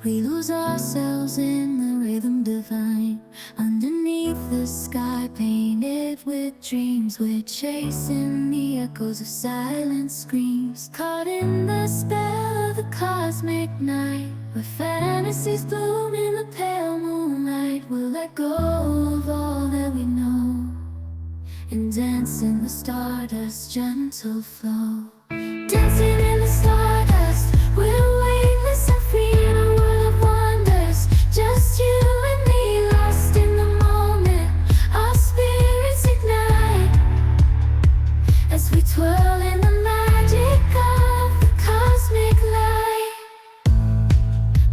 We lose ourselves in the rhythm divine. Underneath the sky painted with dreams, we're chasing the echoes of silent screams. Caught in the spell of the cosmic night, where fantasies bloom in the pale moonlight. We'll let go of all that we know and dance in the stardust's gentle flow. Dancing in the stardust, we're weightless and free in a world of wonders. Just you and me, lost in the moment. Our spirits ignite as we twirl in the magic of the cosmic light.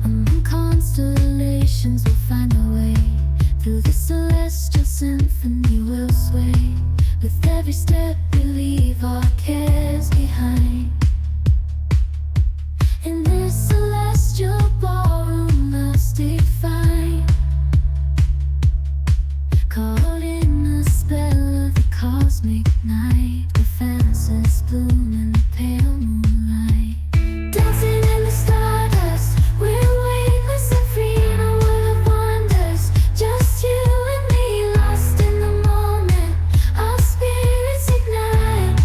Among constellations we'll find our way. Through the celestial symphony we'll sway. With every step we leave our cares behind. In this celestial ballroom love's defined. Caught in the spell of the cosmic night, where fantasies bloom in the pale moonlight. Dancing in the stardust, we're weightless and free in a world of wonders. Just you and me, lost in the moment. Our spirits ignite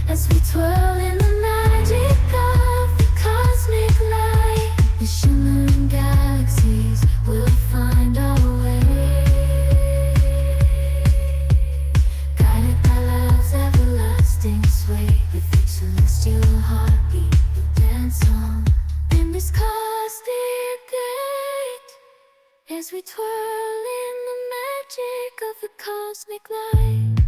as we twirl in the magic of the cosmic light. The shimmering galaxies will find our way, guided by love's everlasting sway. With each celestial heartbeat we'll dance on in this cosmic gate, as we twirl in the magic of the cosmic light.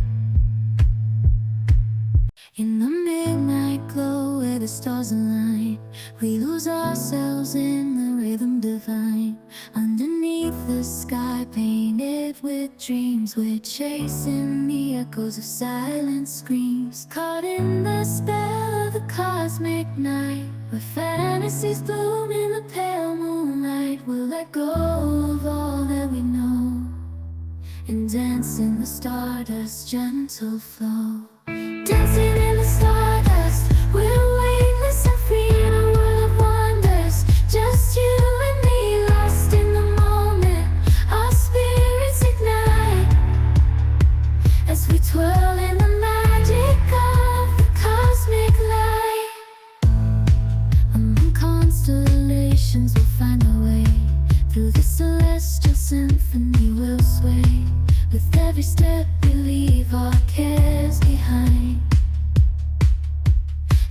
In the midnight glow where the stars align, we lose ourselves in the rhythm divine. Underneath the sky painted with dreams, we're chasing the echoes of silent screams. Caught in the spell of the cosmic night, where fantasies bloom in the pale moonlight. We'll let go of all that we know and dance in the stardust's gentle flow. Dancing in the stardust, we're weightless and free in a world of wonders. Just you and me, lost in the moment. Our spirits ignite as we twirl in the magic of the cosmic light. Among constellations we'll find our way. Through the celestial symphony we'll sway. With every step we leave our cares behind.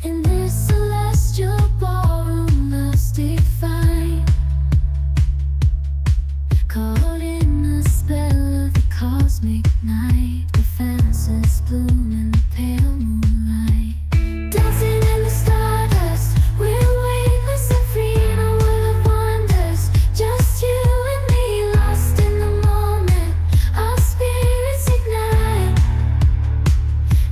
In this celestial ballroom love's defined. Caught in the spell of the cosmic night, where fantasies bloom in the pale moonlight. Dancing in the stardust, we're weightless and free in a world of wonders. Just you and me, lost in the moment. Our spirits ignite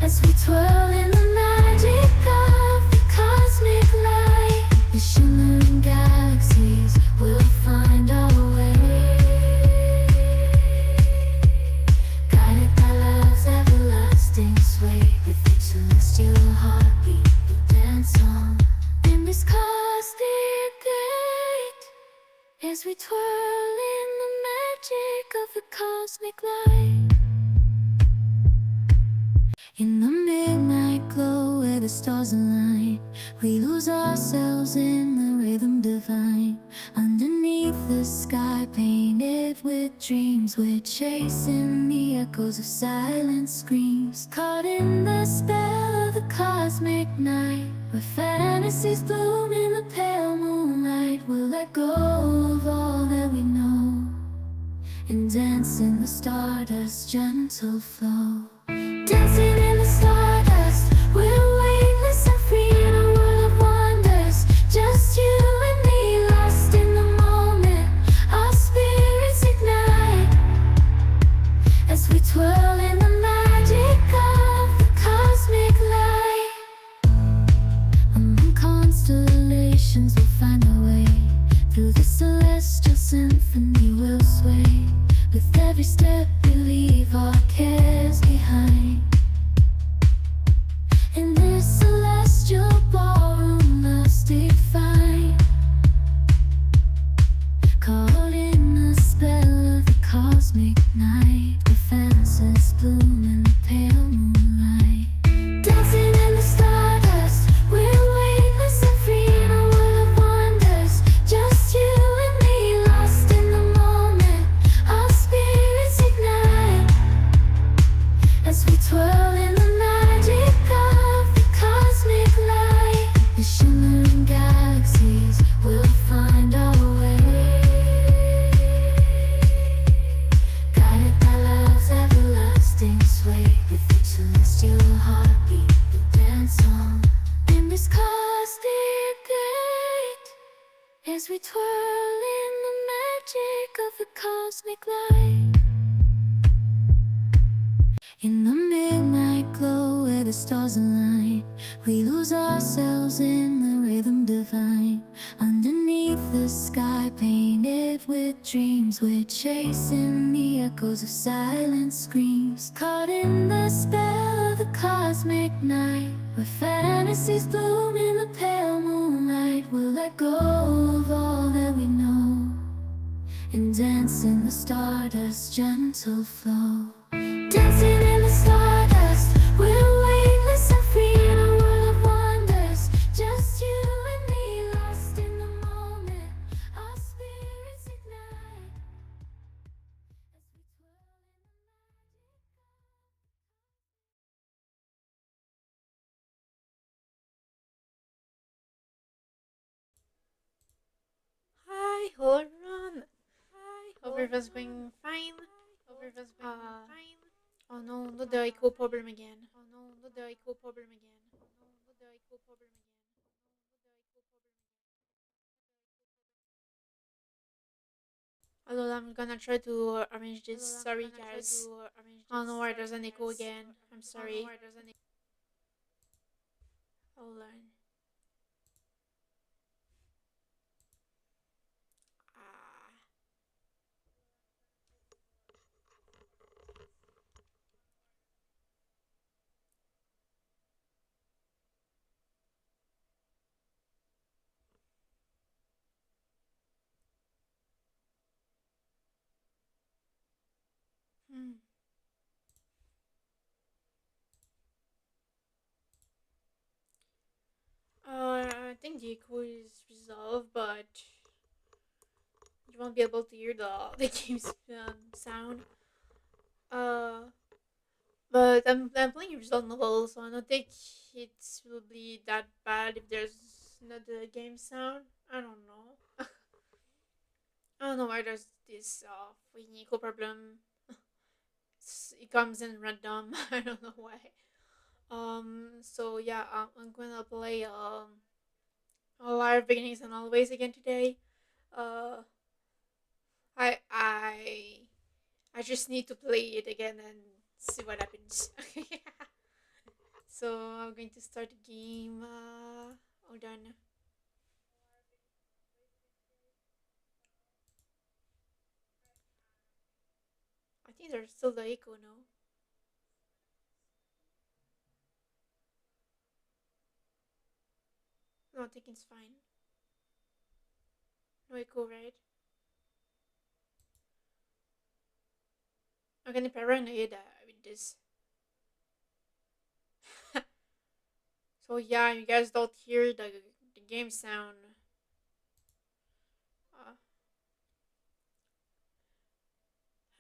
as we twirl in the magic of the cosmic light. The shimmering galaxies will find our way, guided by love's everlasting sway. With each celestial heartbeat we'll dance on in this cosmic gate, as we twirl in the magic of the cosmic light. In the midnight glow where the stars align, we lose ourselves in the rhythm divine. Underneath the sky painted with dreams, we're chasing the echoes of silent screams. Caught in the spell of the cosmic night, where fantasies bloom in the pale moonlight. We'll let go of all that we know and dance in the stardust's gentle flow. Dancing in the stardust, we're weightless and free in a world of wonders. Just you and me, lost in the moment. Our spirits ignite as we twirl in the magic of the cosmic light. Among constellations we'll find our way. Through the celestial symphony we'll sway. With every step we leave our cares behind. as we twirl in the magic of the cosmic light. In the midnight glow where the stars align, we lose ourselves in the rhythm divine. Underneath the sky painted with dreams, we're chasing the echoes of silent screams. Caught in the spell of the cosmic night, where fantasies bloom in the pale moonlight. We'll let go of all that we know and dance in the stardust's gentle flow. Dancing in the stardust, we're weightless and free in a world of wonders. Just you and me, lost in the moment. Our spirits ignite as we twirl in the magic. Hi, hello everyone. Hope everyone's going fine. Uh, oh no, not the echo problem again. Although I'm gonna try to arrange this. Sorry, guys. I don't know why there's an echo again. I'm sorry. I'll learn. Ah. Hmm. I think the echo is resolved, but you won't be able to hear the game's sound. Uh, but I'm playing result novel, so I don't think it will be that bad if there's not the game sound. I don't know. I don't know why there's this freaking echo problem. It comes in random. I don't know why. So yeah, I'm gonna play a live beginnings and always again today. Uh, I I I just need to play it again and see what happens. So I'm going to start the game. Hold on. I think there's still the echo. No, no, I think it's fine. No echo, right? I'm getting paranoid with this. So yeah, you guys don't hear the game sound. Uh,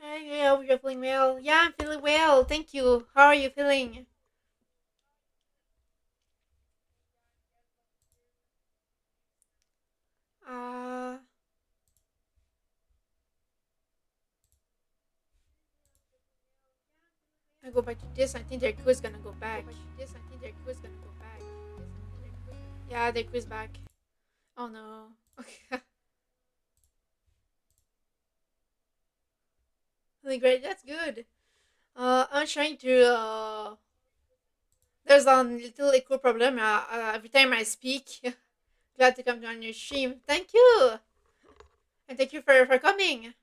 Hey, I hope you're feeling well. Yeah, I'm feeling well. Thank you. How are you feeling? Uh, I go back to this. I think their quiz gonna go back. Yeah, their quiz back. Oh no. Okay. Feeling great. That's good. I'm trying to. There's a little echo problem. Every time I speak. Glad to come on your stream. Thank you, and thank you for coming.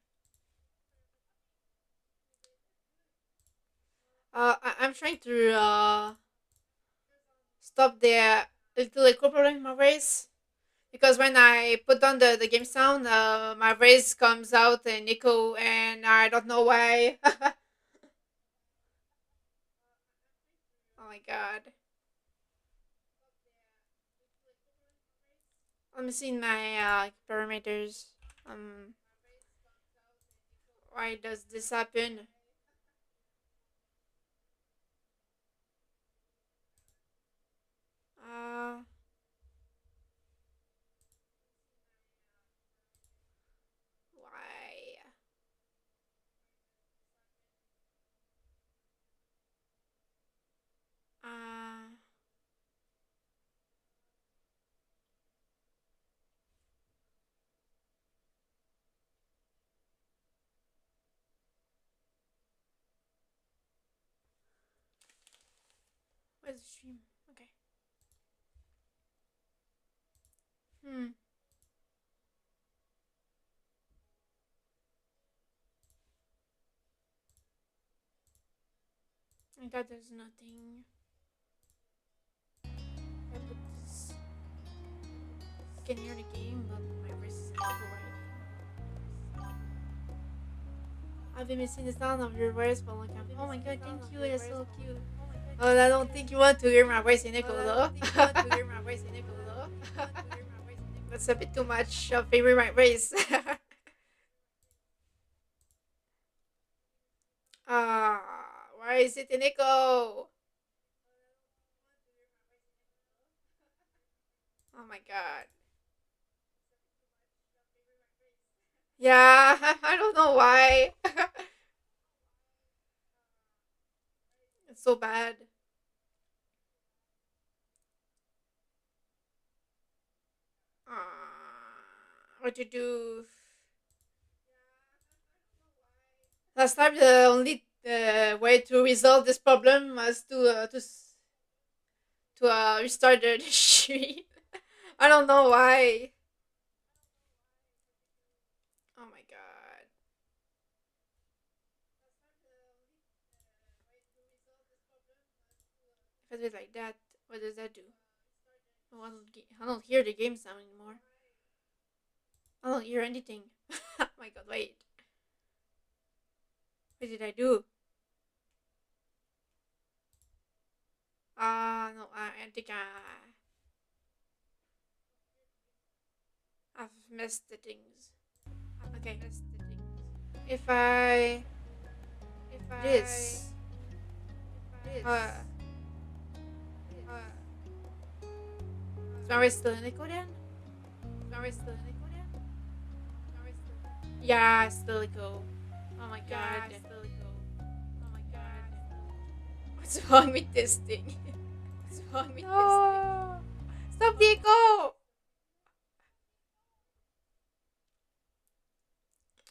I'm trying to stop the little echo problem in my voice because when I put on the game sound, my voice comes out and echo, and I don't know why. Oh my god! I'm seeing my parameters. Um, why does this happen? Uh, why? Uh, Where's the stream? Okay. Hmm. I thought there's nothing. I put this. I can hear the game, but my voice is everywhere. I've been missing the sound of your voice for a long time. Oh my god, thank you. It's so cute. Well, I don't think you want to hear my voice in echo though. That's a bit too much of hearing my voice. Ah, why is it in echo? Oh my god. Yeah, I don't know why. It's so bad. What to do? Last time, the only way to resolve this problem was to restart the tree. I don't know why. Oh my god. If I do it like that, what does that do? Oh, I don't hear the game sound anymore. I don't hear anything. Oh my god, wait. What did I do? No, I think I've missed the things. Okay. If I this uh is my voice still in echo then? Yeah, still echo. Oh my god. What's wrong with this thing? No! Stop the echo!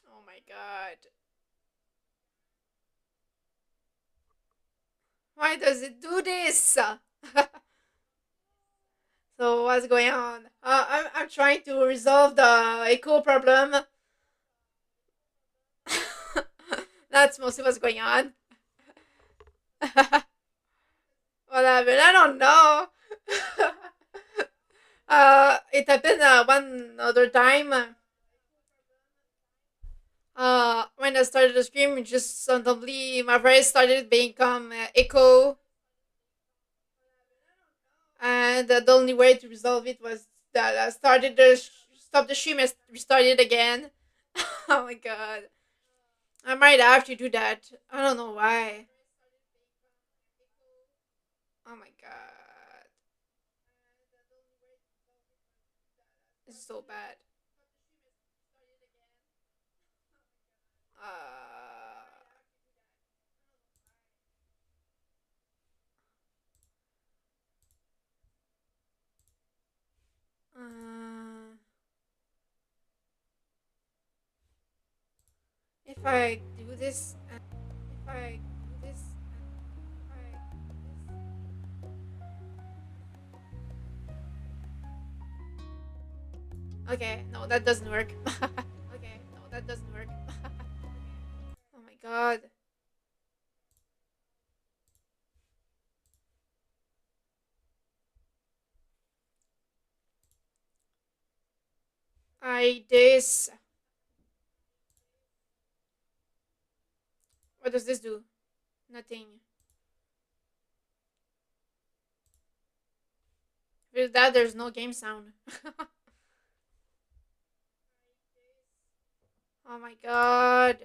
Oh my god. Why does it do this? So what's going on? I'm trying to resolve the echo problem. That's mostly what's going on. Whatever. I don't know. It happened one other time. When I started to scream, just suddenly my voice started become echo, and the only way to resolve it was that I started to stop the stream and restart it again. Oh my god. I might have to do that. I don't know why. Oh my god. It's so bad. Uh, if I do this, if I do this, okay, no, that doesn't work. Okay, no, that doesn't work. Oh my god. I this. What does this do? Nothing. With that, there's no game sound. Oh my god.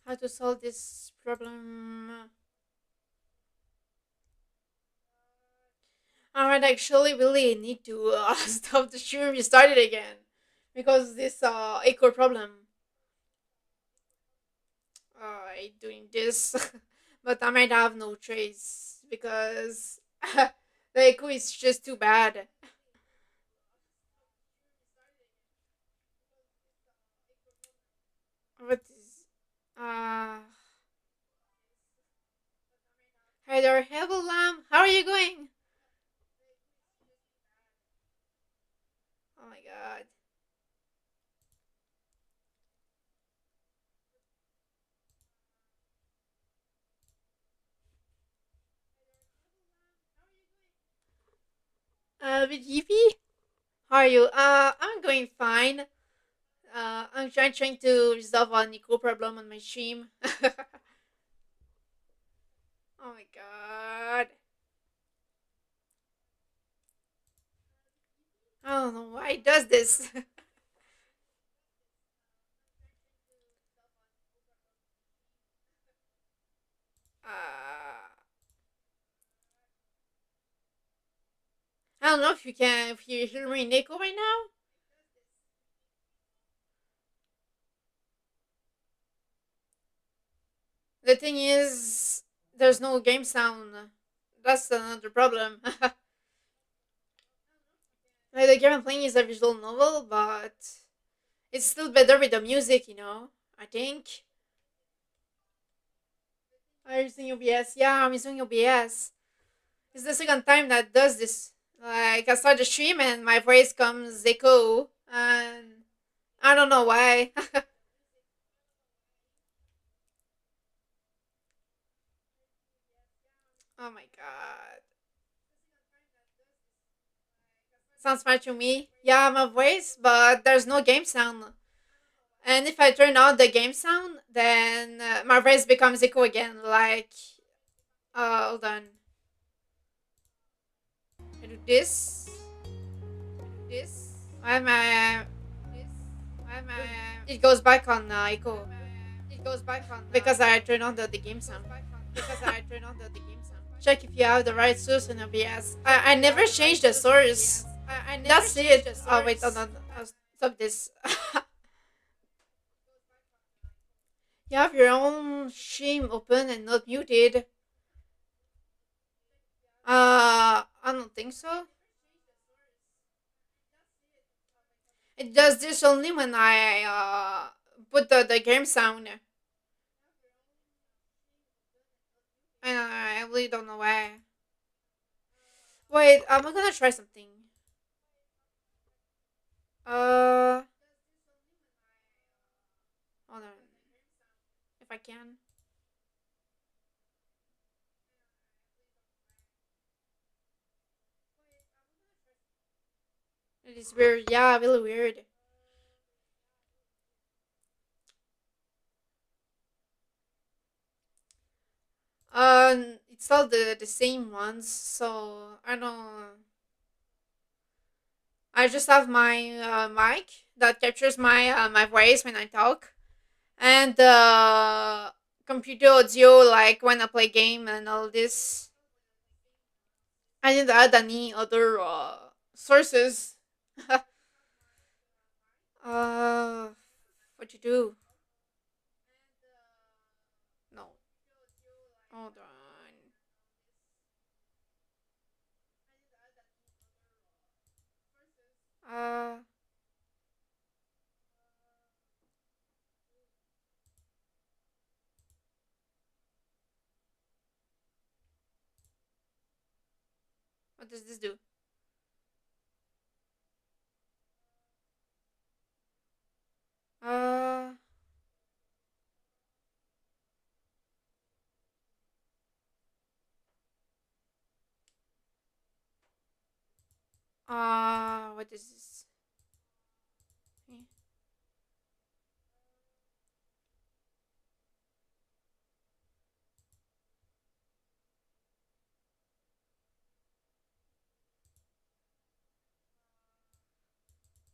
How to solve this problem? I might actually really need to stop the stream and restart it again. Because this echo problem. I doing this. But I might have no choice. Because the echo is just too bad. What is. Uh. Hi there, hello, lamb. How are you going? Oh my god. With Yippee? How are you? I'm going fine. I'm trying to resolve a Nico problem on my stream. Oh my god. I don't know why it does this. I don't know if you hear me, Nico, right now. The thing is, there's no game sound. That's another problem. Like the game I'm playing is a visual novel, but it's still better with the music, I think. I'm using OBS. Yeah, I'm using OBS. It's the second time that does this. Like I start the stream and my voice comes echo, and I don't know why. Oh my god. Sounds fine to me. Yeah, my voice, but there's no game sound. And if I turn on the game sound, then my voice becomes echo again. Like, hold on. I do this. This. Why am I? This. Why am I? It goes back on echo. It goes back on because I turn on the game sound. Because I turn on the game sound. Check if you have the right source in OBS. I never changed the source. That's it. Oh wait, hold on. I'll stop this. You have your own stream open and not muted. I don't think so. It does this only when I put the game sound, and I really don't know why. Wait, I'm gonna try something. Uh, hold on, if I can. It is weird. Yeah, really weird. It's all the same ones, so I don't. I just have my mic that captures my voice when I talk, and computer audio like when I play game and all this. I didn't add any other sources. uh, what you do? No, hold on. Uh, what does this do? Uh, what is this? Eh.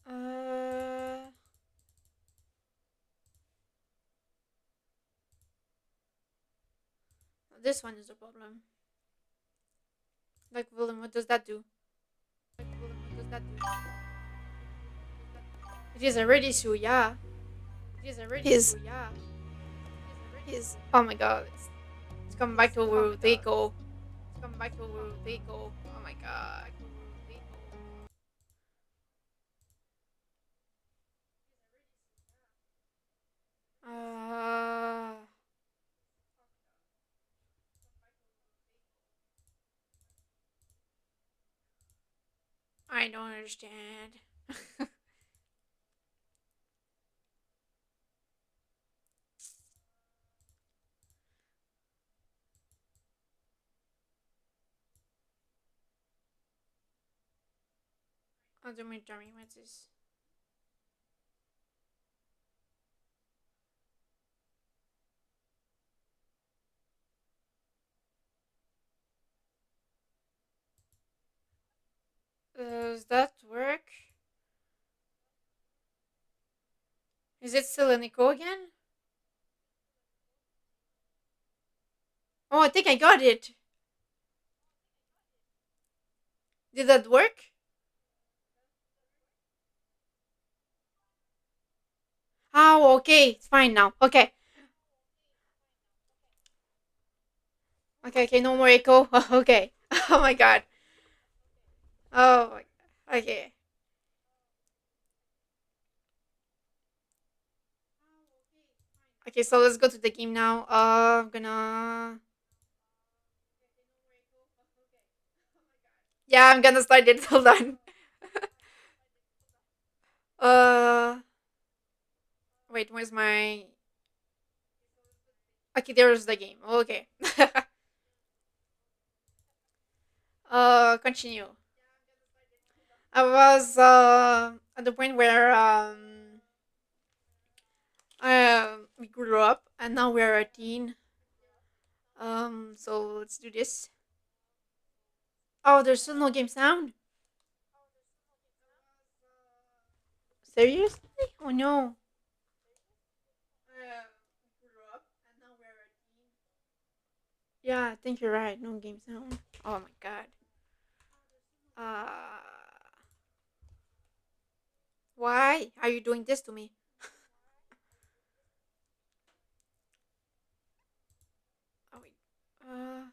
Uh, this one is a problem. Like, Willem, what does that do? Like, Willem, what does that do? It is already so, yeah. It is already His so, yeah. His. Oh my god. It's come back to Rico. It's come back to Rico. Oh my god. Uh, I don't understand. Oh, don't tell me what's this? Does that work? Is it still an echo again? Oh, I think I got it. Did that work? Oh, okay. It's fine now. Okay. Okay, okay. No more echo. Okay. Oh my god. Oh my god. Okay. Okay, so let's go to the game now. I'm gonna. Yeah, I'm gonna start it. Hold on. uh. Wait, where's my. Okay, there's the game. Okay. Continue. I was at the point where we grew up and now we're a teen. So let's do this. Oh, there's still no game sound. Seriously? Oh no. We grew up and now we're a teen. Yeah, I think you're right. No game sound. Oh my god. Uh, why are you doing this to me? Oh wait. Uh,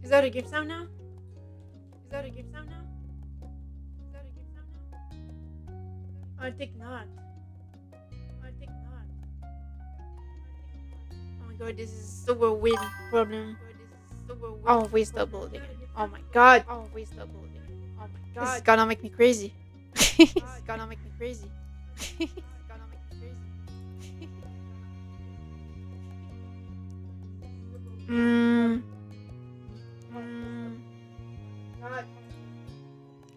is that a game sound now? Is that a game sound now? Is that a game sound now? I think not. I think not. Oh my god, this is super weird problem. Oh, waste double again. Oh my god. Oh, waste double again. Oh my god. This is gonna make me crazy. This is gonna make me crazy. This is gonna make me crazy. Mm, mm,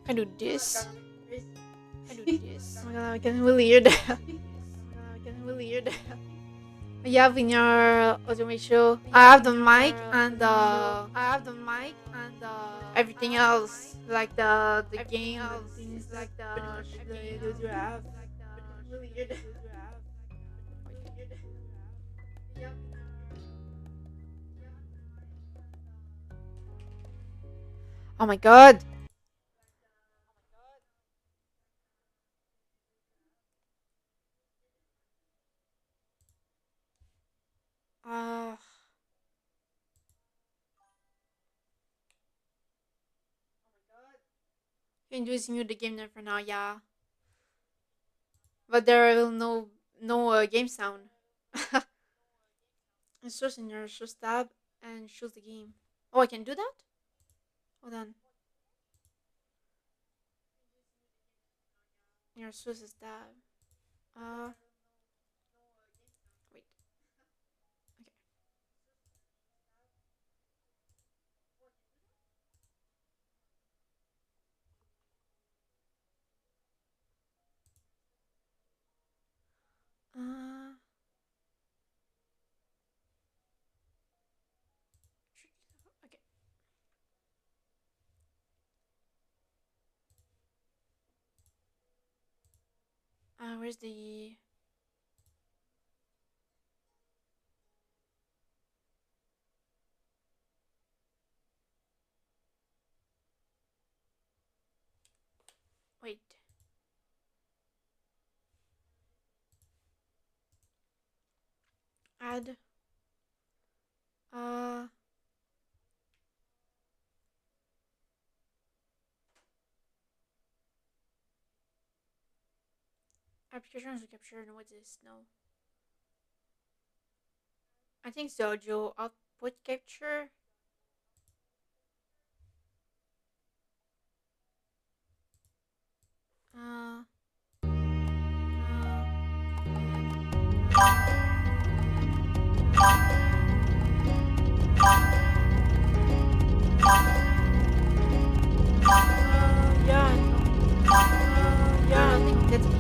I do this. I do this. Oh my god, I can really hear that. I can really hear that. You have in your automation. I have the mic and everything else, like the game and things like the videos you have. Really hear that. Oh my god. Uh, introducing you the game there for now, yeah. But there will no game sound. It's just in your shows tab and choose the game. Oh, I can do that? Hold on. Your sources tab. Uh, wait. Okay. Uh, okay. Where's the? Wait. Add. Uh, Applications to capture. No, what's this? No. I think so, Joe. Output capture. Uh, yeah, yeah, I think that's me.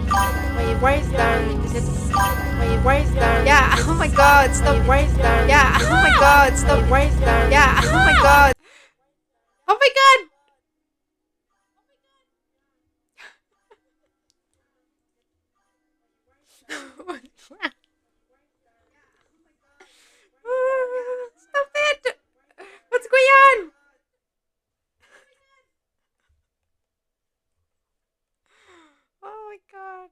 Wait, why is there this? Wait, why is there? Yeah, oh my god, stop. Wait, why is there? Yeah, oh my god, stop. Wait, why is there? Yeah, oh my god. Oh my god! Stop it! What's going on? Oh my god.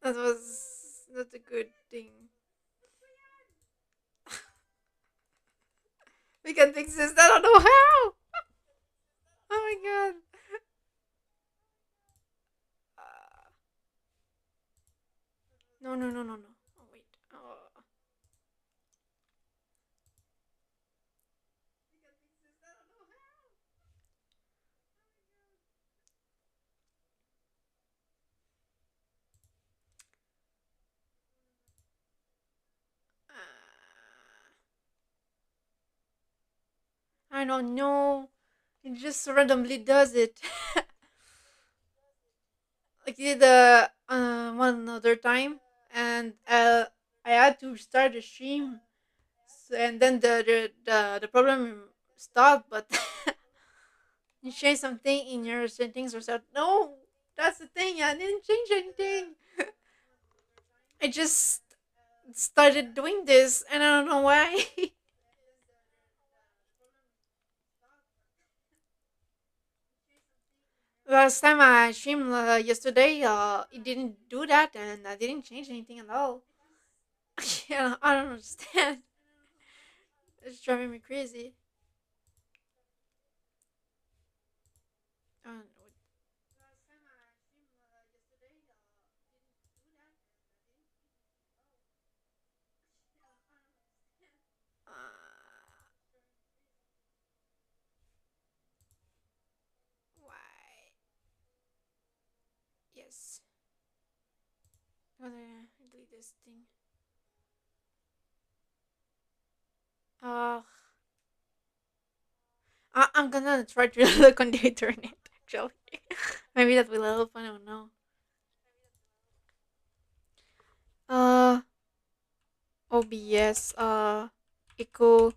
That was not a good thing. We can fix this. I don't know how. Oh my god. Uh, no, no, no, no, no. Oh wait. Oh. I don't know. It just randomly does it. Like it did one other time, and I had to start the stream, and then the problem stopped. But you changed something in your settings or something. No, that's the thing. I didn't change anything. I just started doing this, and I don't know why. Last time I streamed yesterday, it didn't do that, and I didn't change anything at all. Yeah, I don't understand. It's driving me crazy. I don't know. Why? Yes. Gotta delete this thing. Uh, I'm gonna try to look on the internet. Actually, maybe that will help. I don't know. Uh, OBS. Echo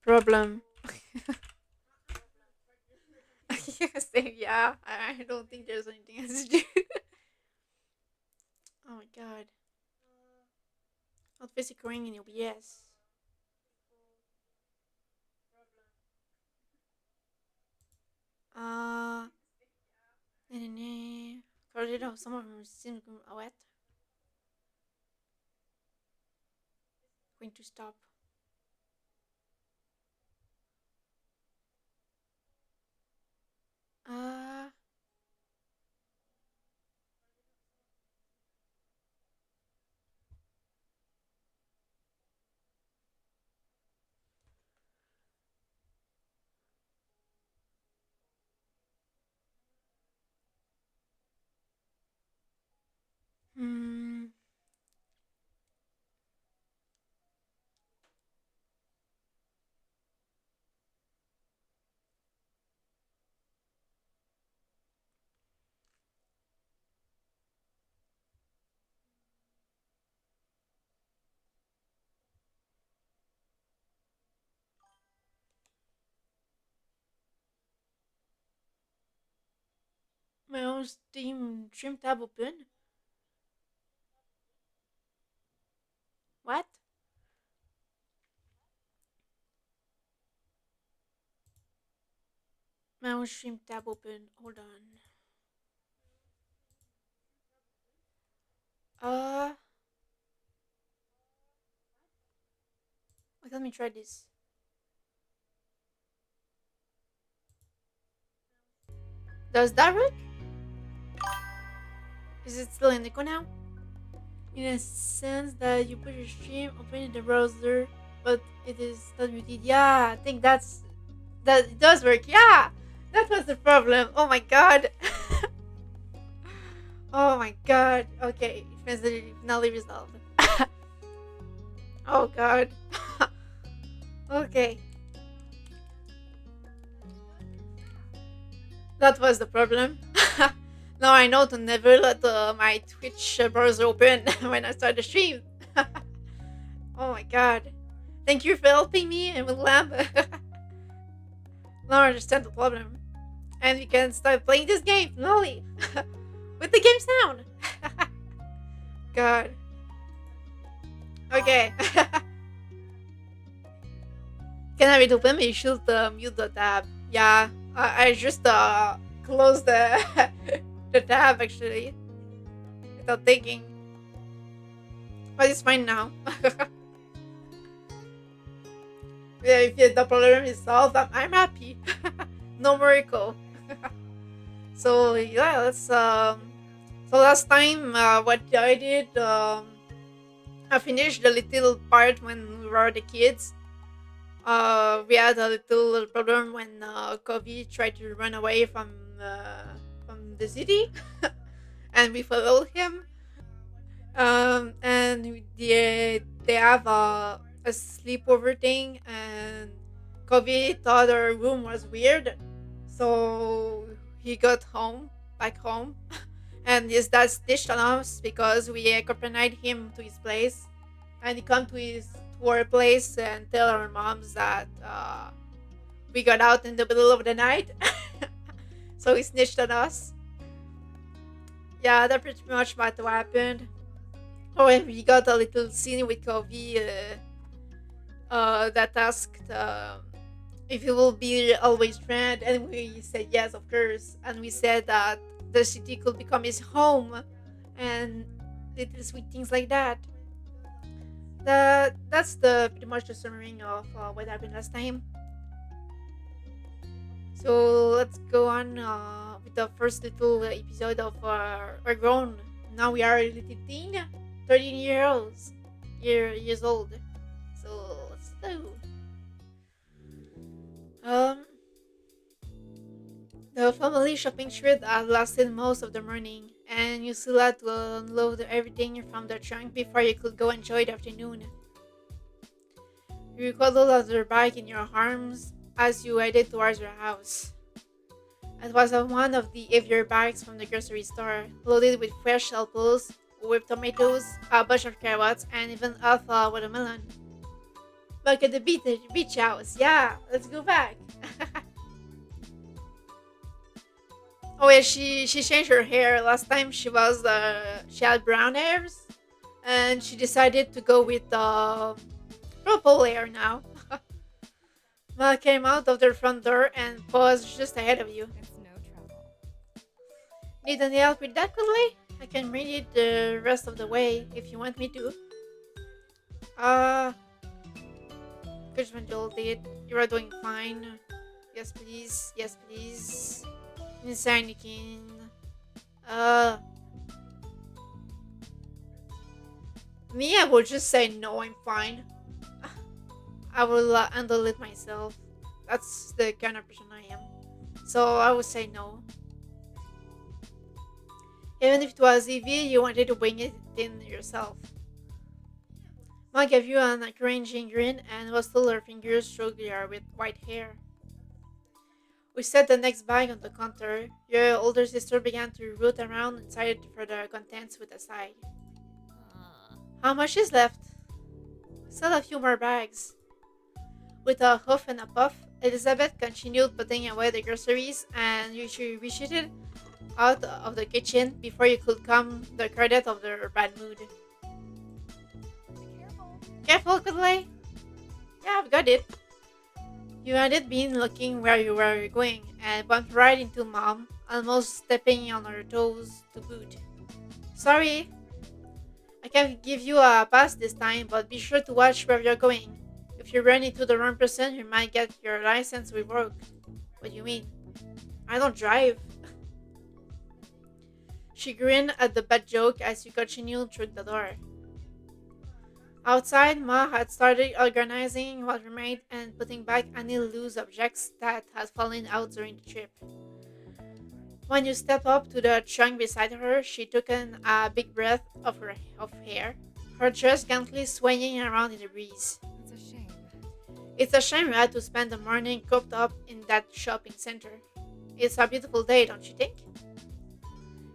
problem. Yes, yeah. I don't think there's anything else to do. Oh my god. Not physically ring in OBS. Uh, nah, nah, nah. Coordinator of some of them seem wet. Going to stop. Uh, hmm. My own Steam Stream tab open. What? My own Stream tab open. Hold on. Uh, wait, let me try this. Does that work? Is it still in Echo now? In a sense that you put your stream open in the browser, but it is not muted. Yeah, I think that it does work. Yeah, that was the problem. Oh my god. Oh my god. Okay, finally resolved. Oh god. Okay, that was the problem. Now I know to never let my Twitch browser open when I start the stream. Oh my god. Thank you for helping me and with Lamb. Now I understand the problem. And we can start playing this game finally. With the game sound. God. Okay. Can I read open? You should mute the tab. Yeah. I just closed the the tab actually without thinking. But it's fine now. Yeah, if the problem is solved, I'm happy. No miracle. So yeah, let's so last time what I did I finished the little part when we were the kids. We had a little problem when Covey tried to run away from the city, and we followed him. And they have a sleepover thing, and Covey thought our room was weird, so he got back home, and his dad stitched on us because we accompanied him to his place, and he come to our place and tell our moms that we got out in the middle of the night, so he snitched on us. Yeah, that's pretty much what happened. Oh, and we got a little scene with Covey that asked if he will be always friend, and we said yes, of course, and we said that the city could become his home, and little sweet things like that. That's the pretty much the summary of what happened last time. So let's go on with the first little episode of our grown. Now we are a little teen, 13 years old. So let's do. Um, the family shopping trip had lasted most of the morning, and you still had to unload everything from the trunk before you could go enjoy the afternoon. You cuddled of your bike in your arms as you headed towards your house. It was on one of the heavier bags from the grocery store, loaded with fresh apples, with tomatoes, a bunch of carrots, and even half a watermelon. Back at the beach house, yeah, let's go back. Oh yeah, she changed her hair. Last time she had brown hairs, and she decided to go with purple hair now. Ma came out of the front door and paused just ahead of you. It's no trouble. Need any help with that, Conley? I can read it the rest of the way if you want me to. Uh, Cushman jolted. You are doing fine. Yes, please. Yes, please. Inside, King. Uh, Me, I would just say no, I'm fine. I will handle it myself. That's the kind of person I am. So I would say no. Even if it was heavy, you wanted to bring it in yourself. Ma gave you an encouraging grin and rustled her fingers through your with white hair. We set the next bag on the counter. Your older sister began to root around inside for the contents with a sigh. How much is left? Still a few more bags. With a huff and a puff, Elizabeth continued putting away the groceries, and she retreated out of the kitchen before you could come the credit of their bad mood. Be careful. Careful, Kudley. Yeah, I've got it. You hadn't been looking where you were going and bumped right into Mom, almost stepping on her toes to boot. Sorry. I can give you a pass this time, but be sure to watch where you're going. If you run into the wrong person, you might get your license revoked. What do you mean? I don't drive. She grinned at the bad joke as you continued through the door. Outside, Ma had started organizing what remained and putting back any loose objects that had fallen out during the trip. When you stepped up to the trunk beside her, she took in a big breath of air, her dress gently swaying around in the breeze. It's a shame. It's a shame you had to spend the morning cooped up in that shopping center. It's a beautiful day, don't you think?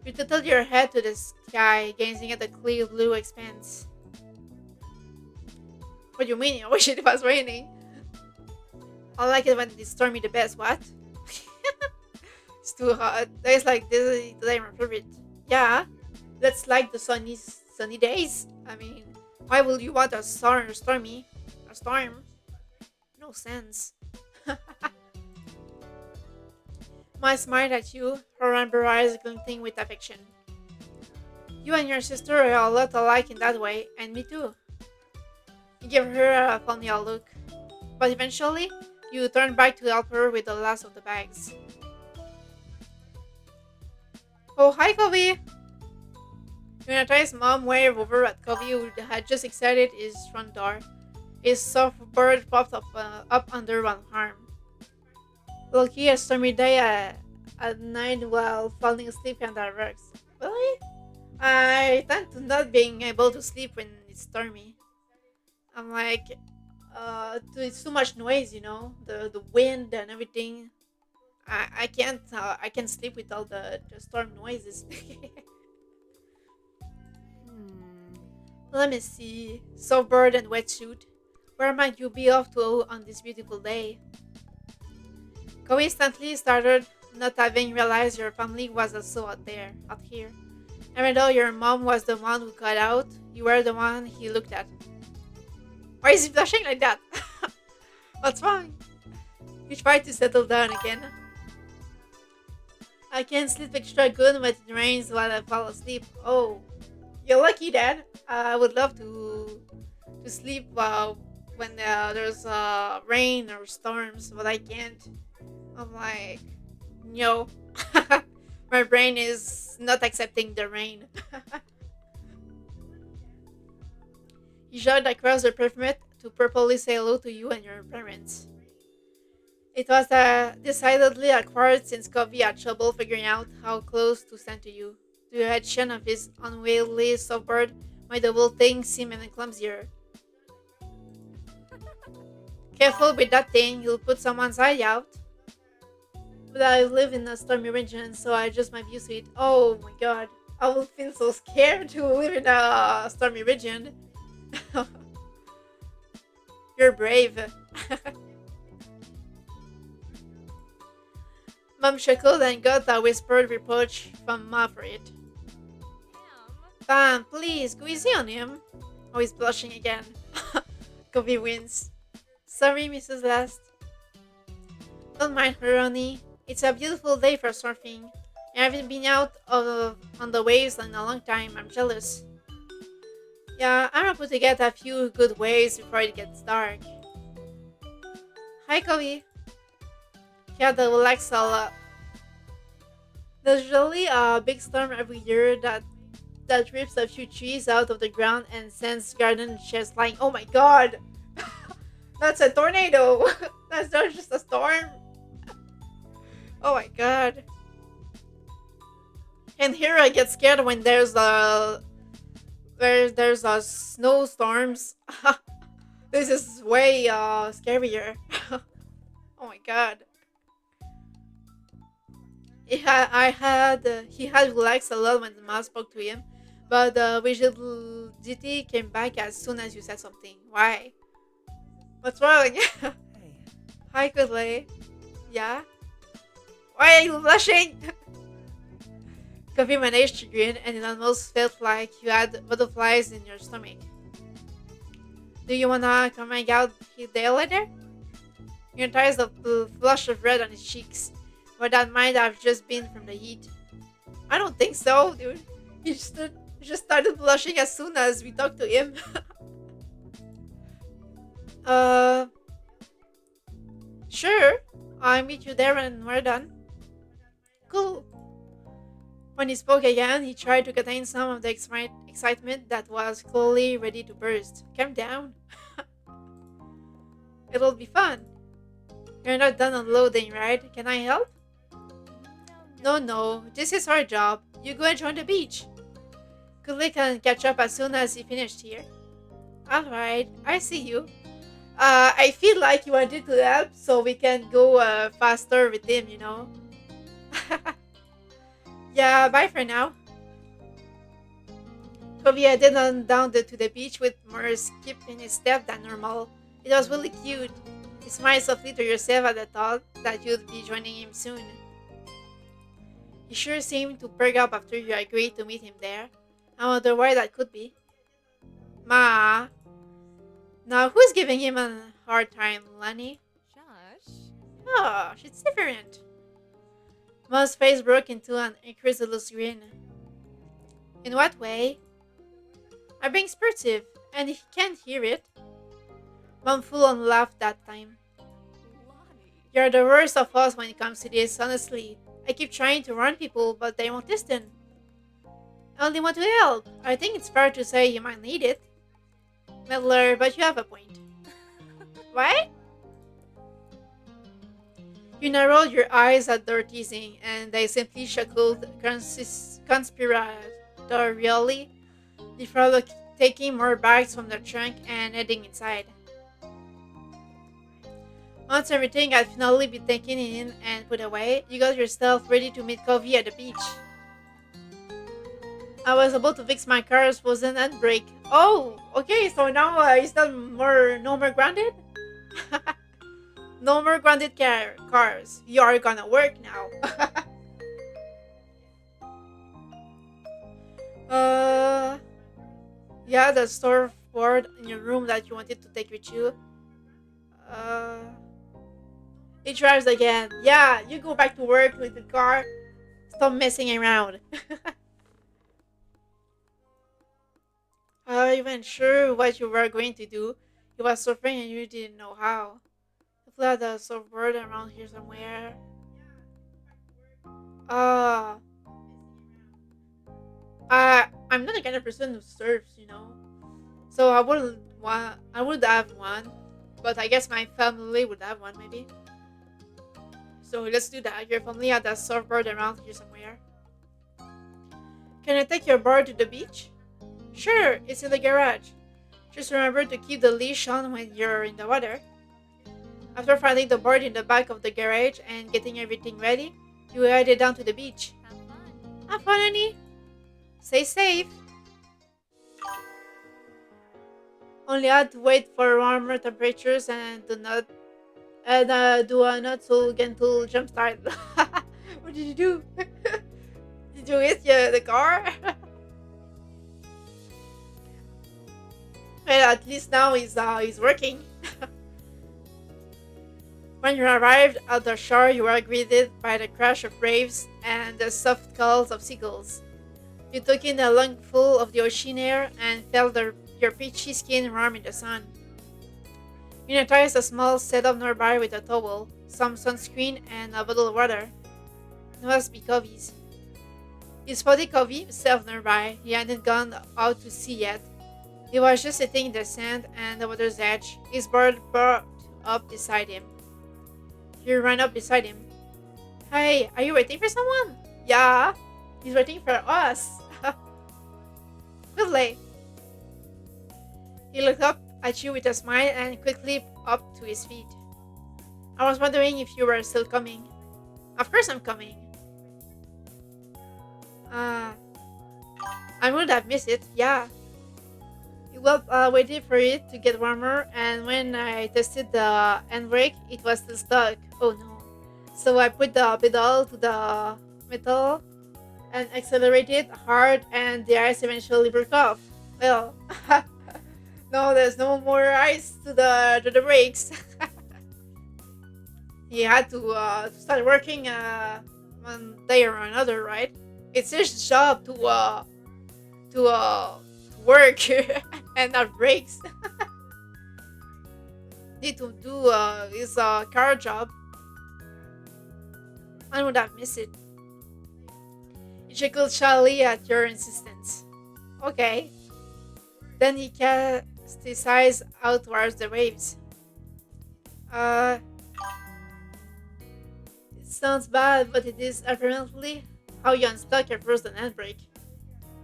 You tilted your head to the sky, gazing at the clear blue expanse. What do you mean? I wish it was raining. I like it when it's stormy the best, what? It's too hot. Days like this today are my favorite. Yeah, that's like the sunny days. I mean, why would you want a storm? No sense. Ma smiled at you, her amber eyes glinting with affection. You and your sister are a lot alike in that way, and me too. You gave her a funny look, but eventually, you turned back to help her with the last of the bags. Oh, hi, Covey! You noticed Mom waved over at Covey, who had just exited his front door. His soft bird popped up under one arm. Lucky a stormy day at night while falling asleep on the rugs. Really? I tend to not being able to sleep when it's stormy. I'm like, it's too much noise, the wind and everything. I can't sleep with all the storm noises. Hmm. Let me see. Softbird and wetsuit. Where might you be off to on this beautiful day? Coincidentally started not having realized your family was also out here. Even though your mom was the one who got out, you were the one he looked at. Why is he blushing like that? What's wrong? You tried to settle down again. I can't sleep extra good when it rains while I fall asleep. Oh, you're lucky, Dad. I would love to sleep when there's rain or storms, but I can't. I'm like, no. My brain is not accepting the rain. He shot across the pavement to purposely say hello to you and your parents. It was decidedly awkward since Covey had trouble figuring out how close to stand to you. The action of his unwieldy softbird made the whole thing seem even clumsier. Careful with that thing, you'll put someone's eye out. But I live in a stormy region, so I adjust my views to it. Oh my god, I will feel so scared to live in a stormy region. You're brave. Mom chuckled and got a whispered reproach from Ma for it. Bam, please, go easy on him. Oh, he's blushing again. Kobe wins. Sorry, Mrs. Last. Don't mind her, honey. It's a beautiful day for surfing. I haven't been out on the waves in a long time. I'm jealous. Yeah, I'm gonna put together a few good waves before it gets dark. Hi, Kobe. He had to relax a lot. There's usually a big storm every year that rips a few trees out of the ground and sends garden sheds flying. Oh my god! That's a tornado! That's not just a storm! Oh my god. And here I get scared when there's a snowstorms. This is way scarier. Oh my god. He had relaxed a lot when the mouse spoke to him, but the rigidity came back as soon as you said something. Why? What's wrong? Hey. Hi, Kudley. Yeah? Why are you blushing? Coffee managed to grin, and it almost felt like you had butterflies in your stomach. Do you wanna come hang out there later? Your eyes of the flush of red on his cheeks, but that might have just been from the heat. I don't think so, dude. He just started blushing as soon as we talked to him. uh, sure. I'll meet you there when we're done. Cool. When he spoke again, he tried to contain some of the excitement that was clearly ready to burst. Calm down. It'll be fun. You're not done unloading, right? Can I help? No, no. This is our job. You go and join the beach. Cooley can catch up as soon as he finished here. Alright, I see you. I feel like you wanted to help so we can go faster with him, you know? Yeah, bye for now. Kobe headed on down to the beach with more skip in his step than normal. It was really cute. You smiled softly to yourself at the thought that you'd be joining him soon. You sure seemed to perk up after you agreed to meet him there. I wonder why that could be. Ma. Now who's giving him a hard time, Lenny? Josh? Oh, she's different. Ma's face broke into an incredulous grin. In what way? I'm being sportive, and he can't hear it. Mom full on laughed that time. Lonnie. You're the worst of us when it comes to this, honestly. I keep trying to warn people, but they won't listen. I only want to help. I think it's fair to say you might need it. Meddler, but you have a point. What? You narrowed your eyes at their teasing, and they simply chuckled conspiratorially before taking more bags from the trunk and heading inside. Once everything had finally been taken in and put away, you got yourself ready to meet Cove at the beach. I was able to fix my car's frozen handbrake. Oh, okay, so now is that no more grounded? No more grounded cars. You are gonna work now. uh, yeah, the surfboard in your room that you wanted to take with you. Uh, it drives again. Yeah, you go back to work with the car. Stop messing around. I wasn't sure what you were going to do. You was surfing and you didn't know how. You flew the surfboard around here somewhere. Uh, I'm not the kind of person who surfs, you know. So I would have one, but I guess my family would have one maybe. So let's do that. Your family had a surfboard around here somewhere. Can I take your board to the beach? Sure, it's in the garage. Just remember to keep the leash on when you're in the water. After finding the board in the back of the garage and getting everything ready, you headed down to the beach. Have fun. Have fun, honey. Stay safe. Only had to wait for warmer temperatures and do a not so gentle jump start. What did you do? Did you hit the car? Well, at least now he's working. When you arrived at the shore, you were greeted by the crash of waves and the soft calls of seagulls. You took in a lungful of the ocean air and felt your peachy skin warm in the sun. You noticed a small setup nearby with a towel, some sunscreen, and a bottle of water. It must be Covey's. You spotted Covey himself nearby. He hadn't gone out to sea yet. He was just sitting in the sand and the water's edge, his board brought up beside him. You ran up beside him. Hey, are you waiting for someone? Yeah, he's waiting for us. Lovely. He looked up at you with a smile and quickly up to his feet. I was wondering if you were still coming. Of course I'm coming. I would have missed it, yeah. Well, waited for it to get warmer, and when I tested the handbrake, it was still stuck. Oh no. So I put the pedal to the metal and accelerated hard, and the ice eventually broke off. Well, no, there's no more ice to the brakes. He had to start working one day or another, right? It's his job to work and have breaks. Need to do his car job. I would have missed it. He chuckled shyly at your insistence. Okay. Then he cast his eyes out towards the waves. Uh, it sounds bad, but it is apparently how you unstuck your frozen handbrake.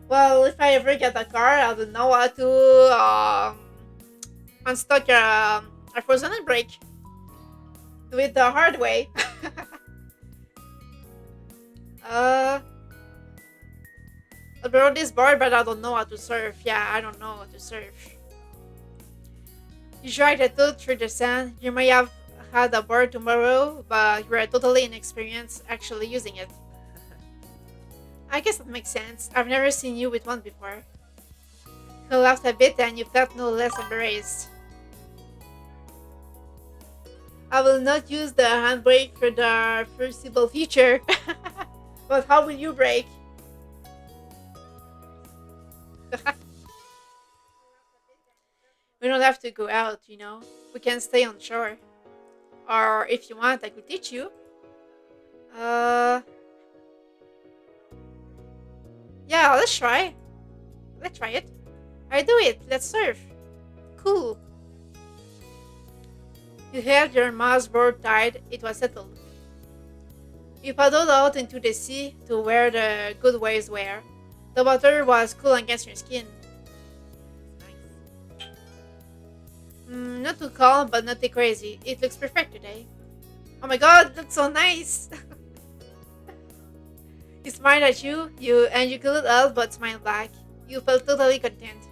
Well, if I ever get a car, I don't know how to unstuck a frozen handbrake. Do it the hard way. uh, the road is bored, but I don't know how to surf. Yeah, I don't know how to surf. You dragged a toad through the sand. You may have had a board tomorrow, but you are totally inexperienced actually using it. I guess that makes sense. I've never seen you with one before. You laughed a bit and you felt no less embarrassed. I will not use the handbrake for the foreseeable future. But how will you brake? We don't have to go out, you know. We can stay on shore. Or if you want, I could teach you. Uh, yeah, let's try. Let's try it. I do it. Let's surf. Cool. You held your mast board tight. It was settled. You paddled out into the sea to where the good waves were. The water was cool against your skin. Not too calm, but not too crazy. It looks perfect today. Oh my god, it looks so nice! He smiled at you, and you couldn't help but smile back. You felt totally content.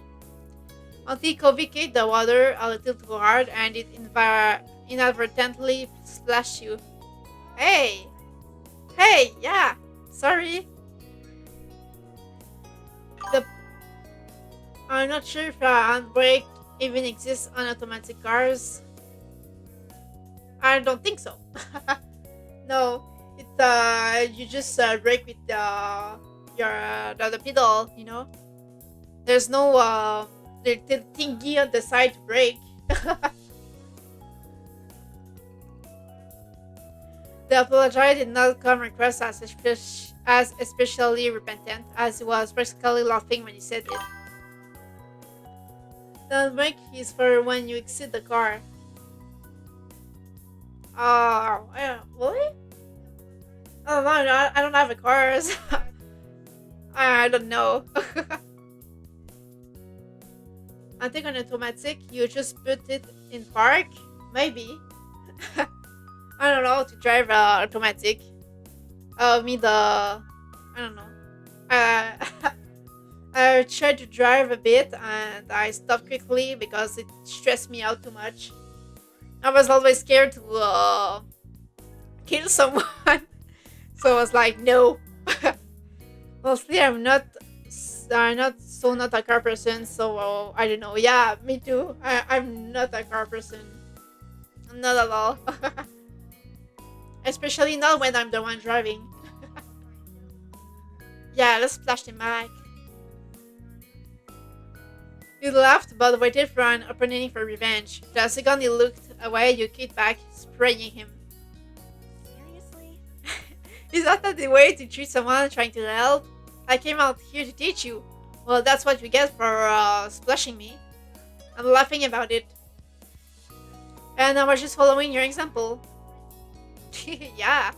Until Cove kicked the water a little too hard and it inadvertently splashed you. Hey! Hey, yeah! Sorry! I'm not sure if a handbrake even exists on automatic cars. I don't think so. No, you just brake with the pedal. You know, there's no the thingy on the side to brake. The apology did not come across as especially repentant, as he was practically laughing when he said it. The brake is for when you exit the car. Really? Oh no, I don't have a car. So I don't know. I think on automatic, you just put it in park. Maybe. I don't know how to drive automatic. I don't know. I tried to drive a bit and I stopped quickly because it stressed me out too much. I was always scared to kill someone. So I was like, no. Mostly I'm not a car person, so I don't know. Yeah, me too. I'm not a car person. Not at all. Especially not when I'm the one driving. Yeah, let's splash him back. You laughed but waited for an opportunity for revenge. The second he looked away, you kicked back, spraying him. Seriously? Is that not the way to treat someone trying to help? I came out here to teach you. Well, that's what you get for splashing me. I'm laughing about it. And I was just following your example. Yeah.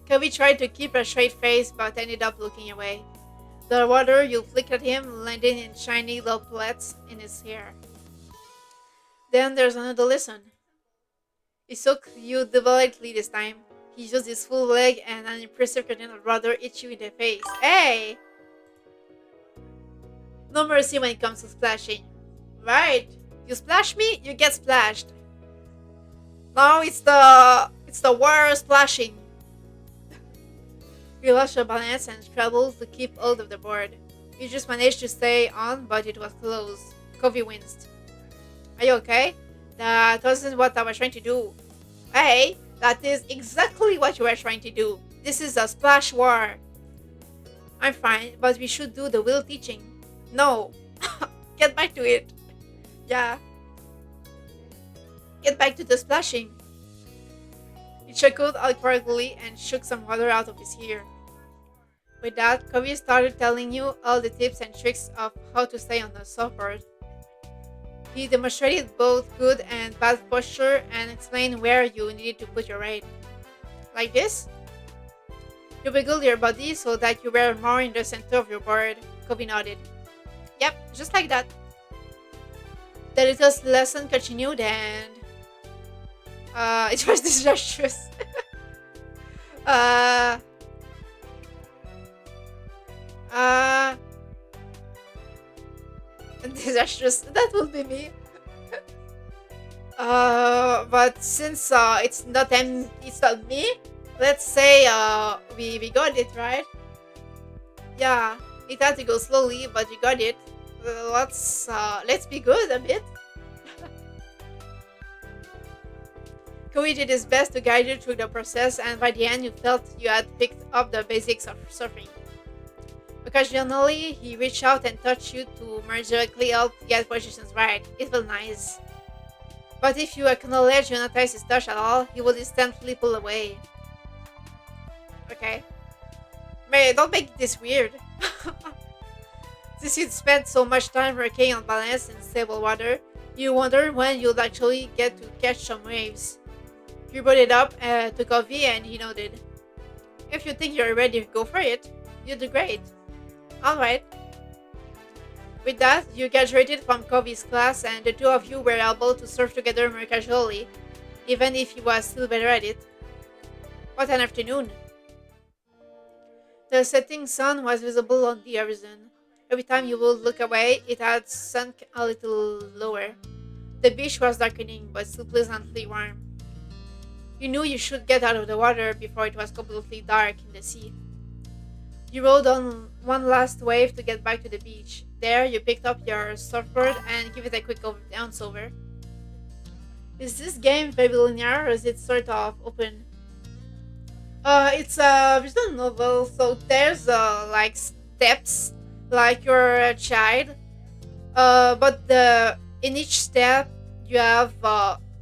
Kobe tried to keep a straight face but ended up looking away. The water you flicked at him, landing in shiny little plaits in his hair. Then there's another lesson. He soaked you deliberately this time. He used his full leg and an impressive curtain of water hit you in the face. Hey! No mercy when it comes to splashing. Right. You splash me, you get splashed. Now it's the water splashing. You lost your balance and struggled to keep hold of the board. You just managed to stay on, but it was close. Covey winced. Are you okay? That wasn't what I was trying to do. Hey, that is exactly what you were trying to do. This is a splash war. I'm fine, but we should do the wheel teaching. No. Get back to it. Yeah. Get back to the splashing. chuckled awkwardly and shook some water out of his hair. With that, Covey started telling you all the tips and tricks of how to stay on the surfboard. He demonstrated both good and bad posture and explained where you needed to put your weight. Like this, you wiggle your body so that you were more in the center of your board. Covey nodded. Yep, just like that. The little lesson continued and it was disastrous. uh, uh, disastrous. That would be me. But since it's not me. Let's say we got it right. Yeah, it had to go slowly, but you got it. Let's be good a bit. Koi did his best to guide you through the process, and by the end, you felt you had picked up the basics of surfing. Occasionally, he reached out and touched you to mergically help get positions right. It felt nice. But if you acknowledge you notice his touch at all, he would instantly pull away. Okay? Don't make this weird. Since you'd spent so much time working on balance in stable water, you wonder when you'll actually get to catch some waves. You brought it up to Covey and he nodded. If you think you're ready to go for it, you do great. Alright. With that, you graduated from Covey's class and the two of you were able to surf together more casually, even if he was still better at it. What an afternoon! The setting sun was visible on the horizon. Every time you would look away, it had sunk a little lower. The beach was darkening, but still pleasantly warm. You knew you should get out of the water before it was completely dark in the sea. You rode on one last wave to get back to the beach. There, you picked up your surfboard and give it a quick once over. Is this game very linear or is it sort of open? It's a visual novel, so there's like steps, like you're a child. But in each step you have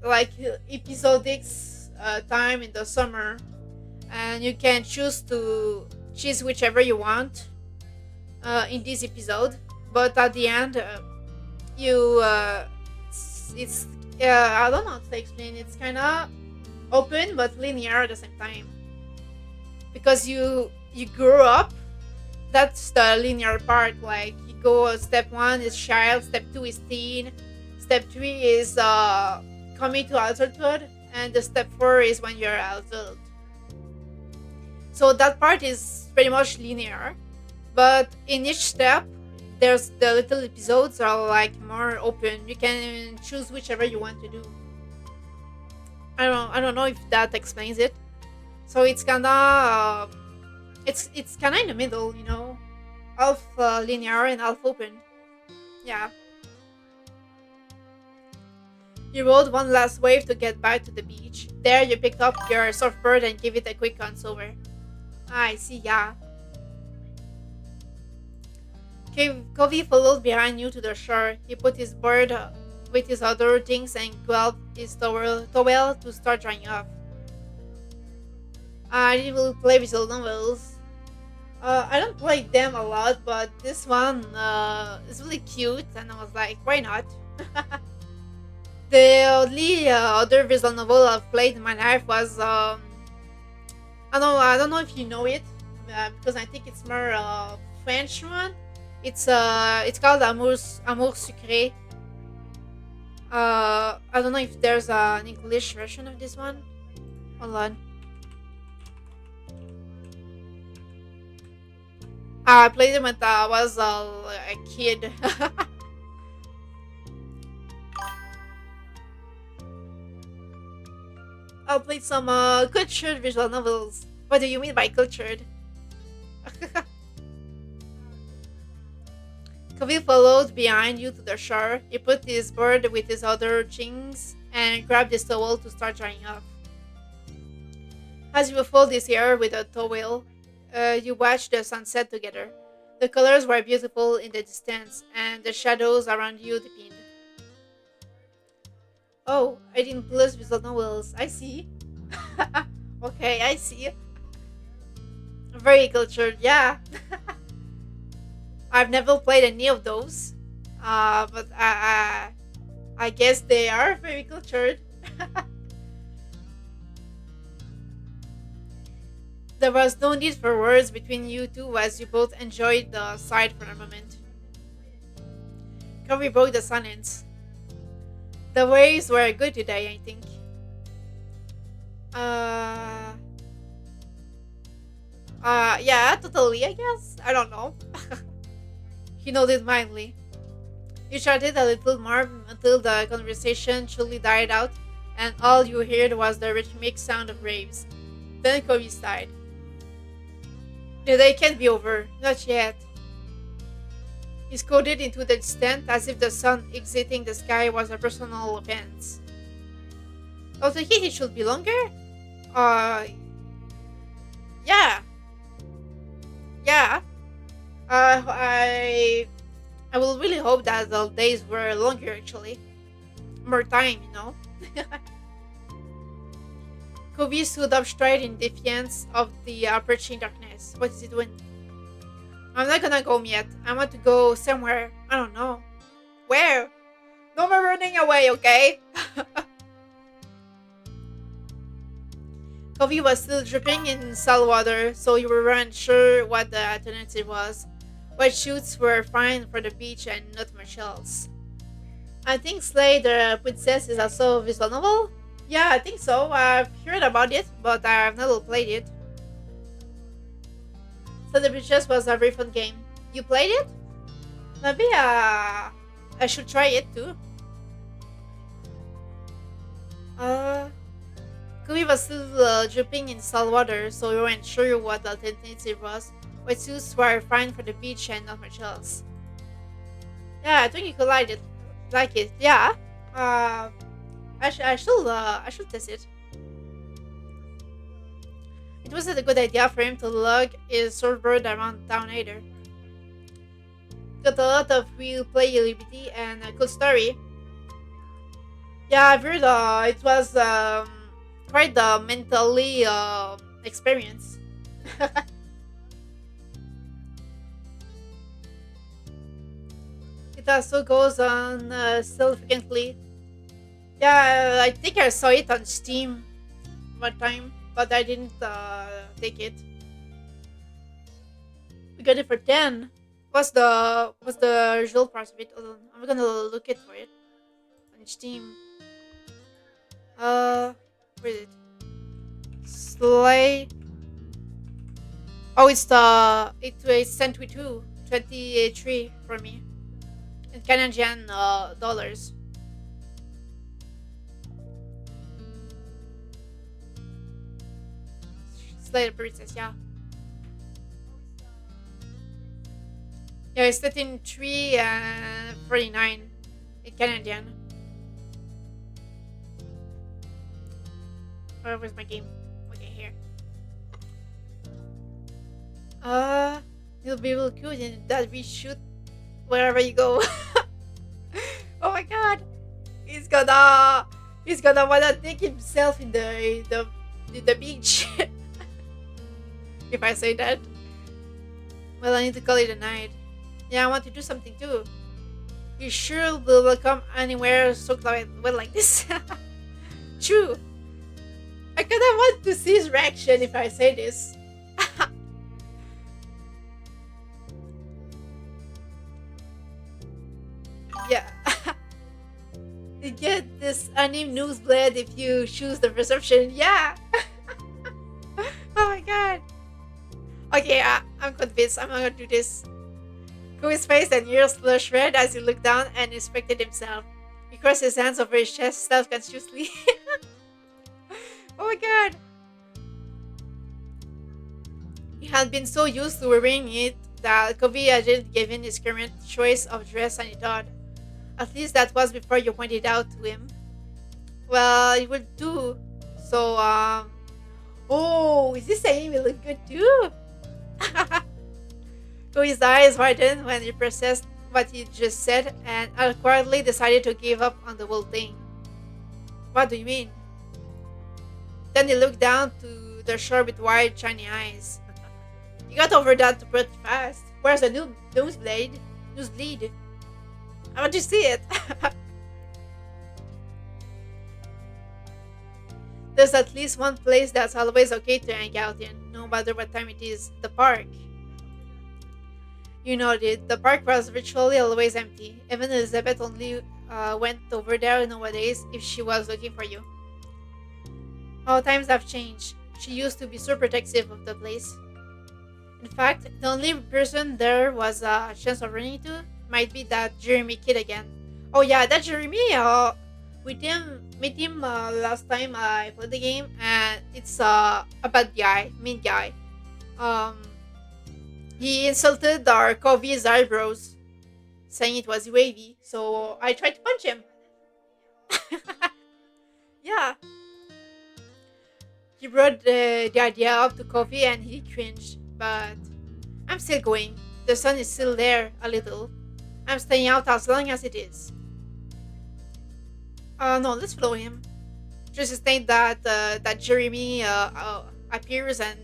like episodic time in the summer, and you can choose whichever you want in this episode. But at the end, you it's I don't know how to explain. It's kind of open but linear at the same time because you grow up. That's the linear part. Like you go step one is child, step two is teen, step three is coming to adulthood, and the step four is when you're adult. So that part is pretty much linear, but in each step, there's the little episodes are like more open. You can choose whichever you want to do. I don't know if that explains it. So it's kinda it's kinda in the middle, you know, half linear and half open. Yeah. You rode one last wave to get back to the beach. There, you picked up your surfboard and gave it a quick once over. I see, yeah. Covey followed behind you to the shore. He put his board with his other things and grabbed his towel to start drying off. I didn't really play visual novels. I don't play them a lot, but this one is really cute, and I was like, why not? The only other visual novel I've played in my life was I don't know if you know it because I think it's more French one. It's called Amour Sucré. I don't know if there's an English version of this one. Hold on. I played it when I was a kid. I played some cultured visual novels. What do you mean by cultured? Covey followed behind you to the shore. He put his board with his other things and grabbed his towel to start drying off. As you fold his hair with a towel, you watched the sunset together. The colors were beautiful in the distance, and the shadows around you deepened. Oh, I didn't plus visual novels. I see. Okay, I see. Very cultured, yeah. I've never played any of those. But I guess they are very cultured. There was no need for words between you two as you both enjoyed the sight for a moment. Covey broke the silence. The waves were good today, I think. Uh, yeah, totally, I guess. I don't know. He nodded mildly. You chatted a little more until the conversation truly died out, and all you heard was the rhythmic sound of waves. Then Covey sighed. The day can't be over. Not yet. He scolded into the distance as if the sun exiting the sky was a personal offense. Don't you think it should be longer? Uh, yeah, yeah. I will really hope that the days were longer actually. More time, you know. Kobe stood up straight in defiance of the approaching darkness. What is he doing? I'm not gonna go yet. I want to go somewhere. I don't know. Where? No more running away, okay? Kobe was still dripping in salt water, so you weren't sure what the alternative was. White shoots were fine for the beach and not much else. I think Slay the Princess is also visual novel. Yeah, I think so. I've heard about it, but I've never played it. So the Princess was a very fun game. You played it? Maybe I should try it too. Uh, Kobe was still dripping in salt water, so we weren't sure what the alternative was. Wetsuits were fine for the beach and not much else. Yeah, I think you could like it. Like it, yeah. I should test it. It wasn't a good idea for him to lug his surfboard around town either. Got a lot of real playability and a cool story. Yeah, I've heard it was quite the mentally experience. It also goes on still frequently. Yeah, I think I saw it on Steam one time, but I didn't take it. We got it for 10. What's the usual price of it? Hold on, I'm gonna look it for it on Steam. Where is it? Slay. Oh, it's 1022, 23 for me in Canadian dollars. Slay the Princess, yeah. Yeah, it's 13.3 and 49 in Canadian. Where's my game? Okay, here. It'll be real cool in that we shoot wherever you go. Oh my god, he's gonna wanna dig himself in the beach. If I say that. Well, I need to call it a night. Yeah, I want to do something too. You sure will come anywhere soaked like well like this. True. I kinda want to see his reaction if I say this. Yeah. You get this anime newsblade if you choose the perception. Yeah. Oh my god. Okay, I'm convinced. I'm gonna do this. Koi's face and ears flushed red as he looked down and inspected himself. He crossed his hands over his chest self-consciously. Oh my god. He had been so used to wearing it that Kobe hadn't given his current choice of dress any thought. At least that was before you pointed out to him. Well, it would do. So, oh, is this saying we look good too? Koi's eyes widened when he processed what he just said and awkwardly decided to give up on the whole thing. What do you mean? Then he looked down to the shore with wide, shiny eyes. You got over that pretty fast. Where's the new nosebleed? Nosebleed? I want to see it. There's at least one place that's always okay to hang out in, no matter what time it is, the park. You noted, the park was virtually always empty. Even Elizabeth only went over there nowadays if she was looking for you. How times have changed. She used to be so protective of the place. In fact, the only person there was a chance of running into might be that Jeremy kid again. Oh yeah, that Jeremy. With him, met him last time I played the game, and it's a bad guy, mean guy. Um, he insulted our Kobe's eyebrows, saying it was wavy. So I tried to punch him. Yeah, he brought the idea up to Kobe, and he cringed. But I'm still going. The sun is still there a little. I'm staying out as long as it is. No, let's follow him. Just think that that Jeremy appears and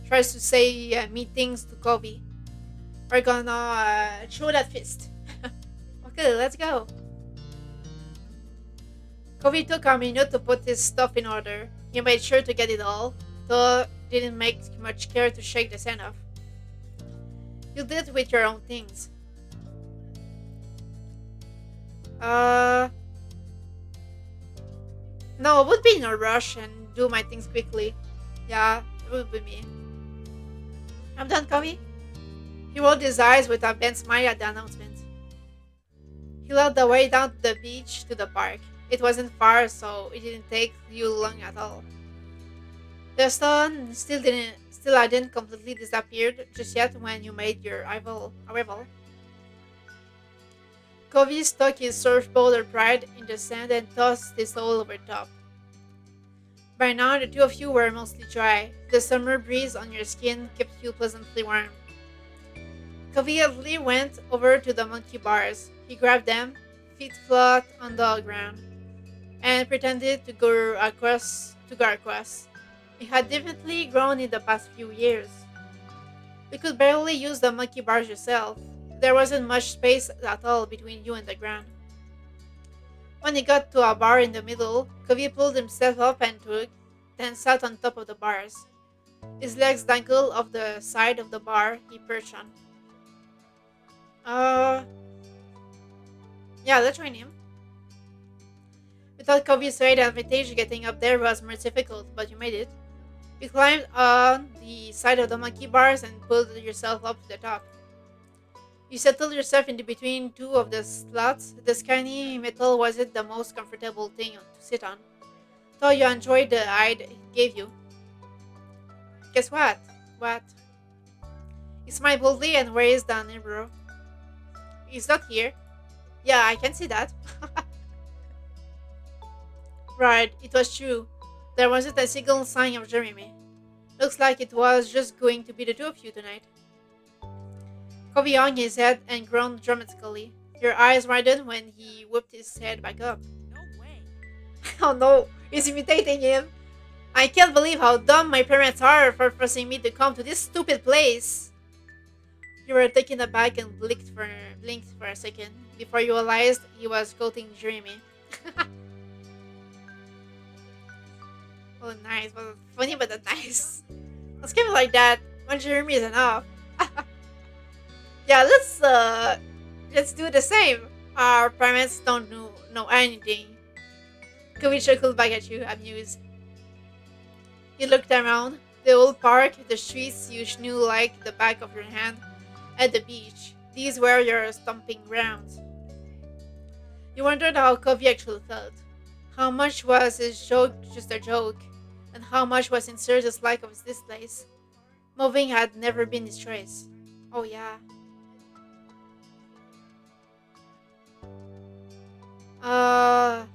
tries to say mean things to Kobe. We're gonna throw that fist. Okay, let's go. Kobe took a minute to put his stuff in order. He made sure to get it all, though didn't make much care to shake the sand off. You did with your own things. Uh, no, I would be in a rush and do my things quickly. Yeah, it would be me. I'm done, Kobe. He rolled his eyes with a bent smile at the announcement. He led the way down the beach to the park. It wasn't far, so it didn't take you long at all. The sun still hadn't completely disappeared just yet when you made your arrival. Covey stuck his surfboard upright in the sand and tossed his hole over top. By now, the two of you were mostly dry. The summer breeze on your skin kept you pleasantly warm. Covey went over to the monkey bars. He grabbed them, feet flat on the ground, and pretended to go across. It had definitely grown in the past few years. You could barely use the monkey bars yourself. There wasn't much space at all between you and the ground. When he got to a bar in the middle, Covey pulled himself up and took, then sat on top of the bars. His legs dangled off the side of the bar he perched on. Yeah, let's join him. Without Covey's weight advantage, getting up there was more difficult, but you made it. You climbed on the side of the monkey bars and pulled yourself up to the top. You settled yourself in between two of the slats. The shiny metal wasn't the most comfortable thing to sit on, though you enjoyed the hide it gave you. Guess what? What? He smiled boldly and raised an eyebrow. He's not here. Yeah, I can see that. Right, it was true. There wasn't a single sign of Jeremy. Looks like it was just going to be the two of you tonight. Kobe hung his head and groaned dramatically. Your eyes widened when he whipped his head back up. No way. Oh no, he's imitating him. I can't believe how dumb my parents are for forcing me to come to this stupid place. You were taken aback and blinked for a second before you realized he was quoting Jeremy. Oh, nice. Well, funny but not nice. Let's keep it like that. One Jeremy is enough. Yeah, let's do the same. Our parents don't know anything. Kobe chuckled back at you, amused. You looked around. The old park, the streets you knew like the back of your hand, and the beach. These were your stomping grounds. You wondered how Kobe actually felt. How much was his joke just a joke, and how much was sincere dislike of this place. Moving had never been his choice. Oh yeah. How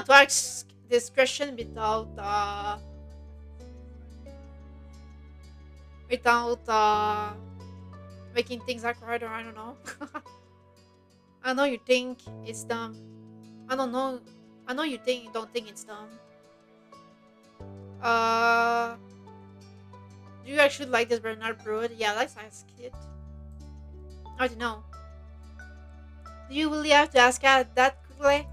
to ask this question without making things awkward, or I don't know. I know you think it's dumb. I don't know. I know you don't think it's dumb. Uh, do you actually like this Bernard brood? Yeah, let's ask it. I don't know. Do you really have to ask that quickly?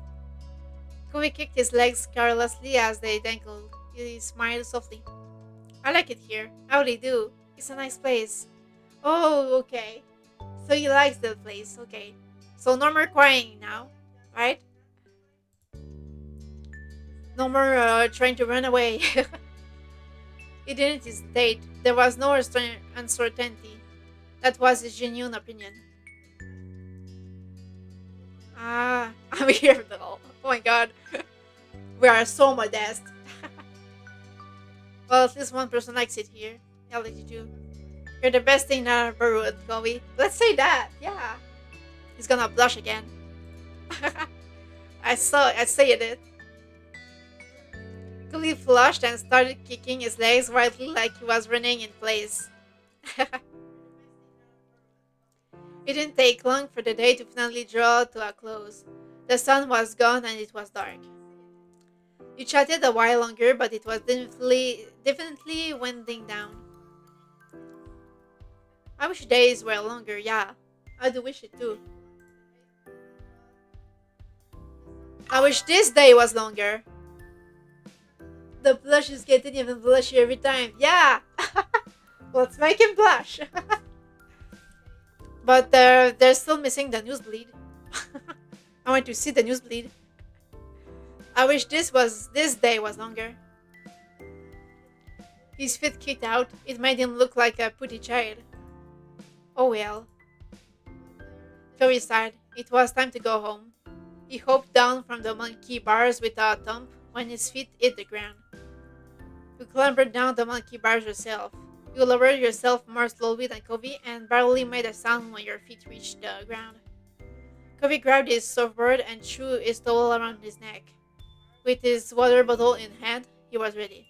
Covey kicked his legs carelessly as they dangled. He smiled softly. I like it here. I really do. It's a nice place. Oh, okay. So he likes the place. Okay. So no more crying now, right? No more trying to run away. He didn't hesitate. There was no uncertainty. That was his genuine opinion. Ah, I'm here though. Oh my god. We are so modest. Well, at least one person likes it here. I'll let you do. You're the best thing that ever brewed, Chloe. Let's say that. Yeah. He's gonna blush again. I say it. Chloe flushed and started kicking his legs wildly like he was running in place. It didn't take long for the day to finally draw to a close. The sun was gone and it was dark. You chatted a while longer, but it was definitely winding down. I wish days were longer, yeah. I do wish it too. I wish this day was longer. The blush is getting even blushier every time. Yeah! Let's make him blush. But they're still missing the newsbleed. I want to see the newsbleed. I wish this day was longer. His feet kicked out. It made him look like a putty child. Oh well. Chloe sighed. It was time to go home. He hopped down from the monkey bars with a thump when his feet hit the ground. You clambered down the monkey bars yourself. You lowered yourself more slowly than Covey and barely made a sound when your feet reached the ground. Covey grabbed his surfboard and threw his towel around his neck. With his water bottle in hand, he was ready.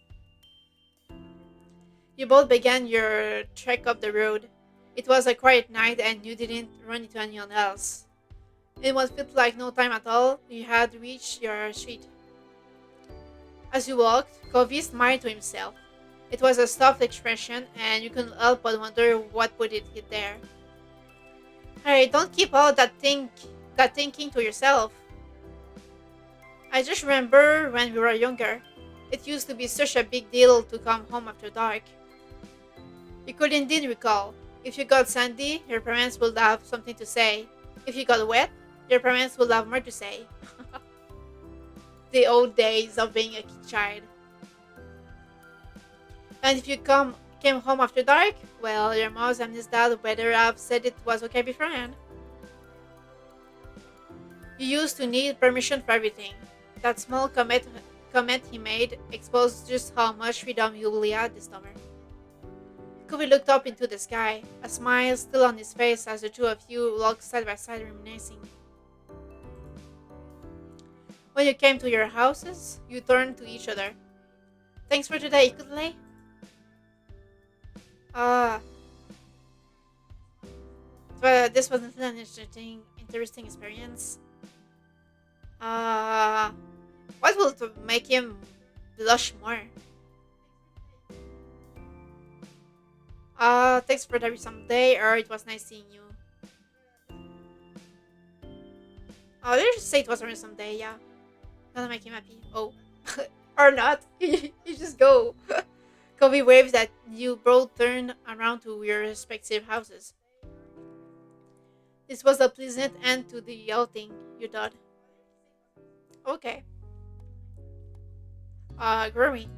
You both began your trek up the road. It was a quiet night and you didn't run into anyone else. In what felt like no time at all, you had reached your street. As you walked, Covey smiled to himself. It was a soft expression, and you couldn't help but wonder what put it there. Hey, don't keep all that thinking to yourself. I just remember when we were younger. It used to be such a big deal to come home after dark. You could indeed recall. If you got sandy, your parents would have something to say. If you got wet, your parents would have more to say. The old days of being a child. And if you came home after dark, well, your mom and his dad better have said it was okay beforehand. You used to need permission for everything. That small comment he made exposed just how much freedom you really had this summer. Covey looked up into the sky, a smile still on his face as the two of you walked side by side reminiscing. When you came to your houses, you turned to each other. Thanks for today, Kudley. Ah, but this was an interesting experience. Uh, what will make him blush more? Thanks for every someday, or it was nice seeing you. Oh, let's just say it was every someday, yeah. Gonna make him happy. Oh. Or not. You just go. Kobe waved at you both turned around to your respective houses. This was a pleasant end to the outing, you thought. Okay. Growing.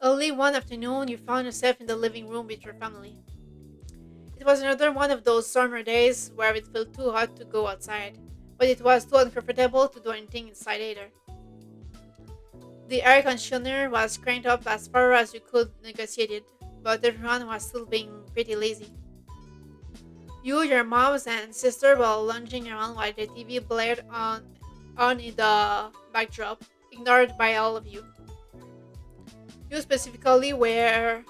Early one afternoon, you found yourself in the living room with your family. It was another one of those summer days where it felt too hot to go outside, but it was too uncomfortable to do anything inside either. The air conditioner was cranked up as far as you could negotiate it, but everyone was still being pretty lazy. You, your moms, and sister were lounging around while the TV blared on in the backdrop, ignored by all of you. You specifically were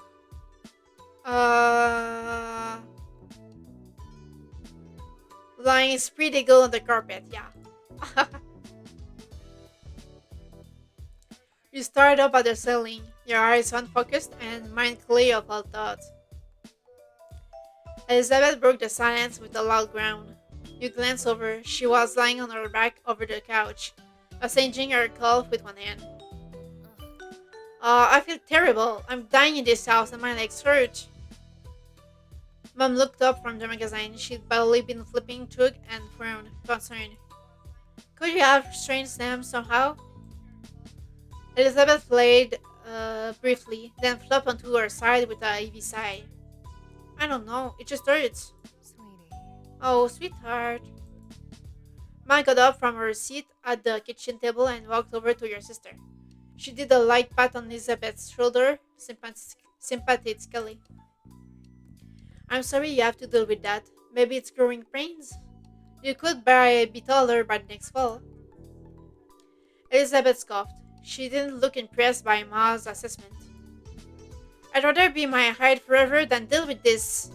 uh, lying spread eagle on the carpet, yeah. You start up at the ceiling, your eyes unfocused and mind clear of all thoughts. Elizabeth broke the silence with a loud groan. You glance over. She was lying on her back over the couch, massaging her calf with one hand. I feel terrible. I'm dying in this house and my legs hurt. Mom looked up from the magazine. She'd barely been flipping through and frowned, concerned. Could you have restrained them somehow? Elizabeth played briefly, then flopped onto her side with a heavy sigh. I don't know, it just hurts. Sweetie. Oh, sweetheart. Ma got up from her seat at the kitchen table and walked over to your sister. She did a light pat on Elizabeth's shoulder, sympathetically. I'm sorry you have to deal with that. Maybe it's growing pains. You could be taller by next fall. Elizabeth scoffed. She didn't look impressed by Ma's assessment. I'd rather be my height forever than deal with this.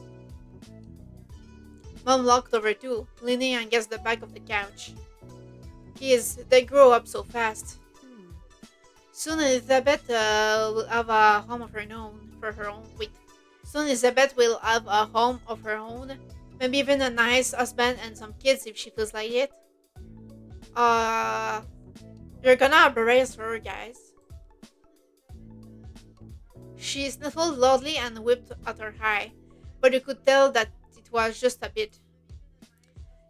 Mom walked over too, leaning against the back of the couch. Kids, they grow up so fast. Soon Elizabeth will have a home of her own. Soon Elizabeth will have a home of her own. Maybe even a nice husband and some kids if she feels like it. Uh, you're gonna embarrass her, guys. She sniffled loudly and whipped at her eye, but you could tell that it was just a bit.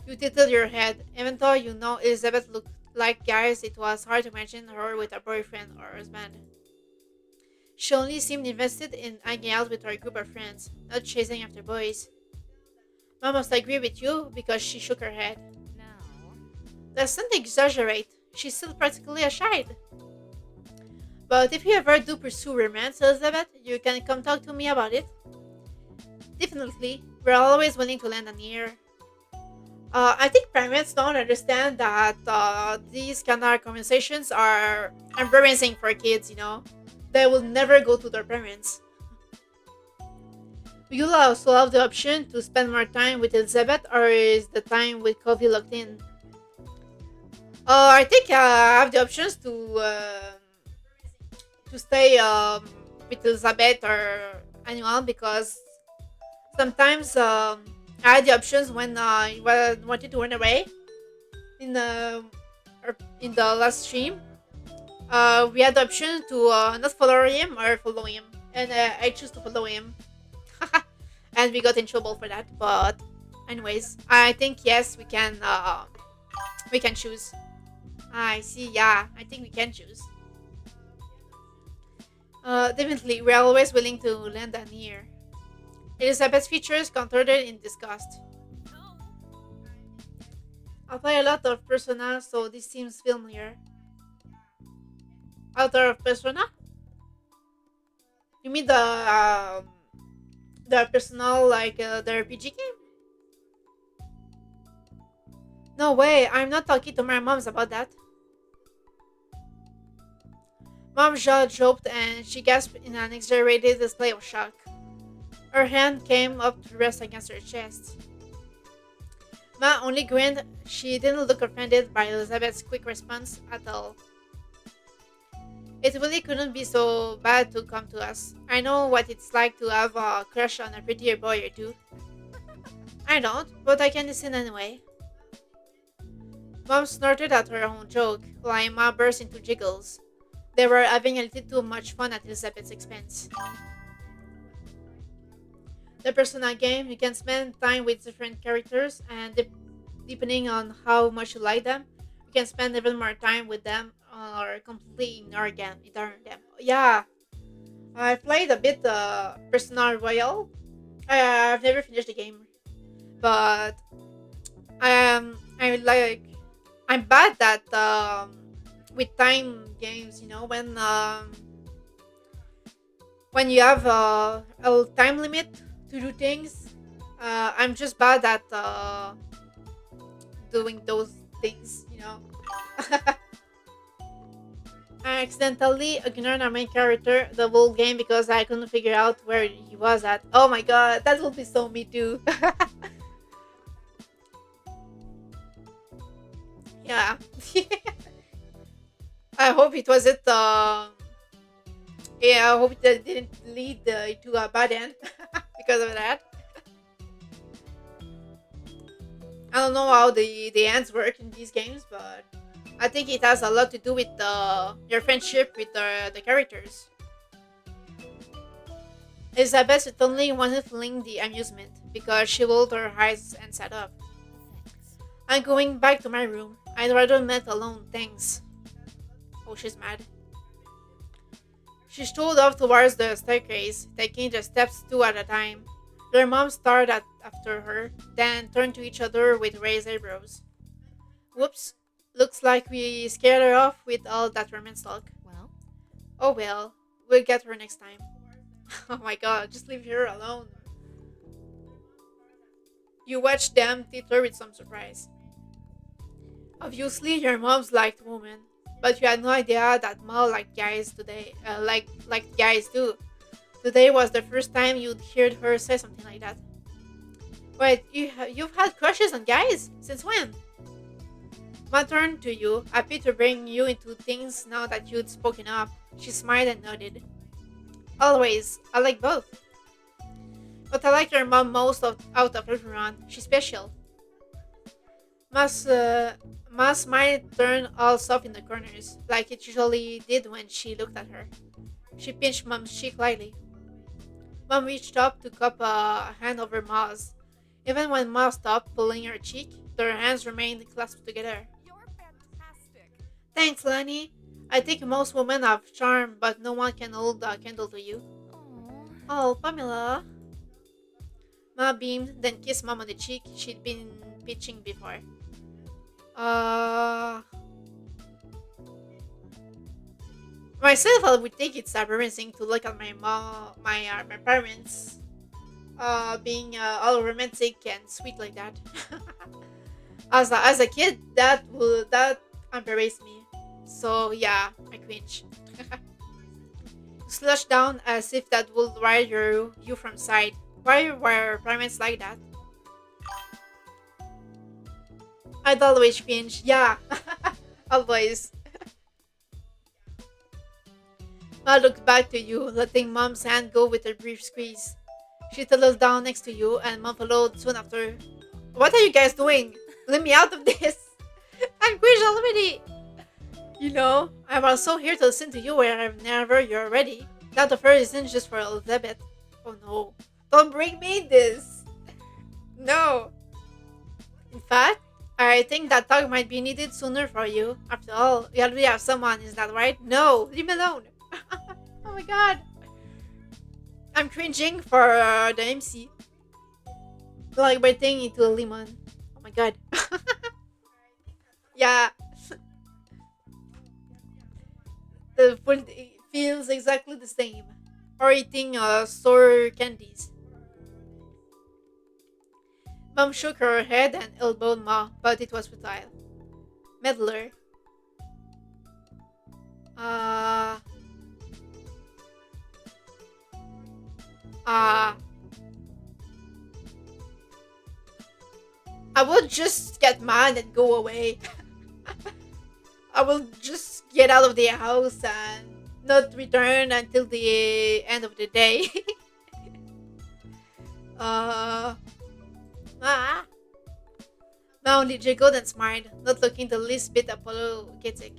You tilted your head. Even though you know Elizabeth looked like guys, it was hard to imagine her with a boyfriend or husband. She only seemed invested in hanging out with her group of friends, not chasing after boys. Mom must agree with you because she shook her head. No. Let's not exaggerate. She's still practically a child. But if you ever do pursue romance, Elizabeth, you can come talk to me about it. Definitely, we're always willing to lend an ear. I think parents don't understand that these kind of conversations are embarrassing for kids, you know? They will never go to their parents. You'll also have the option to spend more time with Elizabeth, or is the time with Cove locked in? I think I have the options to stay with Elizabeth or anyone because sometimes I had the options when I wanted to run away in the in the last stream. We had the option to not follow him or follow him, and I choose to follow him, and we got in trouble for that. But anyways, I think yes, we can choose. I see. Yeah, I think we can choose. Definitely, we're always willing to lend an ear. Elizabeth's features contorted in disgust. I play a lot of Persona, so this seems familiar. Author of Persona? You mean the personal like the RPG game? No way! I'm not talking to my moms about that. Mom's jaw dropped and she gasped in an exaggerated display of shock. Her hand came up to rest against her chest. Ma only grinned. She didn't look offended by Elizabeth's quick response at all. It really couldn't be so bad to come to us. I know what it's like to have a crush on a prettier boy or two. I don't, but I can listen anyway. Mom snorted at her own joke, while Ma burst into giggles. They were having a little too much fun at Elizabeth's expense. The Persona game, you can spend time with different characters, and depending on how much you like them, you can spend even more time with them or completely ignore them. Yeah, I played a bit Persona Royale. I've never finished the game, but I like I'm bad at with time games. You know when you have a time limit to do things. I'm just bad at doing those things. You know. I accidentally ignored our main character the whole game because I couldn't figure out where he was at. Oh my god, that will be so me too. Yeah. I hope it wasn't Yeah, I hope that didn't lead to a bad end because of that. I don't know how the ends work in these games, but I think it has a lot to do with your friendship with the characters. Elizabeth certainly wasn't feeling the amusement because she rolled her eyes and sat up. Thanks. I'm going back to my room. I'd rather met alone, thanks. Oh, she's mad. She strode off towards the staircase, taking the steps two at a time. Their mom stared after her, then turned to each other with raised eyebrows. Whoops. Looks like we scared her off with all that romance talk. Well, Oh well, we'll get her next time. Oh my god, just leave her alone. You watched them titter with some surprise. Obviously, your mom's liked women, but you had no idea that Ma liked guys today, like guys do. Today was the first time you'd heard her say something like that. Wait, you've had crushes on guys? Since when? Ma turned to you, happy to bring you into things now that you'd spoken up. She smiled and nodded. Always, I like both. But I like your mom out of everyone. She's special. Ma's, uh, Ma's smile turned all soft in the corners, like it usually did when she looked at her. She pinched Mom's cheek lightly. Mom reached up to cup a hand over Ma's. Even when Ma stopped pulling her cheek, their hands remained clasped together. you're fantastic. Thanks, Lenny. I think most women have charm, but no one can hold a candle to you. Oh, Oh, Pamela. Ma beamed, then kissed Mom on the cheek she'd been pitching before. Uh, Myself, I would think it's embarrassing to look at my parents, being all romantic and sweet like that. As a kid, that embarrassed me. So yeah, I cringe. Slush down as if that would ride you from side. Why were parents like that? I'd always cringe. Yeah, always. Ma looked back to you, letting Mom's hand go with a brief squeeze. She settled down next to you, and Mom followed soon after. What are you guys doing? Let me out of this. I'm cringe already. You know, I'm also here to listen to you whenever you're ready. That offer isn't just for Elizabeth. Oh no. Don't bring me this. No. In fact, I think that talk might be needed sooner for you. After all, you already have someone, is that right? No, leave me alone. Oh my god. I'm cringing for the MC. Like biting into a lemon. Oh my god. Yeah, the food feels exactly the same. Or eating sour candies. Mom shook her head and elbowed Ma, but it was futile. Meddler. Uh, uh, I will just get mad and go away. I will just get out of the house and not return until the end of the day. uh, ah. Ma only jiggled and smiled, not looking the least bit apologetic.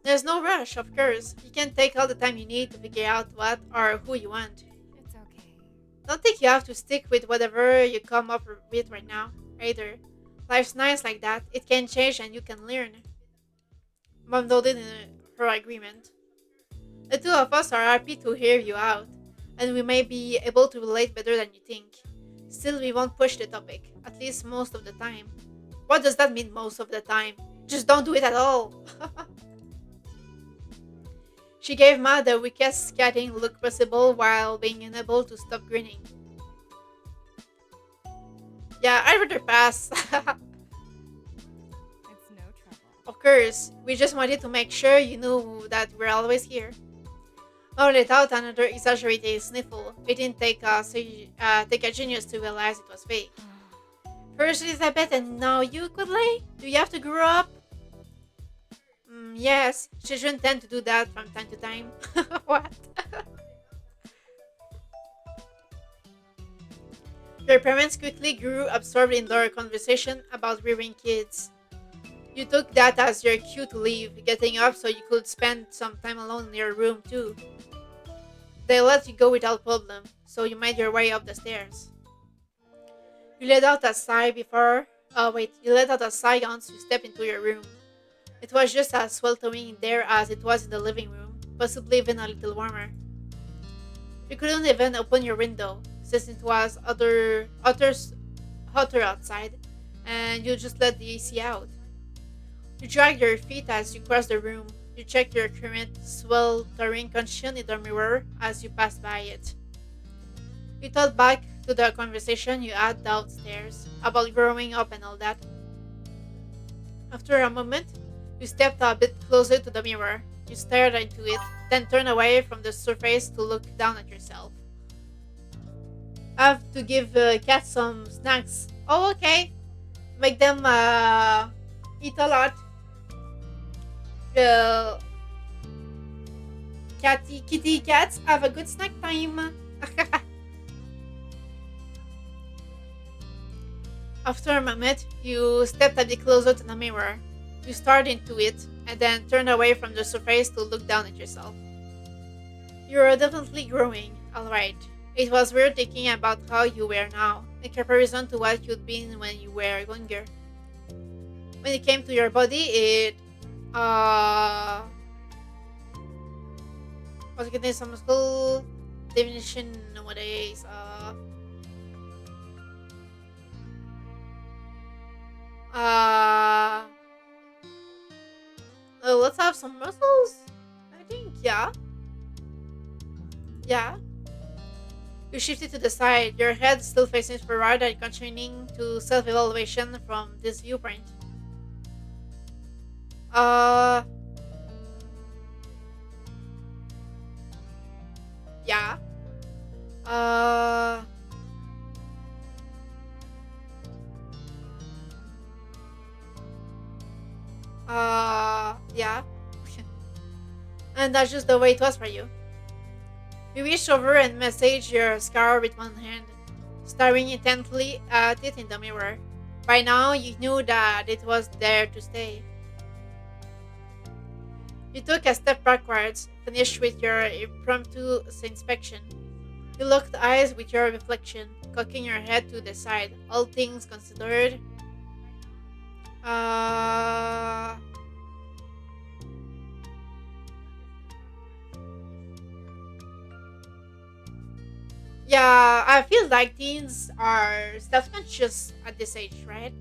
There's no rush, of course. You can take all the time you need to figure out what or who you want. it's okay. Don't think you have to stick with whatever you come up with right now, either. Life's nice like that. It can change and you can learn. Mom nodded in her agreement. The two of us are happy to hear you out, and we may be able to relate better than you think. Still, we won't push the topic, at least most of the time. What does that mean, most of the time? Just don't do it at all. She gave Ma the weakest scatting look possible while being unable to stop grinning. Yeah, I'd rather pass. It's no trouble. Of course, we just wanted to make sure you knew that we're always here. Ma let out another exaggerated sniffle. It didn't take a genius to realize it was fake. First Elizabeth and now you, Goodley? Do you have to grow up? Yes, children tend to do that from time to time. What? Your parents quickly grew absorbed in their conversation about rearing kids. You took that as your cue to leave, getting up so you could spend some time alone in your room too. They let you go without problem, so you made your way up the stairs. You let out a sigh before. Oh wait, you let out a sigh once you step into your room. It was just as sweltering in there as it was in the living room, possibly even a little warmer. You couldn't even open your window, since it was hotter outside, and you just let the AC out. You dragged your feet as you crossed the room. You checked your current sweltering condition in the mirror as you passed by it. You thought back to the conversation you had downstairs about growing up and all that. After a moment, you stepped a bit closer to the mirror. You stared into it, then turned away from the surface to look down at yourself. I have to give cats some snacks. Oh, okay. Make them eat a lot. Uh, kitty cats have a good snack time. After a moment, you stepped a bit closer to the mirror. You stared into it and then turned away from the surface to look down at yourself. You are definitely growing, alright. It was weird thinking about how you were now, in comparison to what you'd been when you were younger. When it came to your body, it was getting some school definition nowadays. Uh, let's have some muscles. I think, yeah. Yeah. You shifted to the side, your head still facing forward and continuing to self evaluation from this viewpoint. Uh, yeah. Uh, yeah. And that's just the way it was for you. You reached over and massaged your scar with one hand, staring intently at it in the mirror. By now, you knew that it was there to stay. You took a step backwards, finished with your impromptu inspection. You locked eyes with your reflection, cocking your head to the side. All things considered, uh, yeah, I feel like teens are self-conscious at this age, right?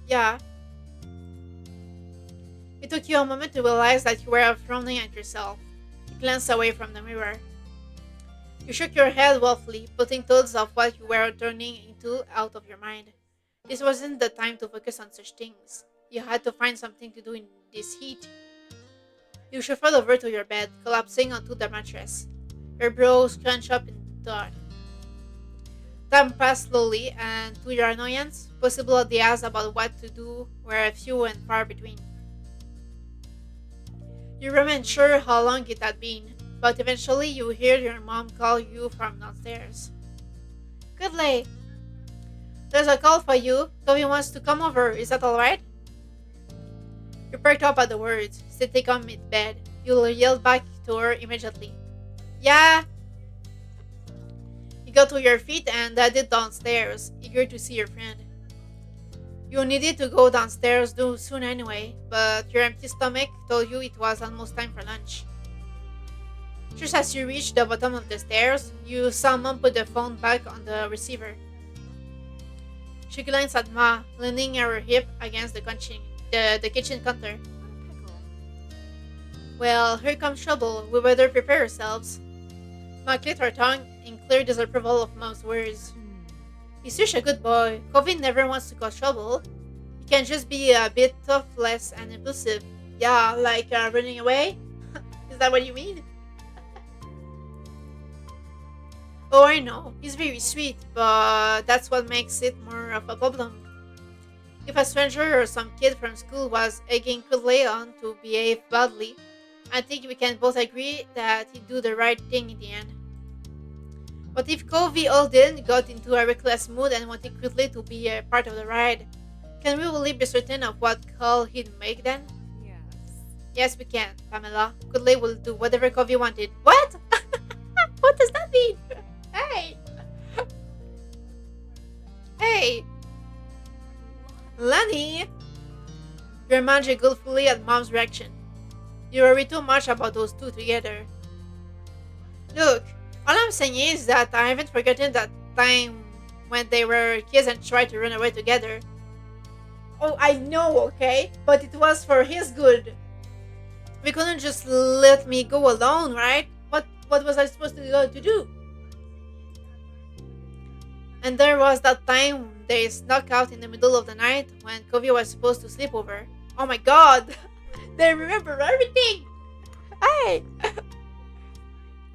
Yeah. It took you a moment to realize that you were frowning at yourself. You glanced away from the mirror. You shook your head waffly, putting thoughts of what you were turning into out of your mind. This wasn't the time to focus on such things. You had to find something to do in this heat. You shuffled over to your bed, collapsing onto the mattress. Your brows scrunched up in thought. Time passed slowly, and to your annoyance, possible ideas about what to do were few and far between. You weren't sure how long it had been, but eventually you heard your mom call you from downstairs. Goodley, there's a call for you. Toby wants to come over. Is that alright? You perked up at the words, sitting on mid-bed. You yelled back to her immediately. Yeah! You got to your feet and headed downstairs, eager to see your friend. You needed to go downstairs soon anyway, but your empty stomach told you it was almost time for lunch. Just as you reached the bottom of the stairs, you saw Mom put the phone back on the receiver. She glanced at Ma, leaning her hip against the kitchen counter. What a pickle. Well, here comes trouble. We better prepare ourselves. Ma clicked her tongue in clear disapproval of Mom's words. He's such a good boy. Cove never wants to cause trouble. He can just be a bit toughless and impulsive. Yeah, like running away? Is that what you mean? Oh, I know. He's very sweet, but that's what makes it more of a problem. If a stranger or some kid from school was egging Kudley on to behave badly, I think we can both agree that he'd do the right thing in the end. But if Covey Alden got into a reckless mood and wanted Kudley to be a part of the ride, can we really be certain of what call he'd make then? Yes. Yes, we can, Pamela. Kudley will do whatever Covey wanted. What? What does that mean? Hey! Hey! Lenny! You're managing gleefully at Mom's reaction. You worry too much about those two together. Look, all I'm saying is that I haven't forgotten that time when they were kids and tried to run away together. Oh, I know, okay? But it was for his good. We couldn't just let me go alone, right? What was I supposed to do? And there was that time they snuck out in the middle of the night when Covey was supposed to sleep over. Oh my god! They remember everything! Hey!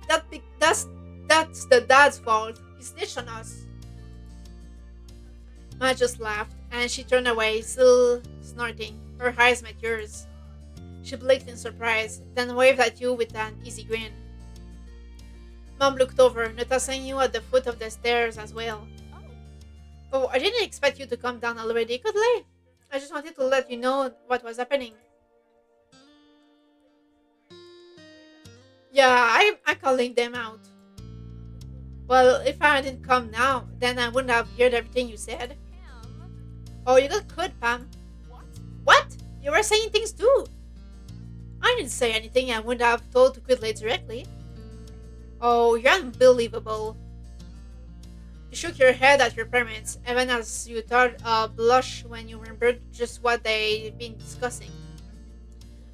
That's the dad's fault. He snitched on us. Ma just laughed, and she turned away, still snorting. Her eyes met yours. She blinked in surprise, then waved at you with an easy grin. Mom looked over, noticing you at the foot of the stairs as well. Oh, I didn't expect you to come down already, Kudley. I just wanted to let you know what was happening. Yeah, I'm calling them out. Well, if I hadn't come now, then I wouldn't have heard everything you said. Pam. Oh, you got good, Pam. What? What? You were saying things too. I didn't say anything I wouldn't have told to Kudley directly. Oh, you're unbelievable. You shook your head at your parents, even as you thought blush when you remembered just what they'd been discussing.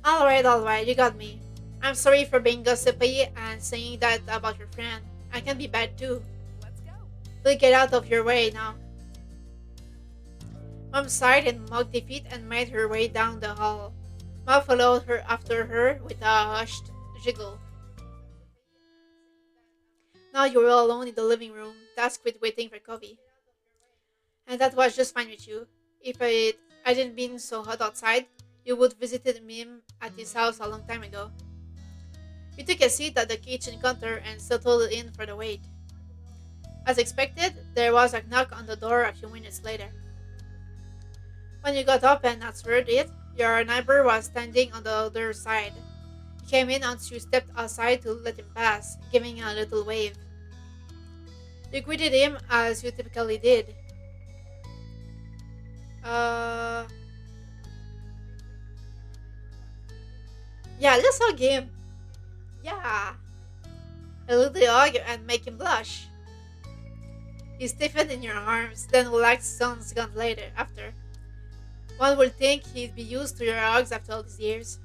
Alright, you got me. I'm sorry for being gossipy and saying that about your friend. I can be bad too. Let's go. Please get out of your way now. Mom sighed in mock defeat and made her way down the hall. Ma followed her after her with a hushed jiggle. Now you were alone in the living room, tasked with waiting for Covey. And that was just fine with you. If it hadn't been so hot outside, you would visited him at his house a long time ago. You took a seat at the kitchen counter and settled in for the wait. As expected, there was a knock on the door a few minutes later. When you got up and answered it, your neighbor was standing on the other side. He came in once you stepped outside to let him pass, giving a little wave. You greeted him as you typically did. Yeah, let's hug him. Yeah. A little hug and make him blush. He stiffened in your arms, then relaxed some seconds later after. One would think he'd be used to your hugs after all these years.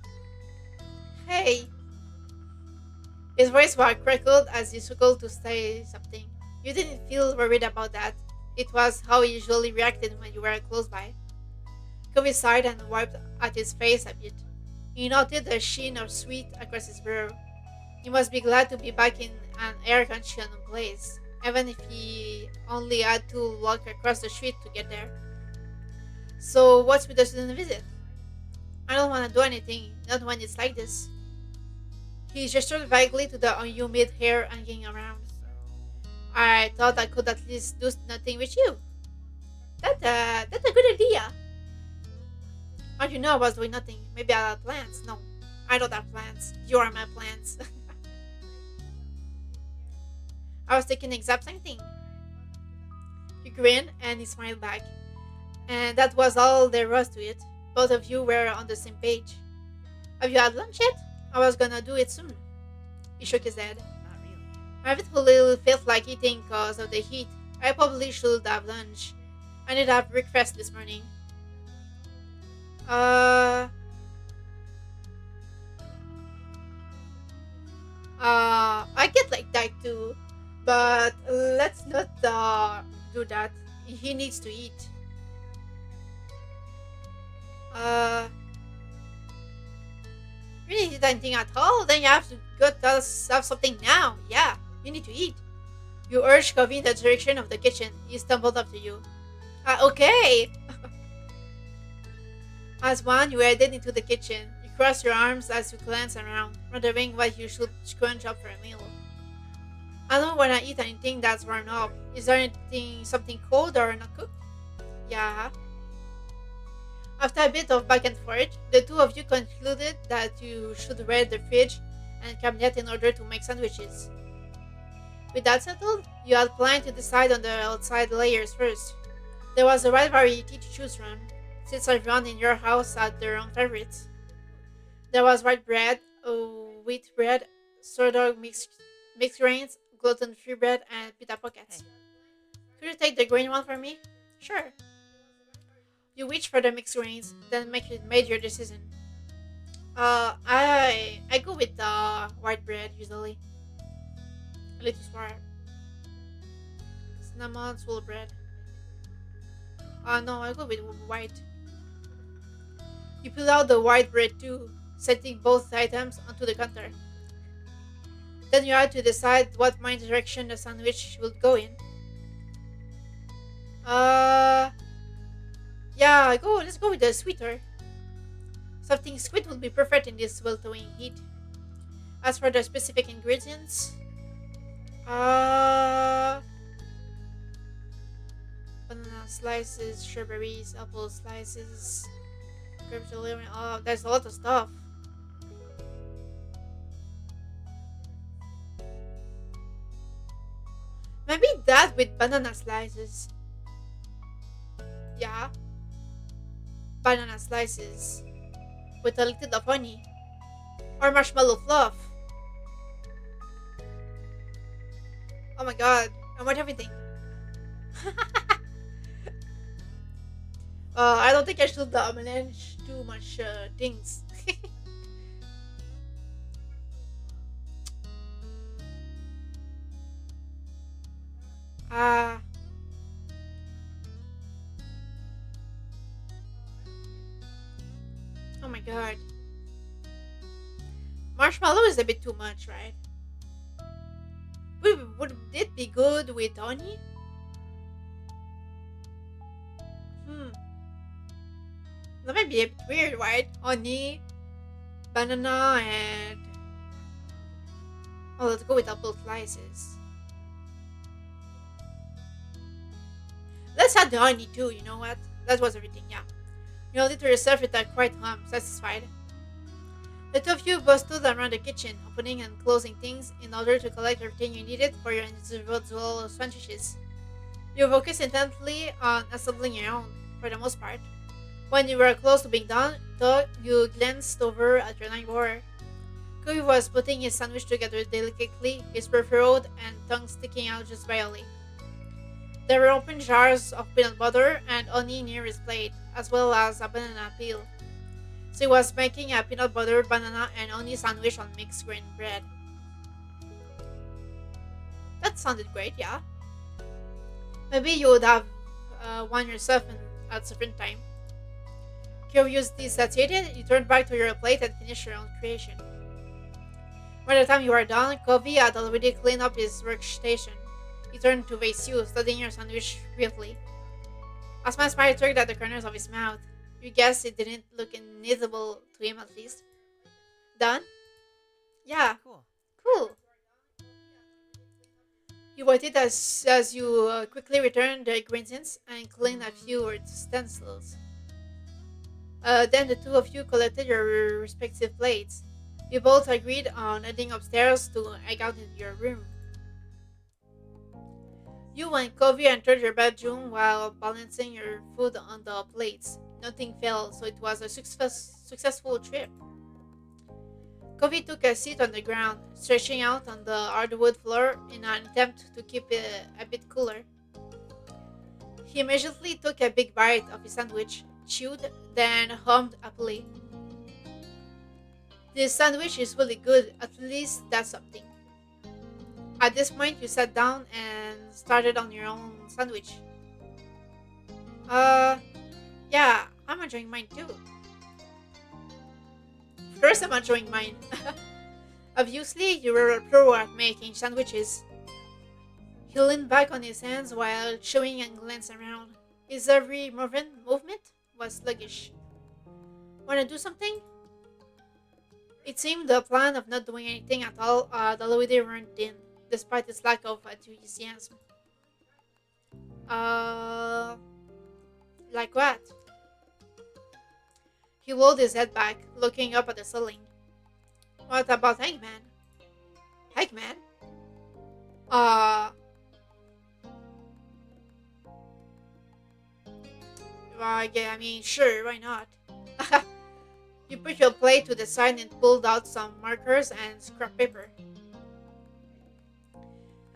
Hey. His voice was crackled as he struggled to say something. You didn't feel worried about that. It was how he usually reacted when you were close by. Covey sighed and wiped at his face a bit. He noted the sheen of sweat across his brow. He must be glad to be back in an air-conditioned place, even if he only had to walk across the street to get there. So, what's with the student visit? I don't want to do anything, not when it's like this. He gestured vaguely to the unhumid hair hanging around. I thought I could at least do nothing with you. That's a good idea. How do you know I was doing nothing? Maybe I had plans. No, I don't have plans. You are my plans. I was thinking the exact same thing. He grinned and he smiled back. And that was all there was to it. Both of you were on the same page. Have you had lunch yet? I was gonna do it soon. He shook his head. Not really. I haven't really felt like eating because of the heat. I probably should have lunch. I need to have breakfast this morning. I get like that too. But let's not do that. He needs to eat. You didn't eat anything at all? Then you have to go have something now. Yeah, you need to eat. You urged Covey in the direction of the kitchen. He stumbled up to you. Okay. As one, you headed into the kitchen. You cross your arms as you glance around, wondering what you should scrunch up for a meal. I don't want to eat anything that's warm up. Is there anything, something cold or not cooked? Yeah. After a bit of back and forth, the two of you concluded that you should raid the fridge and cabinet in order to make sandwiches. With that settled, you had planned to decide on the outside layers first. There was a wide variety to choose from, since everyone in your house had their own favorites. There was white bread, wheat bread, sourdough mixed grains, gluten-free bread, and pita pockets. Hey. Could you take the green one for me? Sure. You reached for the mixed grains, then made your decision. I go with white bread usually. A little swear. Cinnamon swirl bread. No, I go with white. You pull out the white bread too, setting both items onto the counter. Then you had to decide what mind direction the sandwich would go in. Uh, yeah, let's go with the sweeter. Something sweet would be perfect in this sweltering heat. As for the specific ingredients, uh, banana slices, strawberries, apple slices, grape jelly. Oh, there's a lot of stuff. Maybe that with banana slices. Yeah, banana slices with a little of honey or marshmallow fluff. Oh my god, I want everything. I don't think I should manage too much things. Ah, oh my god. Marshmallow is a bit too much, right? Would it be good with honey? Hmm, that might be a bit weird, right? Honey, banana, and oh, let's go with apple slices. Let's add the honey too. You know what? That was everything. Yeah. You held it to yourself with a quiet hum, satisfied. The two of you both stood around the kitchen, opening and closing things in order to collect everything you needed for your individual sandwiches. You focused intently on assembling your own, for the most part. When you were close to being done, though, you glanced over at your neighbor. Cove was putting his sandwich together delicately, his breath furrowed and tongue sticking out just barely. There were open jars of peanut butter and honey near his plate, as well as a banana peel. So he was making a peanut butter, banana, and honey sandwich on mixed grain bread. That sounded great, yeah. Maybe you would have one yourself at a certain time. Curiously satiated, you turned back to your plate and finished your own creation. By the time you were done, Covey had already cleaned up his workstation. He turned to face you, studying your sandwich briefly. A smile tugged at the corners of his mouth. You guessed it didn't look inedible to him at least. Done? Yeah, Cool. cool. He waited as you quickly returned the ingredients and cleaned a few utensils. Then the two of you collected your respective plates. You both agreed on heading upstairs to hang out in your room. You and Covey entered your bedroom while balancing your food on the plates. Nothing fell, so it was a successful trip. Covey took a seat on the ground, stretching out on the hardwood floor in an attempt to keep it a bit cooler. He immediately took a big bite of his sandwich, chewed, then hummed happily. This sandwich is really good, at least that's something. At this point, you sat down and started on your own sandwich. Uh, yeah, I'm enjoying mine too. Of course, I'm enjoying mine. Obviously, you were a pro at making sandwiches. He leaned back on his hands while chewing and glanced around. His every movement was sluggish. Wanna do something? It seemed the plan of not doing anything at all the Louis weren't in, despite its lack of enthusiasm. Uh, like what? He rolled his head back, looking up at the ceiling. What about Hangman? Hangman? Uh, yeah, I mean, sure, why not? You put your plate to the side and pulled out some markers and scrap paper.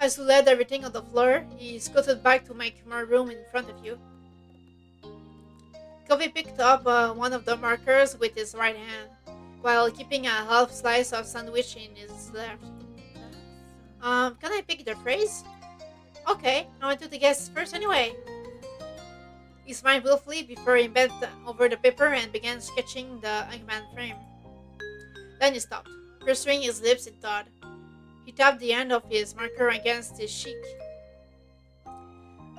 As you laid everything on the floor, he scooted back to make more room in front of you. Covey picked up one of the markers with his right hand, while keeping a half slice of sandwich in his left. Can I pick the phrase? Okay, I want you to guess first anyway. He smiled briefly before he bent over the paper and began sketching the Eggman frame. Then he stopped, pursuing his lips in thought. He tapped the end of his marker against his cheek.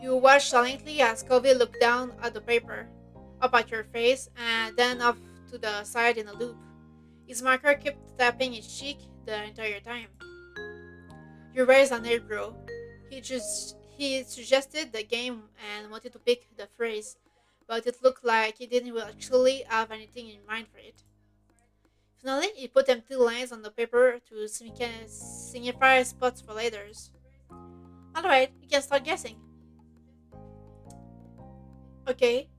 You watched silently as Covey looked down at the paper, up at your face, and then off to the side in a loop. His marker kept tapping his cheek the entire time. You raised an eyebrow. He suggested the game and wanted to pick the phrase, but it looked like he didn't actually have anything in mind for it. Finally, he put empty lines on the paper to signify spots for letters. Alright, you can start guessing. Okay.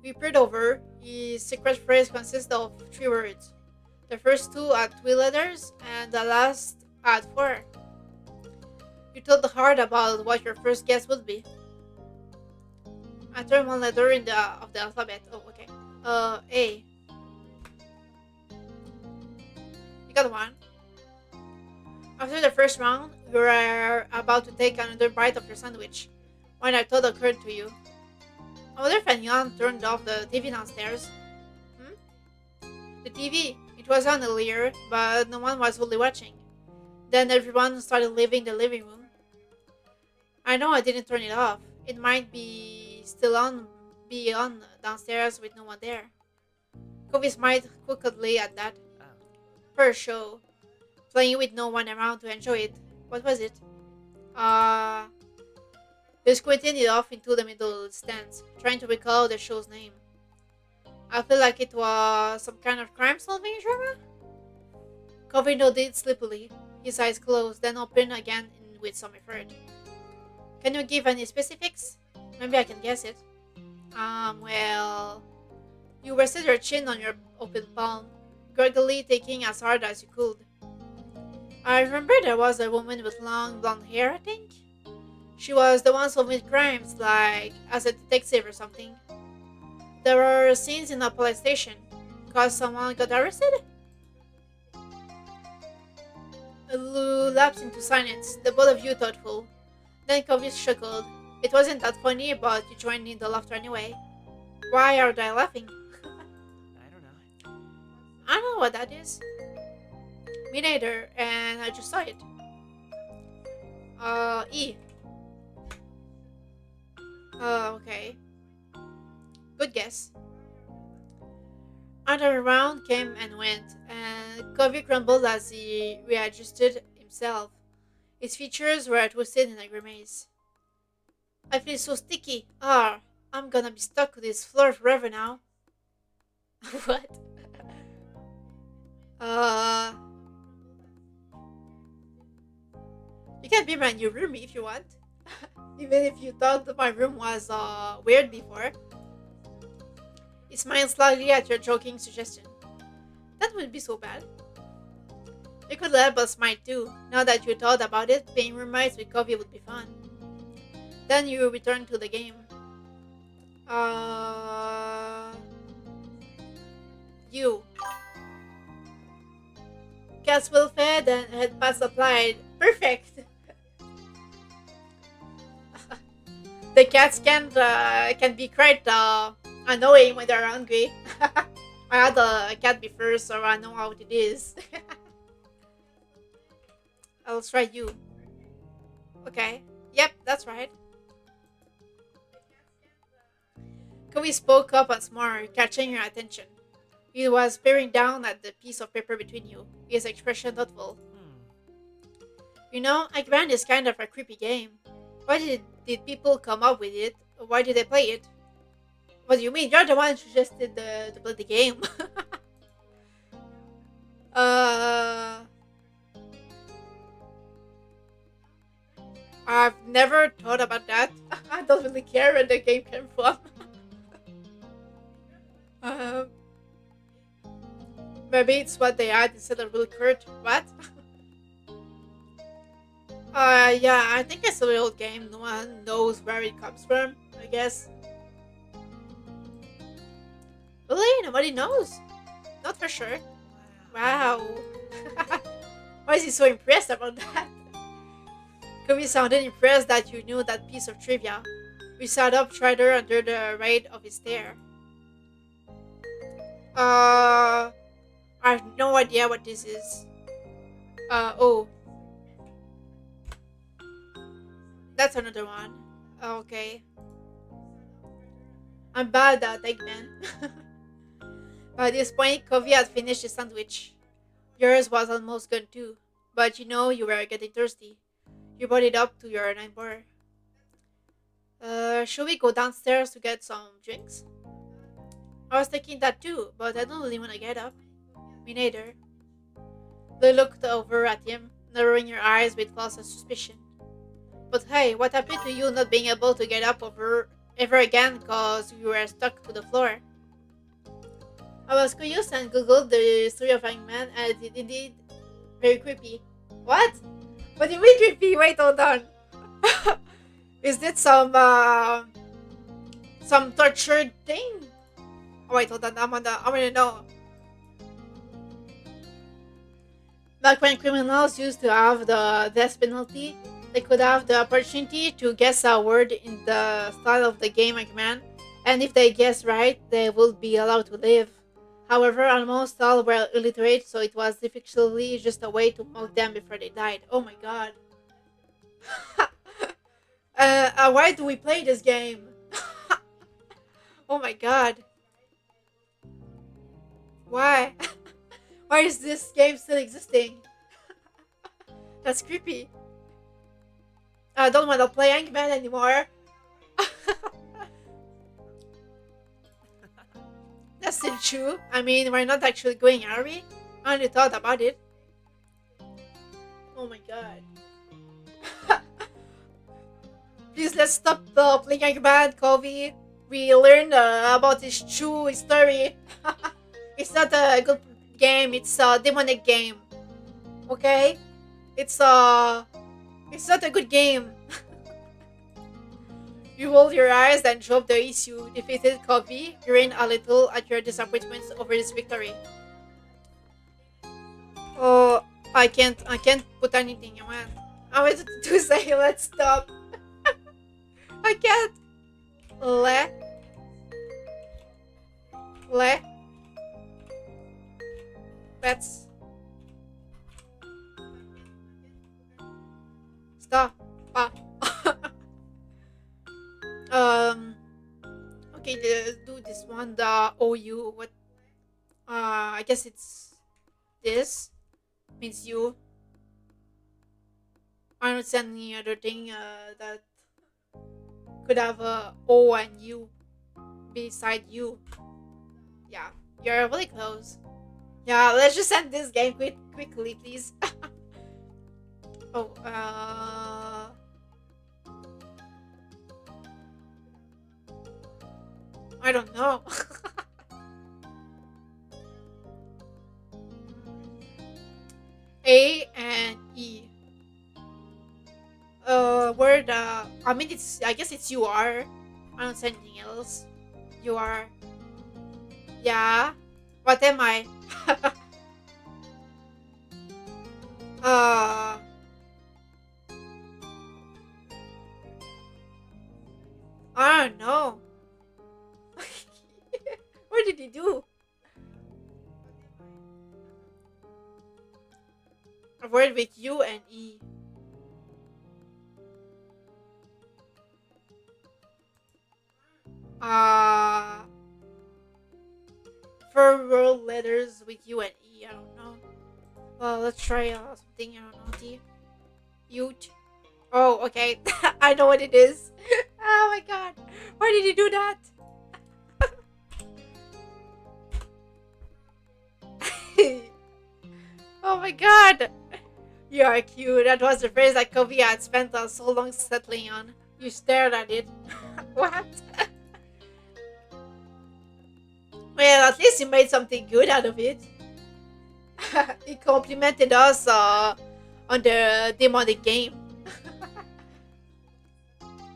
We peered over. His secret phrase consists of 3 words. The first two had 3 letters, and the last had 4. You thought hard about what your first guess would be. I turned one letter in the of the alphabet. Oh, okay. A. You got one. After the first round, you were about to take another bite of your sandwich when a thought occurred to you. I wonder if anyone turned off the TV downstairs. The TV. It was on earlier, but no one was fully watching. Then everyone started leaving the living room. I know I didn't turn it off. It might be on downstairs with no one there. Kobe smiled crookedly at that. For a show. Playing with no one around to enjoy it. What was it? Uh, they squinted it off into the middle stands, trying to recall the show's name. I feel like it was some kind of crime-solving drama. Covey nodded sleepily, his eyes closed, then opened again with some effort. Can you give any specifics? Maybe I can guess it. Well, you rested your chin on your open palm, greedily taking as hard as you could. I remember there was a woman with long blonde hair, I think. She was the one solving crimes, like as a detective or something. There were scenes in a police station. Cause someone got arrested? Lou lapsed into silence, the both of you thoughtful. Then Covey chuckled. It wasn't that funny, but you joined in the laughter anyway. Why are they laughing? I don't know. I don't know what that is. Me neither, and I just saw it. E. Okay. Good guess. Another round came and went, and Covey grumbled as he readjusted himself. His features were twisted in a grimace. I feel so sticky. I'm gonna be stuck to this floor forever now. What? Uh, you can be my new roomie if you want. Even if you thought that my room was weird before. He smiled slightly at your joking suggestion. That wouldn't be so bad. You could let us smile too. Now that you thought about it, being roommates with Covey would be fun. Then you returned to the game. You. Cats well fed and head pass applied. Perfect! The cats can be quite annoying when they're hungry. I had a cat before, so I know how it is. I'll try you. Okay. Yep, that's right. Kobe spoke up once more, catching your attention. He was peering down at the piece of paper between you, his expression thoughtful. You know, Eggman is kind of a creepy game. Why did people come up with it? Why did they play it? What do you mean? You're the one who suggested to play the game. uh, I've never thought about that. I don't really care where the game came from. um, Maybe it's what they add instead of really Kurt. What? Yeah, I think it's a real game. No one knows where it comes from, I guess. Really? Nobody knows? Not for sure. Wow. Why is he so impressed about that? Kobe sounded impressed that you knew that piece of trivia. We sat up straighter under the raid of his stare. I have no idea what this is. Oh, that's another one. Okay. I'm bad at Eggman. By this point, Kobe had finished his sandwich. Yours was almost gone too, but you know you were getting thirsty. You brought it up to your nine bar. Should we go downstairs to get some drinks? I was thinking that too, but I don't really want to get up. Me neither. They looked over at him, narrowing your eyes with false suspicion. But hey, what happened to you not being able to get up over ever again because you were stuck to the floor? I was curious and googled the story of Hangman and it indeed very creepy. What? What do you mean creepy? Wait, hold on. Is it some tortured thing? Oh wait, hold on. I wanna know. Back when criminals used to have the death penalty, they could have the opportunity to guess a word in the style of the game Eggman, and if they guessed right, they would be allowed to live. However, almost all were illiterate, so it was effectively just a way to mock them before they died. Oh my god. Why do we play this game? Oh my god. Why? Why is this game still existing? That's creepy. I don't want to play Eggman anymore. That's still true. I mean, we're not actually going, are we? I only thought about it. Oh my god. Please, let's stop playing Eggman, Covey. We learned about his true story. It's not a good game. It's a demonic game. Okay? It's not a good game. You rolled your eyes and dropped the issue. Defeated Covey, grin a little at your disappointment over this victory. Oh, I can't put anything. I wanted to say let's stop. I can't. Le. Let's stop. Ah. Okay, let's do this one. The OU. What? I guess it's this. Means you. I don't see any other thing that could have a O and U beside you. Yeah, you're really close. Yeah, let's just end this game quickly, please. Oh, I don't know. A and E. Where the? I mean, it's. I guess it's you are. I don't see anything else. You are. Yeah. What am I? uh. I don't know. What did he do? A word with U and E. with U and E. I don't know. Well, let's try something. I don't know. D. Ute. Oh, okay. I know what it is. Oh my god. Why did you do that? Oh my god. You are cute. That was the phrase that Cove had spent so long settling on. You stared at it. What? Well, at least you made something good out of it. He complimented us on the demonic game.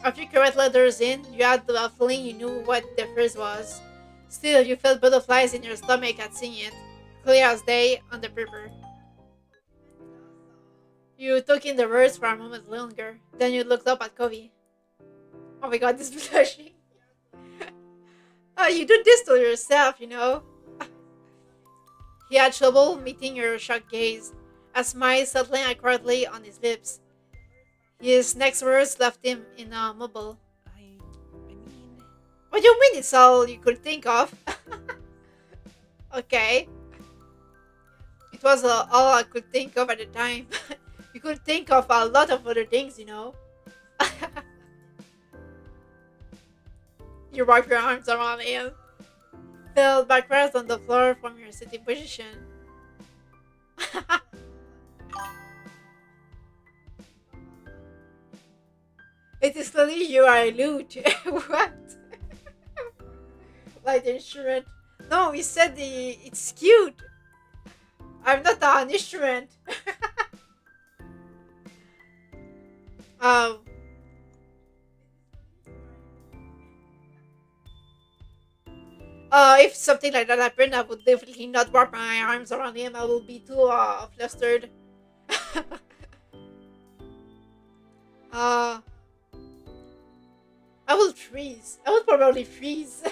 A few correct letters in, you had the feeling you knew what the phrase was. Still, you felt butterflies in your stomach at seeing it, clear as day on the paper. You took in the words for a moment longer, then you looked up at Covey. Oh my god, this is blushing. Oh, you do this to yourself, you know. He had trouble meeting your shocked gaze, a smile settling accurately on his lips. His next words left him in a mumble. I mean, What do you mean it's all you could think of? Okay. It was all I could think of at the time. You could think of a lot of other things, you know. You wrap your arms around him, fell backwards on the floor from your sitting position. It is clearly you are a lute. What? Like the instrument. No, he said it's cute. I'm not an instrument. um. If something like that happened, I would definitely not wrap my arms around him. I will be too flustered. uh, I will freeze. I would probably freeze.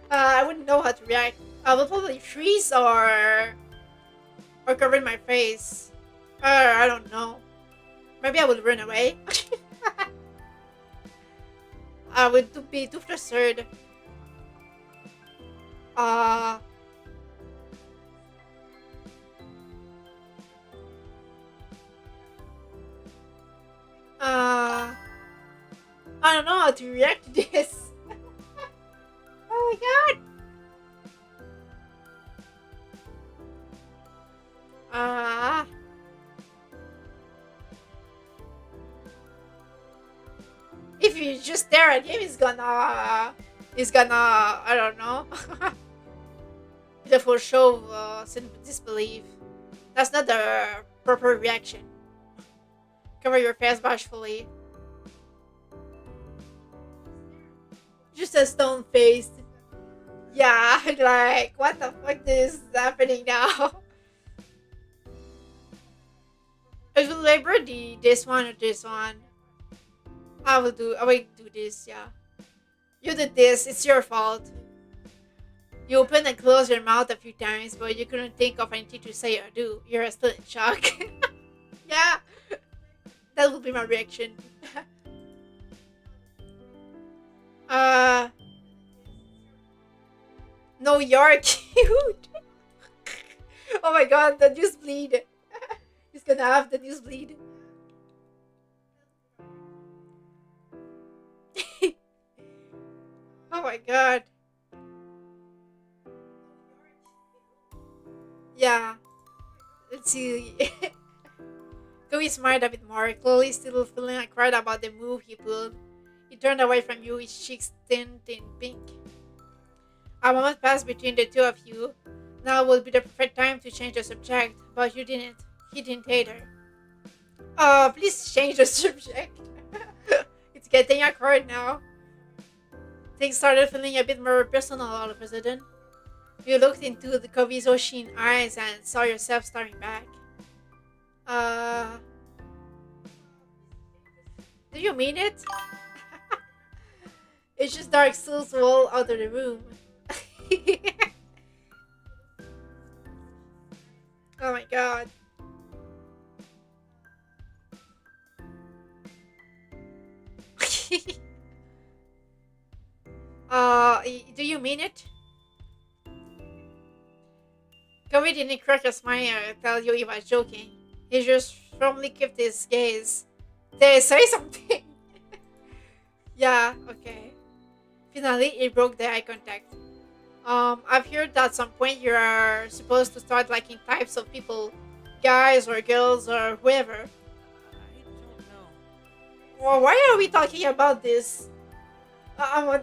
I wouldn't know how to react. I would probably freeze or cover my face. I don't know. Maybe I would run away. I would be too flustered. Uh, I don't know how to react to this. Oh my god. If you just stare at him, he's gonna, I don't know, beautiful show of disbelief. That's not the proper reaction. Cover your face bashfully. Just a stone face. Yeah, like, what the fuck is happening now? I will labor this one or this one. I will do this, yeah. You did this, it's your fault. You open and close your mouth a few times, but you couldn't think of anything to say or do. You're still in shock. Yeah, that would be my reaction. uh, no, you're cute. Oh my god, the nosebleed. He's gonna have the nosebleed. Oh my god. Yeah. Let's see. Chloe smiled a bit more, clearly still feeling a crowd about the move he pulled. He turned away from you, his cheeks tint in pink. A moment passed between the two of you. Now would be the perfect time to change the subject, but you didn't. He didn't either. Oh, please change the subject. It's getting awkward now. Things started feeling a bit more personal all of a sudden. You looked into the Kobe's ocean eyes and saw yourself staring back. Do you mean it? It's just dark souls all out of the room. Oh my god. Do you mean it? Tommy didn't crack a smile or tell you he was joking. He just firmly kept his gaze. They say something. Yeah, okay. Finally, it broke the eye contact. I've heard that at some point you are supposed to start liking types of people, guys or girls or whoever. I don't know. Well, why are we talking about this? I'm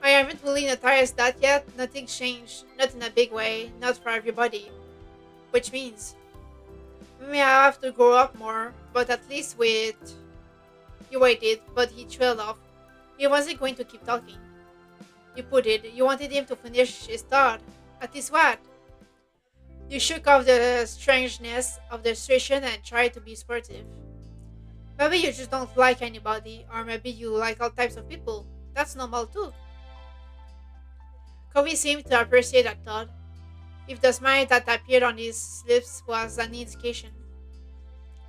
I haven't fully noticed that yet. Nothing's changed. Not in a big way. Not for everybody. Which means, maybe I have to grow up more. But at least with... You waited, but he trailed off. He wasn't going to keep talking. You put it. You wanted him to finish his thought. At least what? You shook off the strangeness of the situation and tried to be sportive. Maybe you just don't like anybody, or maybe you like all types of people. That's normal too. Covey seemed to appreciate that thought, if the smile that appeared on his lips was an indication.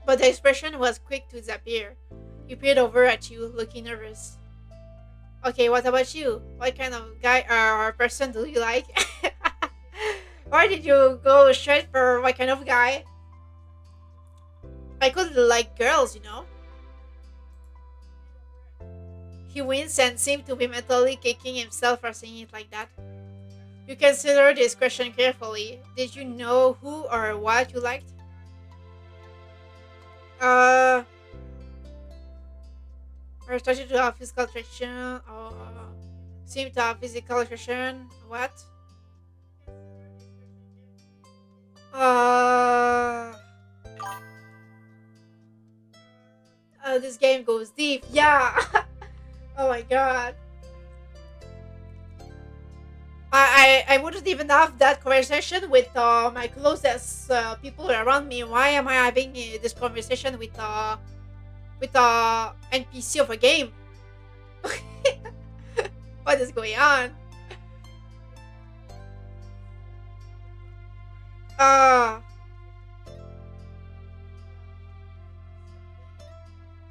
But the expression was quick to disappear. He peered over at you, looking nervous. Okay, what about you? What kind of guy or person do you like? Why did you go straight for what kind of guy? I could like girls, you know? He winced and seemed to be mentally kicking himself for saying it like that. You considered this question carefully. Did you know who or what you liked? Or started to have physical attraction, or seemed to have physical attraction. What? Uh, this game goes deep. Yeah. Oh my god. I wouldn't even have that conversation with my closest people around me. Why am I having this conversation with NPC of a game? What is going on? Uh,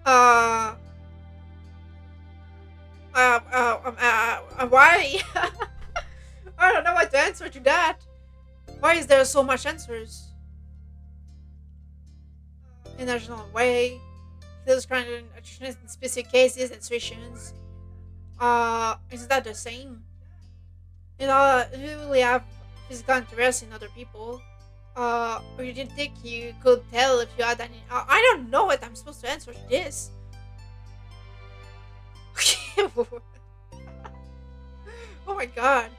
uh, why? I don't know what to answer to that. Why is there so much answers? In a general way, feels kind of attrition in specific cases and situations. Is that the same? You know, you really have physical interest in other people. Or you didn't think you could tell if you had any. I don't know what I'm supposed to answer to this. Oh my god.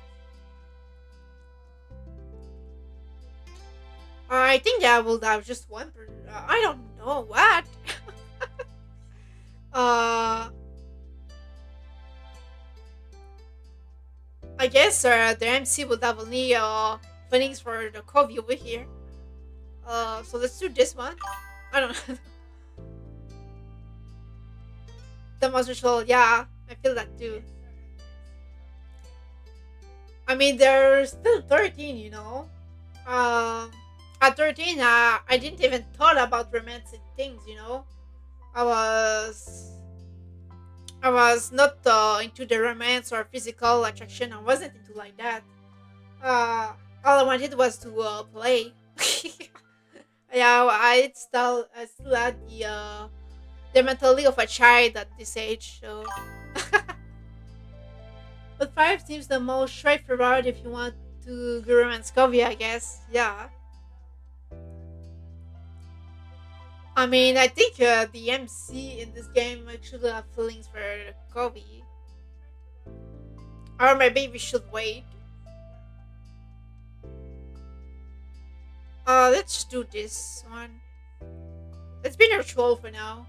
I think I will have just one. I don't know what. uh, I guess the MC would have only feelings for the Cove over here. So let's do this one. I don't know. The most ritual, yeah, I feel that too. I mean, they're still 13, you know. Um, at 13, I didn't even thought about romantic things, you know. I was I was not into the romance or physical attraction. I wasn't into like that. Uh, all I wanted was to play. Yeah, I still had the mentality of a child at this age. So, but five seems the most straightforward if you want to go romance Covey, I guess. Yeah. I mean, I think the MC in this game actually have feelings for Covey. Or maybe we should wait. Let's do this one. Let's be neutral for now.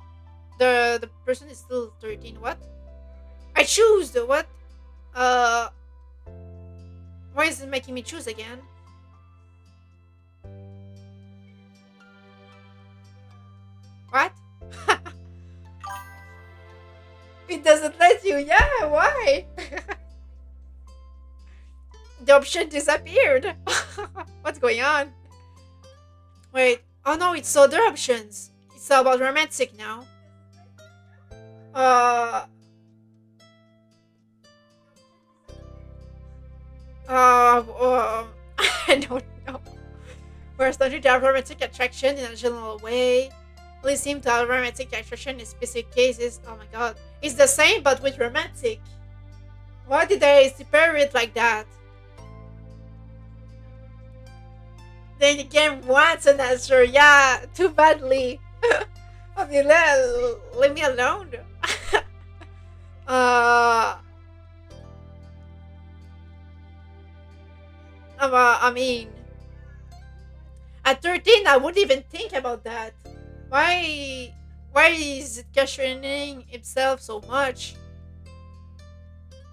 The person is still 13. What? I choose the what? Uh, why is it making me choose again? What? It doesn't let you. Yeah, why? The option disappeared. What's going on? Wait. Oh no, it's other options. It's about romantic now. Uh, Uh, I don't know. Whereas don't have romantic attraction in a general way. We seem to have romantic attraction in specific cases. Oh my god. It's the same but with romantic. Why did they separate it like that? Then the game wants an answer. Yeah, too badly. I mean, leave me alone. uh, I mean, at 13, I wouldn't even think about that. Why? Why is it questioning himself so much?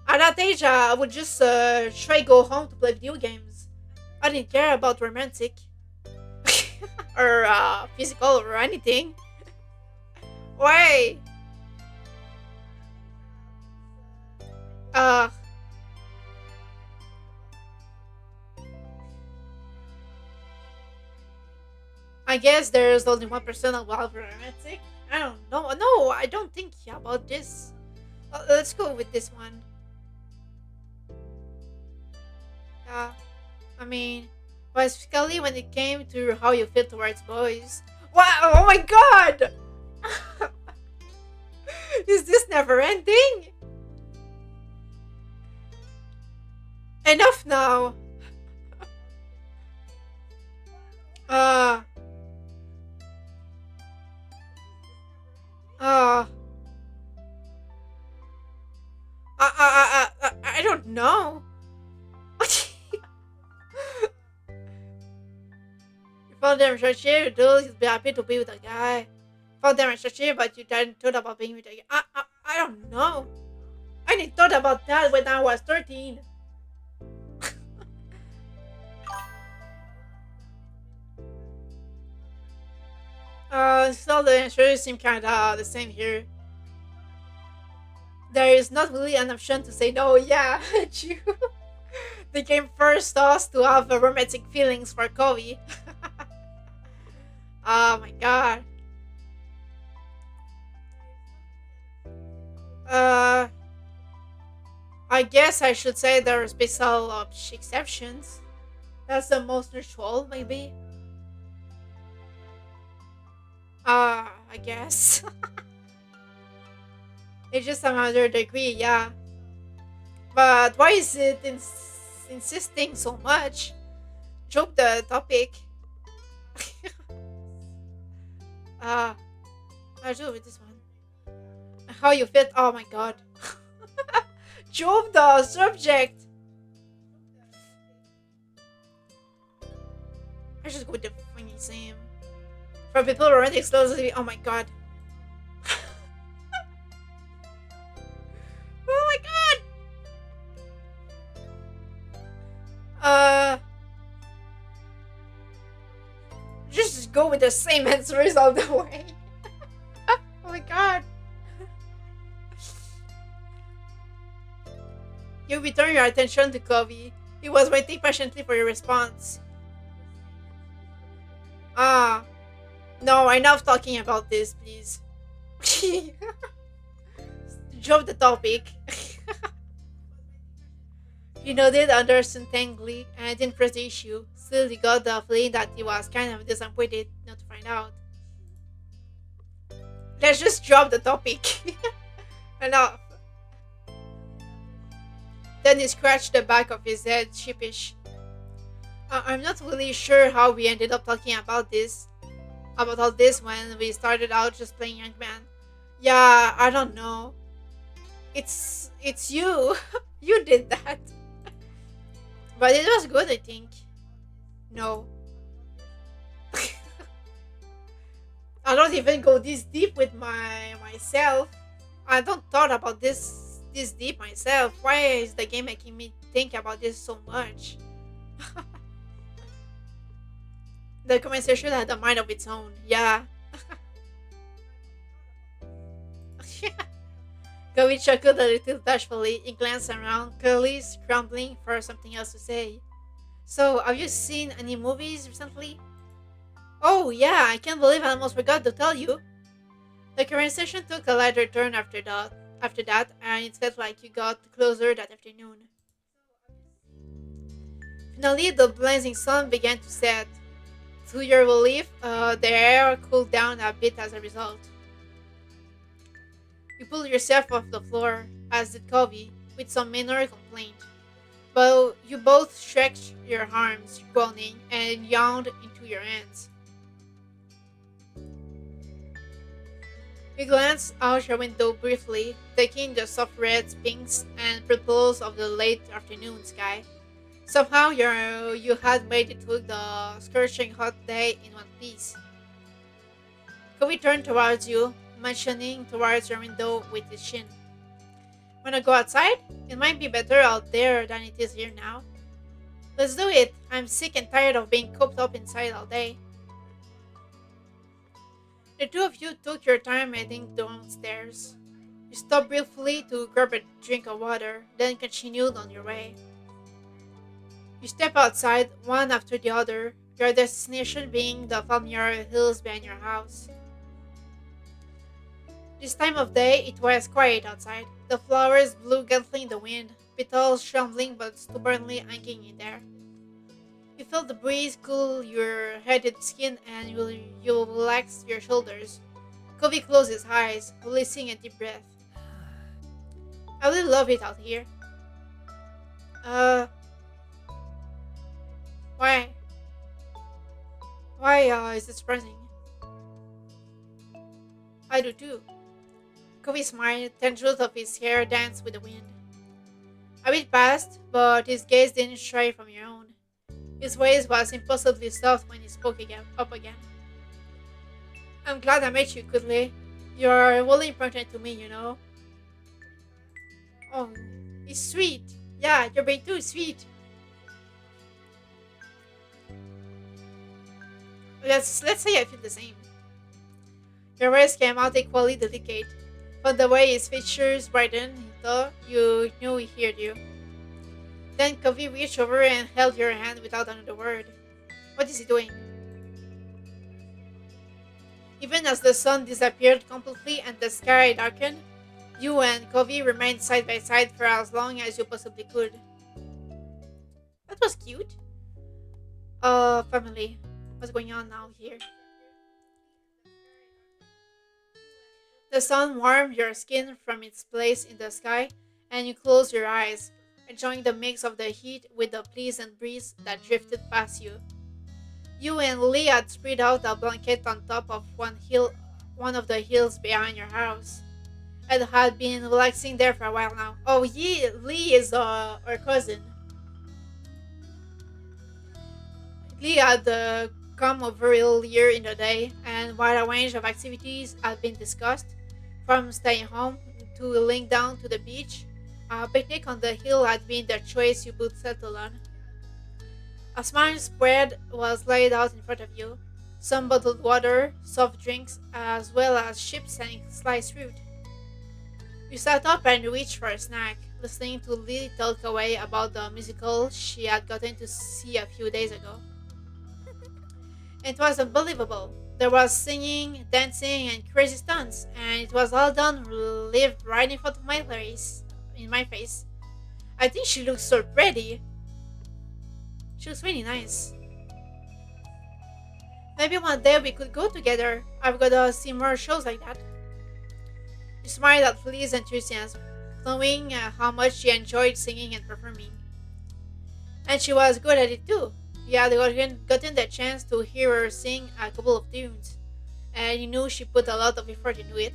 At that age, I would just try go home to play video games. I didn't care about romantic or physical or anything. Why? Uh, I guess there's only 1% of wild romantic. I don't know. No, I don't think about this. Let's go with this one. Yeah, I mean, specifically when it came to how you feel towards boys. Wow! Oh my god! Is this never ending? Enough now. Uh, uh, I don't know. You found them attractive, you'd be happy to be with a guy. Found them attractive, but you didn't thought about being with a guy. I don't know. I didn't thought about that when I was 13. So the answers seem kinda the same here. There is not really an option to say no. Yeah, true. The game forced us to have romantic feelings for Cove. Oh my god. Uh, I guess I should say there are special exceptions. That's the most usual, maybe. I guess. It's just another degree, yeah. But why is it insisting so much? Drop the topic. uh, I'll do with this one. How you fit? Oh my god. Drop the subject. I just go with the funny same. For people already exclusively. Oh my god. Oh my god. Just go with the same answers all the way. Oh my god. You return your attention to Cove. He was waiting patiently for your response. Ah. No, enough talking about this, please. Drop the topic. He nodded understandingly and didn't press the issue. Still, he got the feeling that he was kind of disappointed not to find out. Let's just drop the topic. Enough. Then he scratched the back of his head, sheepish. I'm not really sure how we ended up talking about all this when we started out just playing Young Man. Yeah, I don't know. It's you. You did that. But it was good, I think. No. I don't even go this deep with myself. I don't thought about this deep myself. Why is the game making me think about this so much? The conversation had a mind of its own. Yeah. Govi chuckled a little bashfully. He glanced around, clearly scrambling for something else to say. So, have you seen any movies recently? Oh, yeah, I can't believe I almost forgot to tell you. The conversation took a lighter turn after that, and it felt like you got closer that afternoon. Finally, the blazing sun began to set. To your relief, the air cooled down a bit as a result. You pulled yourself off the floor, as did Covey, with some minor complaint. But you both stretched your arms, groaning, and yawned into your hands. You glanced out your window briefly, taking the soft reds, pinks, and purples of the late afternoon sky. Somehow you had made it through the scorching hot day in one piece. Kobe turned towards you, motioning towards your window with his chin. Wanna go outside? It might be better out there than it is here now. Let's do it. I'm sick and tired of being cooped up inside all day. The two of you took your time heading downstairs. You stopped briefly to grab a drink of water, then continued on your way. You step outside, one after the other, your destination being the familiar hills behind your house. This time of day, it was quiet outside. The flowers blew gently in the wind, petals trembling but stubbornly hanging in there. You felt the breeze cool your heated skin and you relaxed your shoulders. Kobe closed his eyes, releasing a deep breath. I really love it out here. Uh, why? Why is it surprising? I do too. Kobe smiled, tendrils of his hair danced with the wind. A bit passed, but his gaze didn't stray from your own. His voice was impossibly soft when he spoke again. I'm glad I met you, Kudley. You're really important to me, you know. Oh, he's sweet. Yeah, you're being too sweet. Let's say I feel the same. Your voice came out equally delicate. From the way his features brightened, he thought you knew he heard you. Then Kobe reached over and held your hand without another word. What is he doing? Even as the sun disappeared completely and the sky darkened, you and Kobe remained side by side for as long as you possibly could. That was cute. Family. What's going on now here? The sun warmed your skin from its place in the sky, and you closed your eyes, enjoying the mix of the heat with the pleasant breeze that drifted past you. You and Lee had spread out a blanket on top of one of the hills behind your house, and had been relaxing there for a while now. Oh, Lee is our cousin. Lee had come over earlier in the day, and while a range of activities had been discussed, from staying home to laying down to the beach, a picnic on the hill had been the choice you both settled on. A small spread was laid out in front of you, some bottled water, soft drinks, as well as chips and sliced fruit. You sat up and reached for a snack, listening to Lee talk away about the musical she had gotten to see a few days ago. It was unbelievable. There was singing, dancing, and crazy stunts, and it was all done lived right in front of in my face. I think she looks so pretty. She looks really nice. Maybe one day we could go together. I've got to see more shows like that. She smiled at Lee's enthusiasm, knowing how much she enjoyed singing and performing. And she was good at it too. He had gotten the chance to hear her sing a couple of tunes, and he knew she put a lot of effort into it.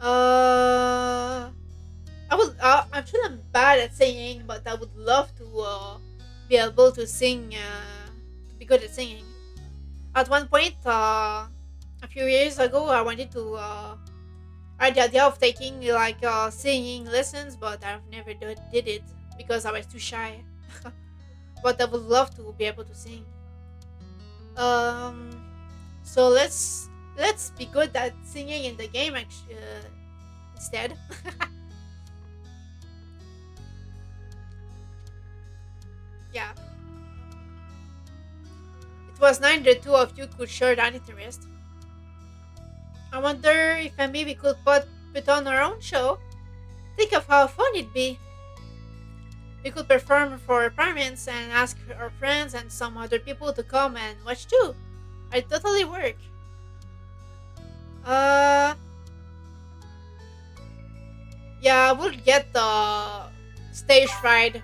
Uh, I'm sure I'm bad at singing, but I would love to be able to sing, to be good at singing. At one point, a few years ago, I wanted to. I had the idea of taking like singing lessons, but I've never did it because I was too shy. But I would love to be able to sing. Um, so let's be good at singing in the game instead. Yeah, it was nice the two of you could share that interest. I wonder if maybe we could put on our own show. Think of how fun it'd be. We could perform for our parents and ask our friends and some other people to come and watch too. It totally work. Uh, yeah, we'll get the stage fright.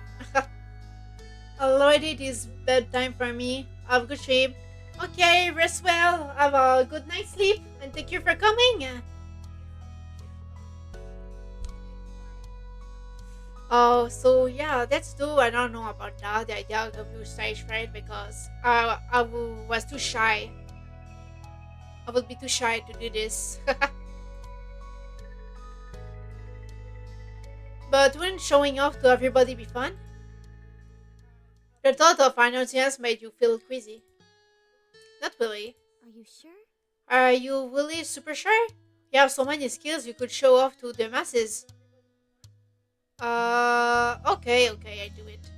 Already it is bedtime for me. Have good sleep. Okay, rest well. Have a good night's sleep, and thank you for coming. Oh, so yeah, that's too. I don't know about that. The idea of you stage fright because was too shy. I would be too shy to do this. But wouldn't showing off to everybody be fun? The thought of announcements made you feel queasy. Not really. Are you sure? Are you really super sure? You have so many skills you could show off to the masses. Okay, I do it.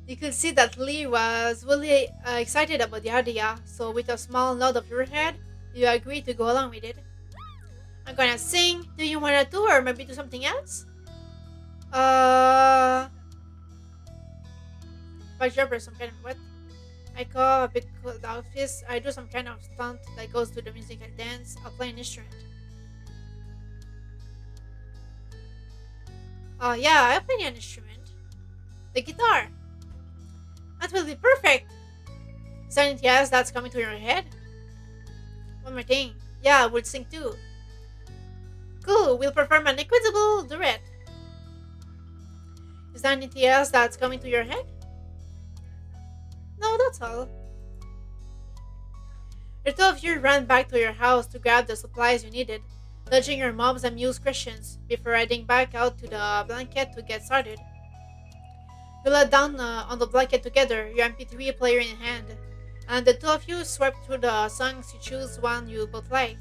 You could see that Lee was really excited about the idea, so with a small nod of your head, you agreed to go along with it. I'm gonna sing. Do you wanna do or maybe do something else? Uh, backdrop or some kind of what? I call a big cold office. I do some kind of stunt that goes to the music and dance. I'll play an instrument. Yeah, I play an instrument. The guitar. That will be perfect. Is there anything else that's coming to your head? One more thing. Yeah, I would sing too. Cool, we'll perform an equitable duet. Is there anything else that's coming to your head? No, that's all. The two of you ran back to your house to grab the supplies you needed, dodging your mom's amused questions before heading back out to the blanket to get started. You lay down on the blanket together, your MP3 player in hand, and the two of you swept through the songs you choose one you both liked.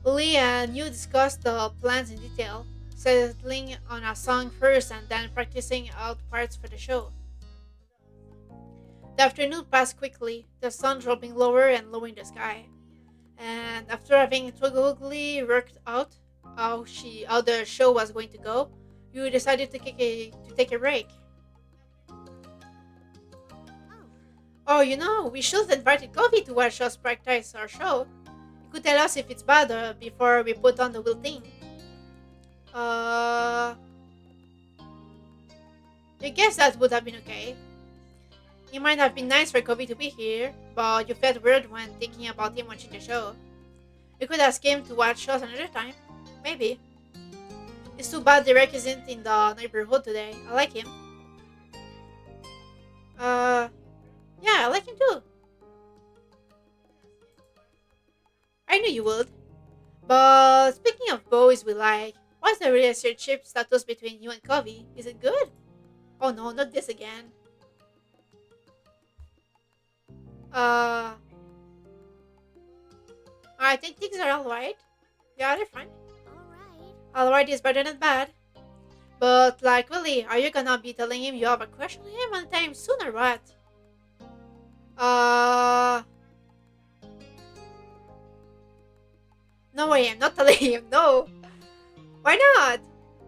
Lee and you discussed the plans in detail, settling on a song first and then practicing out parts for the show. The afternoon passed quickly, the sun dropping lower and lower in the sky. And after having thoroughly worked out how the show was going to go, you decided to take a break. Oh, we should have invited Covey to watch us practice our show. He could tell us if it's bad before we put on the whole thing. Uh, I guess that would have been okay. It might have been nice for Covey to be here, but you felt weird when thinking about him watching the show. You could ask him to watch us another time. Maybe. It's too bad Derek isn't in the neighborhood today. I like him. Uh, yeah, I like him too. I knew you would. But speaking of boys we like, what's the relationship status between you and Covey? Is it good? Oh no, not this again. Uh, I think things are alright. Yeah, they're fine. Alright. Alright is better than bad. But, like, really, are you gonna be telling him you have a crush on him anytime soon or what? Uh, no, I am not telling him, no. Why not?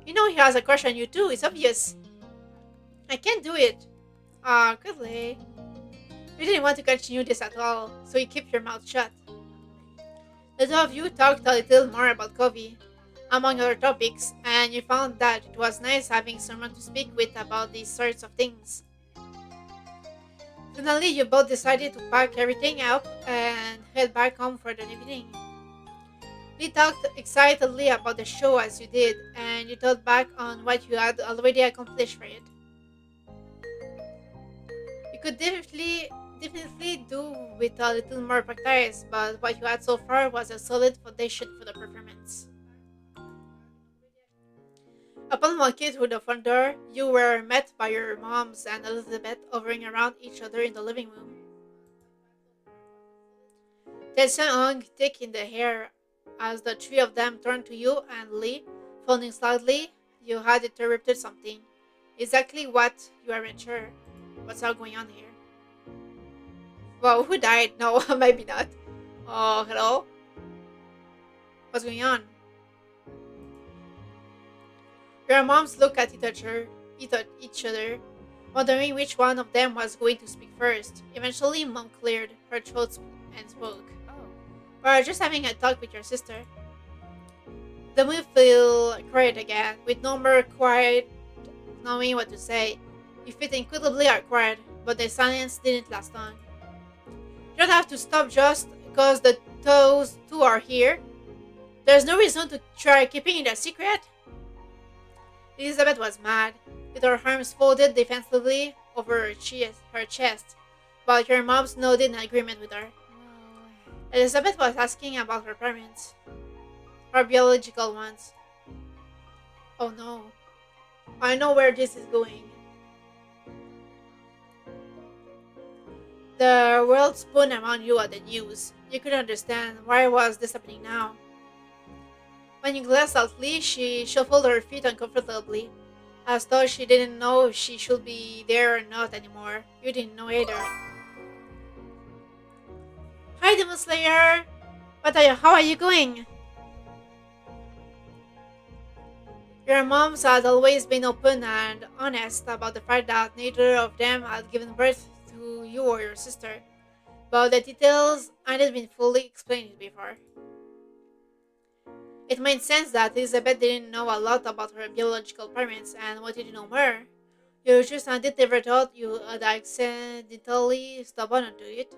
You know he has a crush on you too, it's obvious. I can't do it. Ah, goodly. You didn't want to continue this at all, so you keep your mouth shut. The two of you talked a little more about Covey, among other topics, and you found that it was nice having someone to speak with about these sorts of things. Finally, you both decided to pack everything up and head back home for the evening. We talked excitedly about the show as you did, and you thought back on what you had already accomplished for it. You could definitely do with a little more practice, but what you had so far was a solid foundation for the performance. Upon walking through the front door, you were met by your moms and Elizabeth hovering around each other in the living room. Tension hung thick in the air as the three of them turned to you and Lee, phoning slightly. You had interrupted something. Exactly what? You aren't sure. What's all going on here? Whoa, who died? No, maybe not. Oh, hello? What's going on? Your moms looked at each other, wondering which one of them was going to speak first. Eventually, Mom cleared her throat and spoke. Oh, We're just having a talk with your sister. The mood felt quiet again, with no more quiet knowing what to say. You felt incredibly awkward, but the silence didn't last long. You don't have to stop just because those two are here. There's no reason to try keeping it a secret. Elizabeth was mad, with her arms folded defensively over her chest, but your moms nodded in agreement with her. well, Elizabeth was asking about her parents, her biological ones. Oh no, I know where this is going. The world spun around you at the news. You couldn't understand why was this happening now. When you glanced at Lee, she shuffled her feet uncomfortably, as though she didn't know if she should be there or not anymore. You didn't know either. Hi, Demon Slayer! How are you going? Your moms had always been open and honest about the fact that neither of them had given birth to you or your sister, but the details hadn't been fully explained before. It made sense that Elizabeth didn't know a lot about her biological parents and wanted to know more. You just hadn't ever thought you had accidentally stumbled onto it.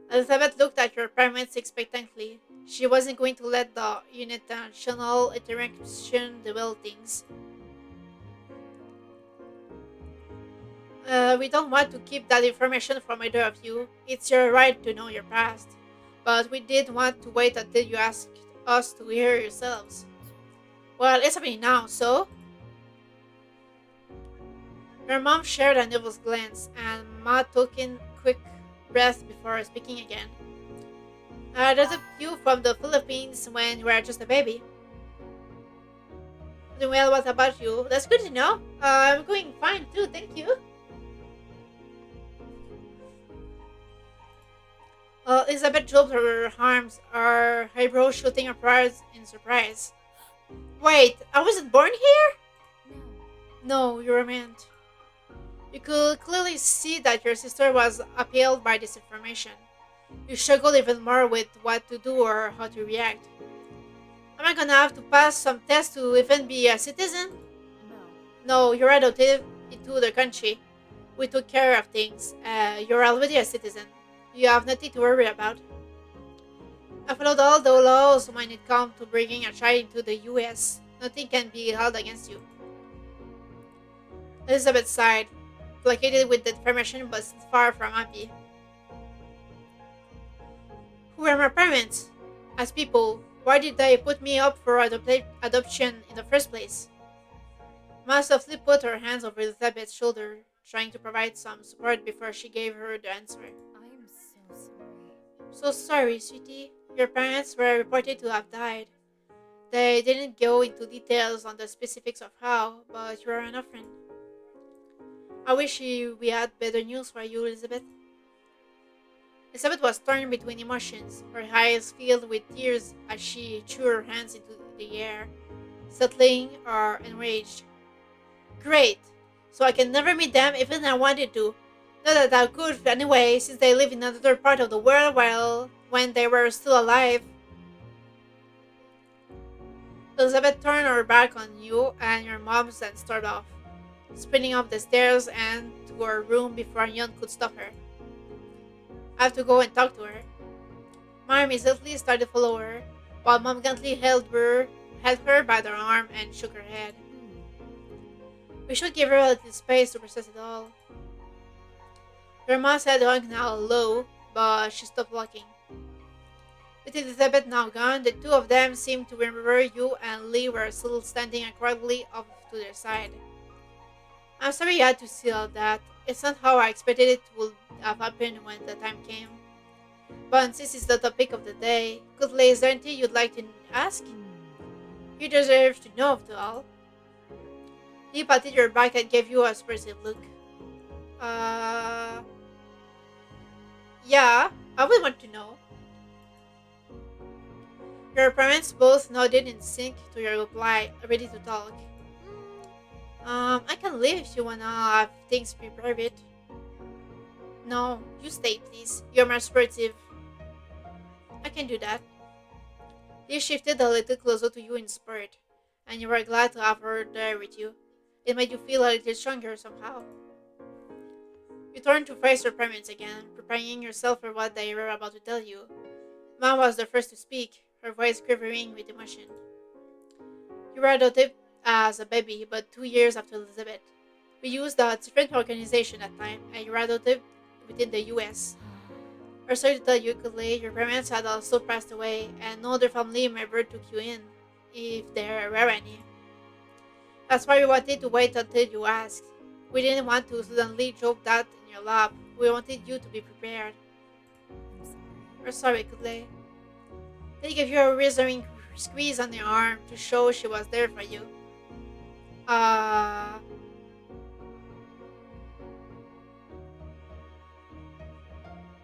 Elizabeth looked at her parents expectantly. She wasn't going to let the unintentional interaction derail things. We don't want to keep that information from either of you. It's your right to know your past. But we did want to wait until you asked us to hear yourselves. Well, it's happening now, so? Your mom shared a nervous glance, and Ma took in quick breath before speaking again. I adopted you from the Philippines when you were just a baby. Doing well, what about you? That's good to know. I'm going fine too, thank you. Elizabeth dropped her arms, her eyebrows shooting upward in surprise. Wait, I wasn't born here? no. No, you weren't. You could clearly see that your sister was appalled by this information. You struggled even more with what to do or how to react. Am I gonna have to pass some tests to even be a citizen? No. No, you're adopted into the country. We took care of things. You're already a citizen. You have nothing to worry about. I followed all the laws when it comes to bringing a child into the US. Nothing can be held against you. Elizabeth sighed, placated with the information but far from happy. Who are my parents? As people, why did they put me up for adoption in the first place? Ma softly put her hands over Elizabeth's shoulder, trying to provide some support before she gave her the answer. I am so sorry. So sorry, sweetie. Your parents were reported to have died. They didn't go into details on the specifics of how, but you are an orphan. I wish we had better news for you, Elizabeth. Elizabeth was torn between emotions, her eyes filled with tears as she threw her hands into the air, settling or enraged. Great! So I can never meet them even if I wanted to. Not that I could anyway, since they live in another part of the world while when they were still alive. Elizabeth turned her back on you and your moms and started off, sprinting up the stairs and to her room before anyone could stop her. I have to go and talk to her. Ma immediately started to follow her, while Mom gently held her by the arm and shook her head. We should give her a little space to process it all. Your mom said hung now low, but she stopped walking. With Elizabeth now gone, the two of them seemed to remember you and Lee were still standing awkwardly off to their side. I'm sorry you had to see all that. It's not how I expected it would have happened when the time came. But since it's the topic of the day, is there anything you'd like to ask? You deserve to know of it all. He patted your back and gave you a expressive look. Yeah, I would want to know. Your parents both nodded in sync to your reply, ready to talk. I can leave if you wanna have things prepared. No, you stay, please. You're more sportive. I can do that. He shifted a little closer to you in spirit, and you were glad to have her there with you. It made you feel a little stronger somehow. You turned to face your parents again, preparing yourself for what they were about to tell you. Mom was the first to speak, her voice quivering with emotion. You were adopted as a baby, but 2 years after Elizabeth. We used a different organization at that time, and you were adopted within the US. We're sorry to tell you, Clay, your parents had also passed away, and no other family member took you in, if there were any. That's why we wanted to wait until you asked. We didn't want to suddenly drop that in your lap. We wanted you to be prepared. I'm sorry. We're sorry, Clay. They gave you a reassuring squeeze on your arm to show she was there for you. Uh,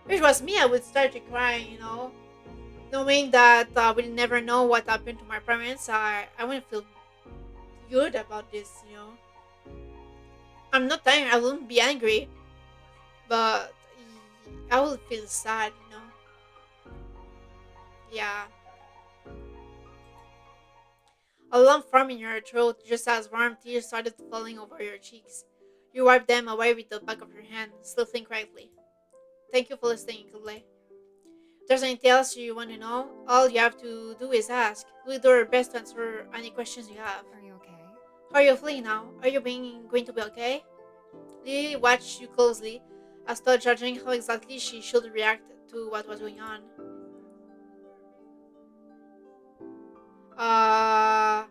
if it was me, I would start to cry. Knowing that we'll never know what happened to my parents, I wouldn't feel good about this. I'm not saying I wouldn't be angry, but I will feel sad. Yeah. A lump formed in your throat just as warm tears started falling over your cheeks. You wiped them away with the back of your hand, still think quietly. Thank you for listening, Clay. If there's anything else you want to know, all you have to do is ask. We'll do our best to answer any questions you have. Are you okay? How are you feeling now? Are you going to be okay? Lily watched you closely, as though judging how exactly she should react to what was going on. Uh,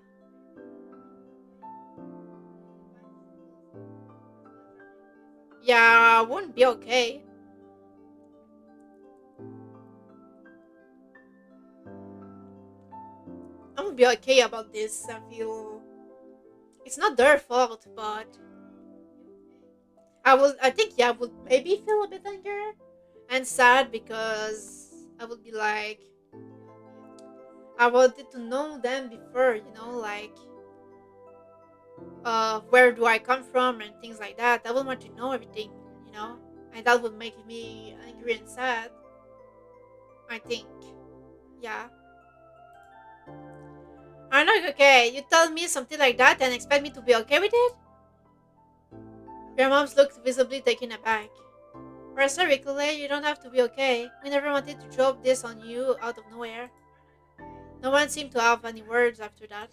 yeah, I wouldn't be okay. I won't be okay about this. I feel it's not their fault, but I think, yeah, I would maybe feel a bit anger and sad because I would be like, I wanted to know them before, like, where do I come from and things like that. I would want to know everything, and that would make me angry and sad. I think, yeah. I'm not okay. You tell me something like that and expect me to be okay with it? Your mom's looked visibly taken aback. We're sorry, Clay. You don't have to be okay. We never wanted to drop this on you out of nowhere. No one seemed to have any words after that.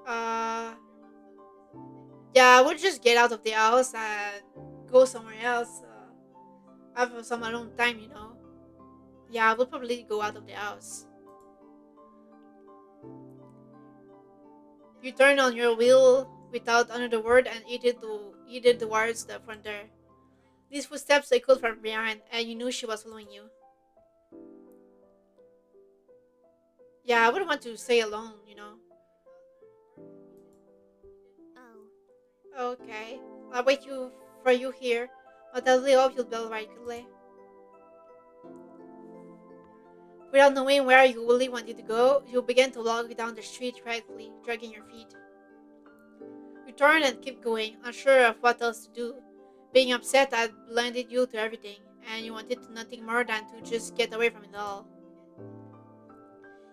Uh, yeah, I would just get out of the house and go somewhere else. Have some alone time. Yeah, I would probably go out of the house. You turned on your wheel without another word and headed towards the front door. These footsteps echoed from behind, and you knew she was following you. Yeah, I wouldn't want to stay alone. Oh. Okay, I'll wait for you here, but I really hope you'll be alright, Clay. Without knowing where you really wanted to go, you began to walk down the street quietly, dragging your feet. You turned and kept going, unsure of what else to do. Being upset had blinded you to everything, and you wanted nothing more than to just get away from it all.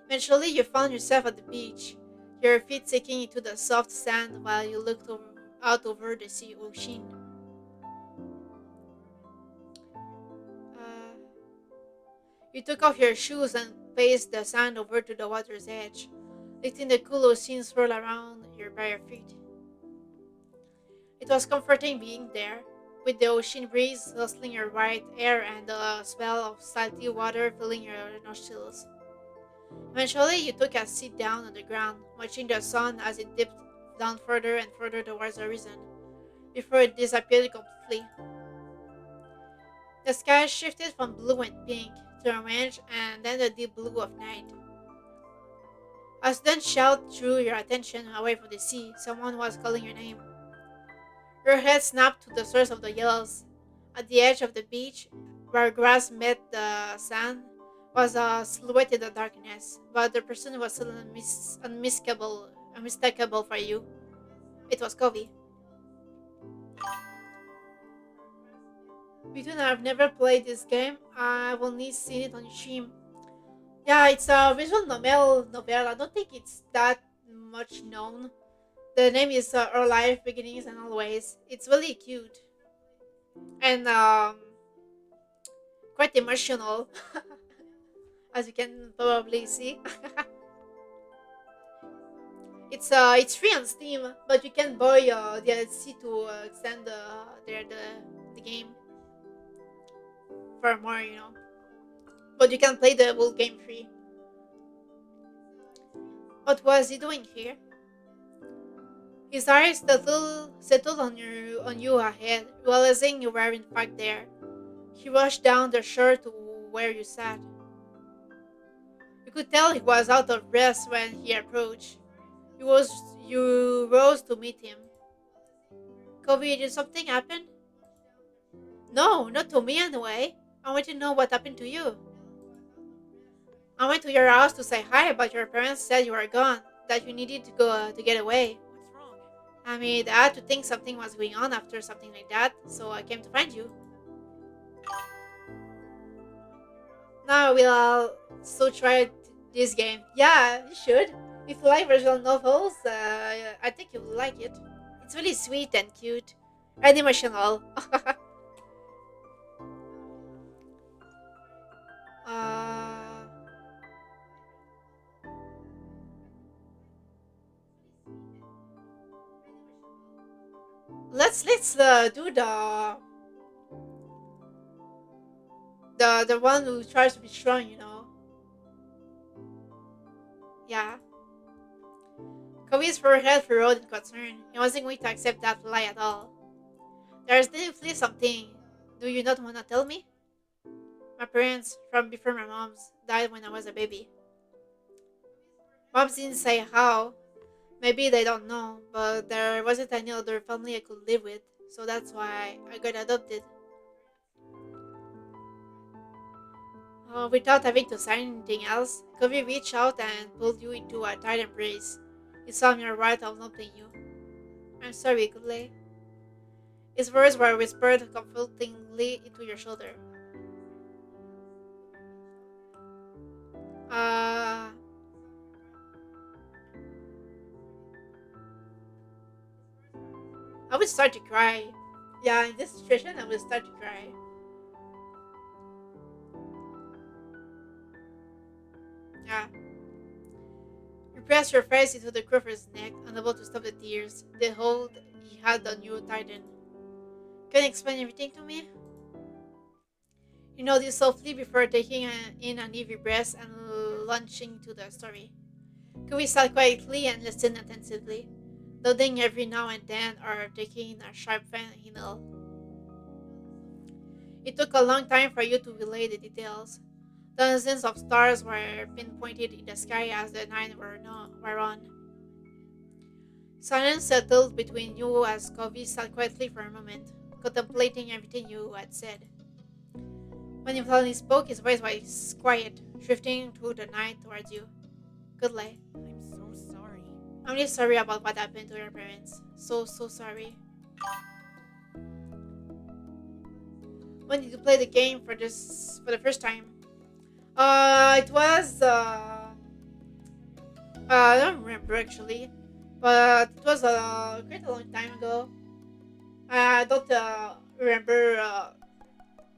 Eventually, you found yourself at the beach, your feet sinking into the soft sand while you looked out over the sea ocean. Uh, you took off your shoes and placed the sand over to the water's edge, letting the cool ocean swirl around your bare feet. It was comforting being there, with the ocean breeze rustling your white hair and the smell of salty water filling your nostrils. Eventually, you took a seat down on the ground, watching the sun as it dipped down further and further towards the horizon, before it disappeared completely. The sky shifted from blue and pink to orange and then the deep blue of night. A sudden shout drew your attention away from the sea. Someone was calling your name. Your head snapped to the source of the yells. At the edge of the beach, where grass met the sand, was a silhouette in the darkness, but the person was still unmistakable for you. It was Covey. Between I've never played this game, I've only seen it on stream. Yeah, it's a visual novel. I don't think it's that much known. The name is Our Life Beginnings and Always. It's really cute and quite emotional, as you can probably see. It's free on Steam, but you can buy the DLC to extend the game for more, you know. But you can play the whole game free. What was he doing here? His eyes settled on you ahead, realizing you were in fact there. He rushed down the shore to where you sat. You could tell he was out of breath when he approached. You rose to meet him. Kobe, did something happen? No, not to me anyway. I want to know what happened to you. I went to your house to say hi, but your parents said you were gone, that you needed to go to get away. What's wrong? I mean, I had to think something was going on after something like that, so I came to find you. Now we'll so try this game. Yeah, you should. If you like visual novels, I think you'll like it. It's really sweet and cute and emotional. uh, let's do the one who tries to be strong. You know. Yeah. Kobe's forehead furrowed in concern. He wasn't going to accept that lie at all. There's definitely something. Do you not want to tell me? My parents, from before my mom's, died when I was a baby. Moms didn't say how. Maybe they don't know, but there wasn't any other family I could live with, so that's why I got adopted. Without having to say anything else, Kobe reached out and pulled you into a tight embrace. He saw me right enveloping you. I'm sorry, Goodley. His words were whispered comfortingly into your shoulder. Uh, I would start to cry. Yeah, in this situation, I would start to cry. Yeah. You pressed your face into the crow's neck, unable to stop the tears. The hold he had on you tightened. Can you explain everything to me? You nodded softly before taking in an heavy breath and launching to the story. Kui sat quietly and listened attentively, nodding every now and then or taking a sharp inhale. It took a long time for you to relay the details. Dozens of stars were pinpointed in the sky as the night were on. Silence settled between you as Covey sat quietly for a moment, contemplating everything you had said. When he finally spoke, his voice was quiet, drifting through the night towards you. Good night. I'm so sorry. I'm really sorry about what happened to your parents. So sorry. When did you play the game for the first time? It was I don't remember actually, but it was quite a long time ago. I don't remember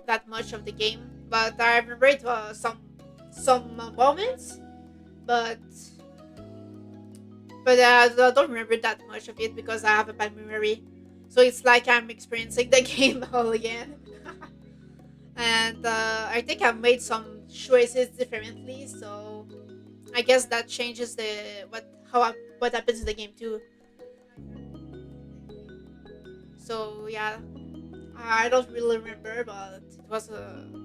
that much of the game, but I remember it was some moments, but I don't remember that much of it because I have a bad memory. So it's like I'm experiencing the game all again. And I think I've made some choices differently, so I guess that changes what happens in the game too. So yeah, I don't really remember, but it was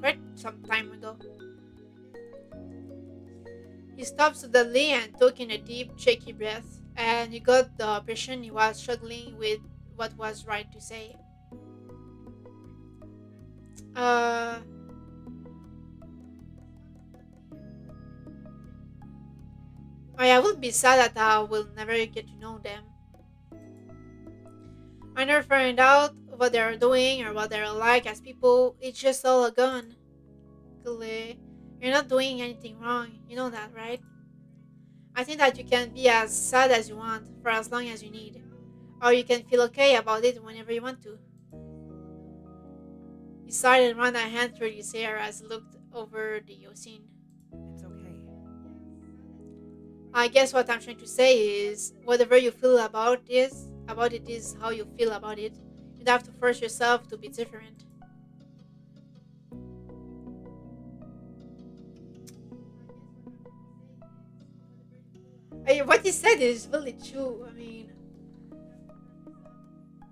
quite some time ago. He stopped suddenly and took in a deep, shaky breath, and you got the impression he was struggling with what was right to say. Uh, I would be sad that I will never get to know them. I never find out what they're doing or what they're like as people. It's just all a gun. Kule, you're not doing anything wrong. You know that, right? I think that you can be as sad as you want for as long as you need. Or you can feel okay about it whenever you want to. He sighed and ran a hand through his hair as he looked over the scene. It's okay. I guess what I'm trying to say is whatever you feel about it is how you feel about it. You don't have to force yourself to be different. What he said is really true. I mean,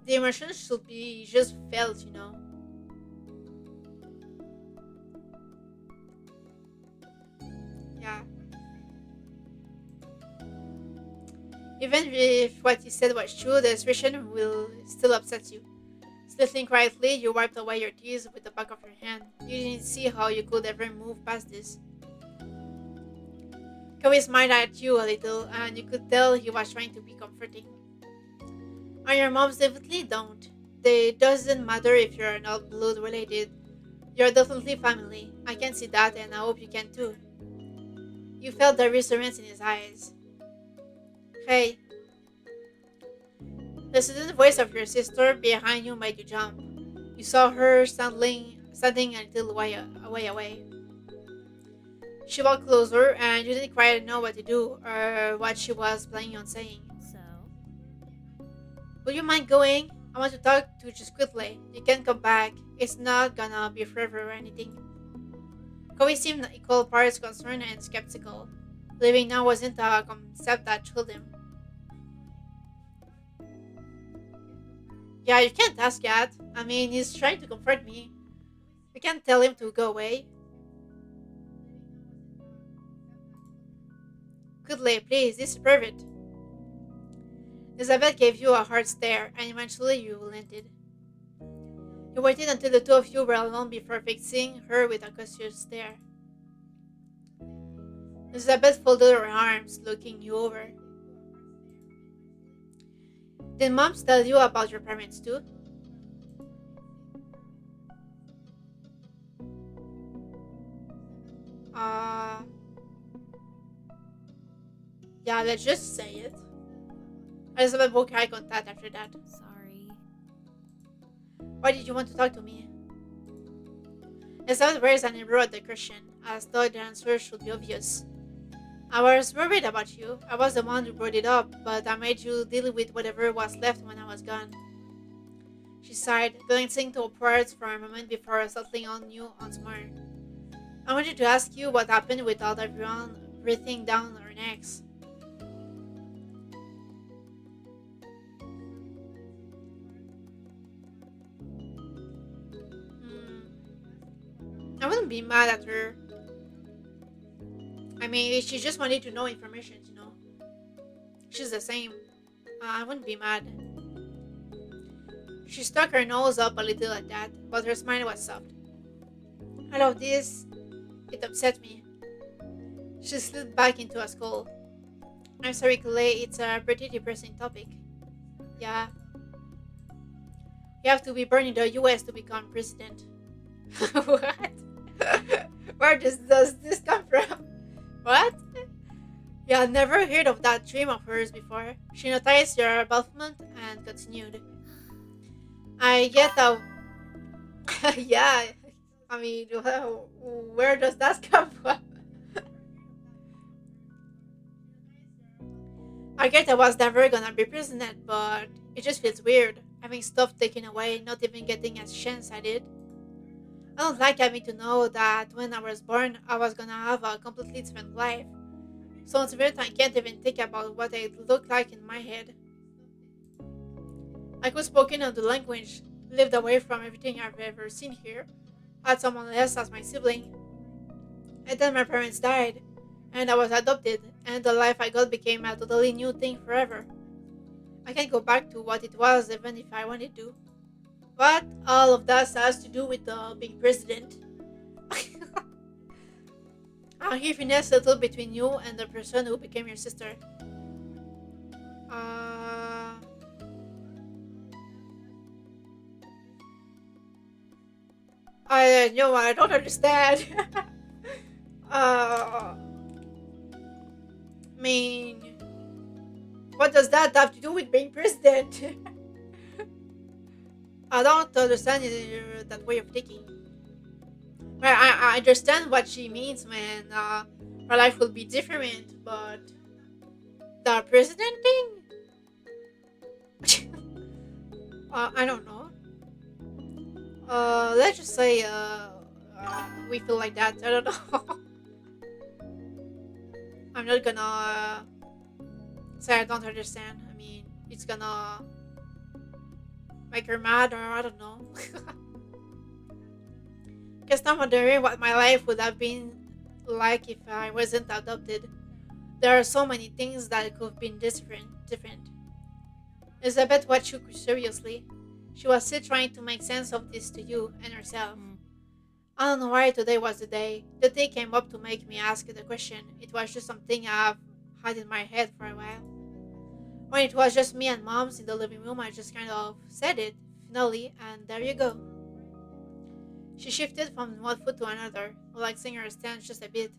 the emotions should be just felt, you know. Yeah. Even if what he said was true, the situation will still upset you. Still quietly, you wiped away your tears with the back of your hand. You didn't see how you could ever move past this. Kawhi smiled at you a little, and you could tell he was trying to be comforting. And your moms definitely don't. It doesn't matter if you're not blood related. You're definitely family. I can see that, and I hope you can too. You felt the reassurance in his eyes. Hey, the sudden voice of your sister behind you made you jump. You saw her standing a little way away. She walked closer, and you didn't quite know what to do or what she was planning on saying. So, Would you mind going? I want to talk to you just quickly. You can come back. It's not gonna be forever or anything. Kobe seemed equal parts concerned and skeptical. Leaving now wasn't a concept that thrilled him. Yeah, you can't ask that. I mean, he's trying to comfort me. You can't tell him to go away. Quickly, please, this is perfect. Elizabeth gave you a hard stare, and eventually you relented. You waited until the two of you were alone before fixing her with a cautious stare. Elizabeth folded her arms, looking you over. Did moms tell you about your parents too? Uh, yeah, let's just say it. Elizabeth broke eye contact after that. sorry. Why did you want to talk to me? Elizabeth raised an eyebrow at the question, as though the answer should be obvious. I was worried about you. I was the one who brought it up, but I made you deal with whatever was left when I was gone. She sighed, glancing upwards for a moment before settling on you once more. I wanted to ask you what happened with all everyone breathing down our necks. I wouldn't be mad at her. I mean, she just wanted to know information, you know. She's the same. I wouldn't be mad. She stuck her nose up a little at that, but her smile was soft. All of this, it upset me. She slid back into a skull. I'm sorry, Clay, it's a pretty depressing topic. Yeah, you have to be born in the US to become president. What? Where does this come from? What? Yeah, never heard of that dream of hers before. She noticed your involvement and continued. I get that. Yeah, I mean, where does that come from? I get I was never gonna be president, but it just feels weird having stuff taken away, not even getting a chance at it. I don't like having to know that when I was born, I was gonna have a completely different life. So it's weird I can't even think about what it looked like in my head. I could spoken of the language, lived away from everything I've ever seen here, had someone else as my sibling, and then my parents died, and I was adopted, and the life I got became a totally new thing forever. I can't go back to what it was even if I wanted to. But all of that has to do with being president. Unhappiness settled between you and the person who became your sister. Uh, I know I don't understand. I mean, what does that have to do with being president? I don't understand that way of thinking. I understand what she means when her life will be different, but the president thing? I don't know. Let's just say we feel like that. I don't know. I'm not gonna say I don't understand. I mean, it's gonna make her mad, or I don't know. Guess I'm wondering what my life would have been like if I wasn't adopted. There are so many things that could have been different. Elizabeth watched you seriously. She was still trying to make sense of this to you and herself. I don't know why today was the day. The day came up to make me ask the question. It was just something I've had in my head for a while. When it was just me and Mom's in the living room, I just kind of said it, finally, and there you go. She shifted from one foot to another, relaxing her stance just a bit.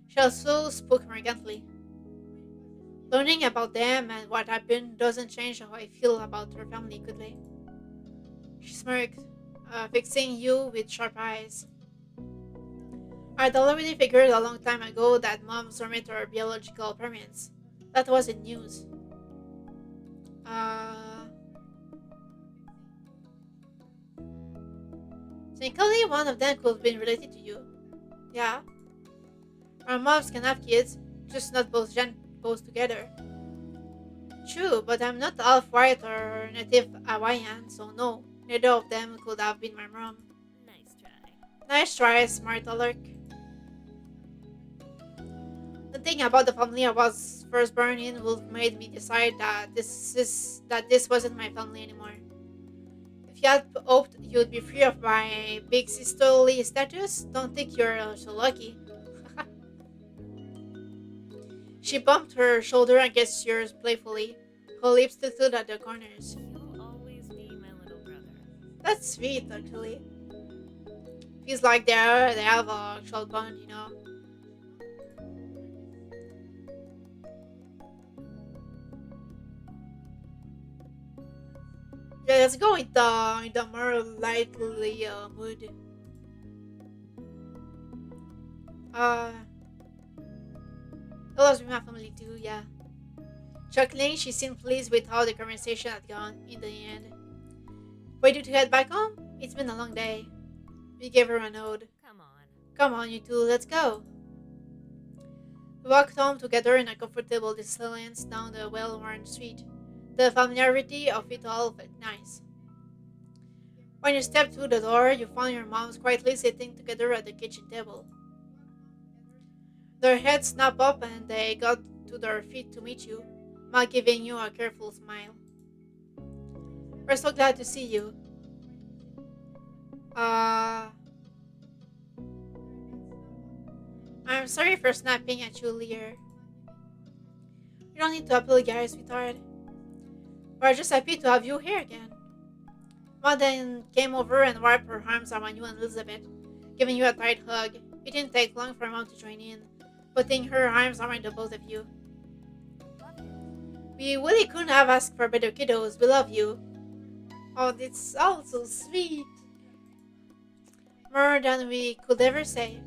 She also spoke arrogantly. Learning about them and what happened doesn't change how I feel about her family, could they? She smirked, fixing you with sharp eyes. I'd already figured a long time ago that moms weren't our biological parents. That wasn't news. Uh, Technically, one of them could have been related to you. Yeah, our moms can have kids, just not both together. True, but I'm not half white or native Hawaiian, so no, neither of them could have been my mom. Nice try. Nice try, smart alert. The thing about the family I was first born in would made me decide that this wasn't my family anymore. If you had hoped you'd be free of my big sisterly status, don't think you're so lucky. She bumped her shoulder against yours playfully. Her lips tilted at the corners. You'll always be my little brother. That's sweet, actually. Feels like they have a actual bond, you know. Yeah, let's go with the more lightly mood. Uh, it was with my family too, yeah. Chuckling, she seemed pleased with how the conversation had gone in the end. Ready to head back home? It's been a long day. We gave her a nod. Come on. Come on, you two, let's go. We walked home together in a comfortable silence down the well-worn street. The familiarity of it all felt nice. When you stepped through the door, you found your moms quietly sitting together at the kitchen table. Their heads snapped up and they got to their feet to meet you, Ma giving you a careful smile. We're so glad to see you. I'm sorry for snapping at you earlier. You don't need to apologize, sweetheart. We're just happy to have you here again. Ma then came over and wrapped her arms around you and Elizabeth, giving you a tight hug. It didn't take long for Mom to join in, putting her arms around the both of you. We really couldn't have asked for better kiddos. We love you. Oh, that's all so sweet. More than we could ever say.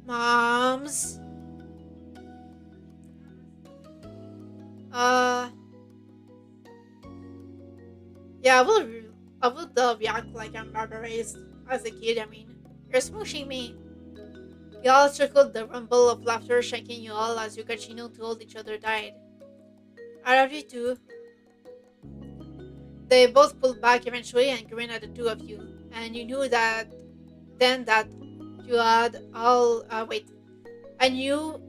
Moms. Yeah, I would react like I'm barbarized as a kid. I mean, you're smooshing me. You all chuckled, the rumble of laughter shaking you all as you continued to hold each other tight. I love you too. They both pulled back eventually and grinned at the two of you, and you knew that then that you had all wait. And you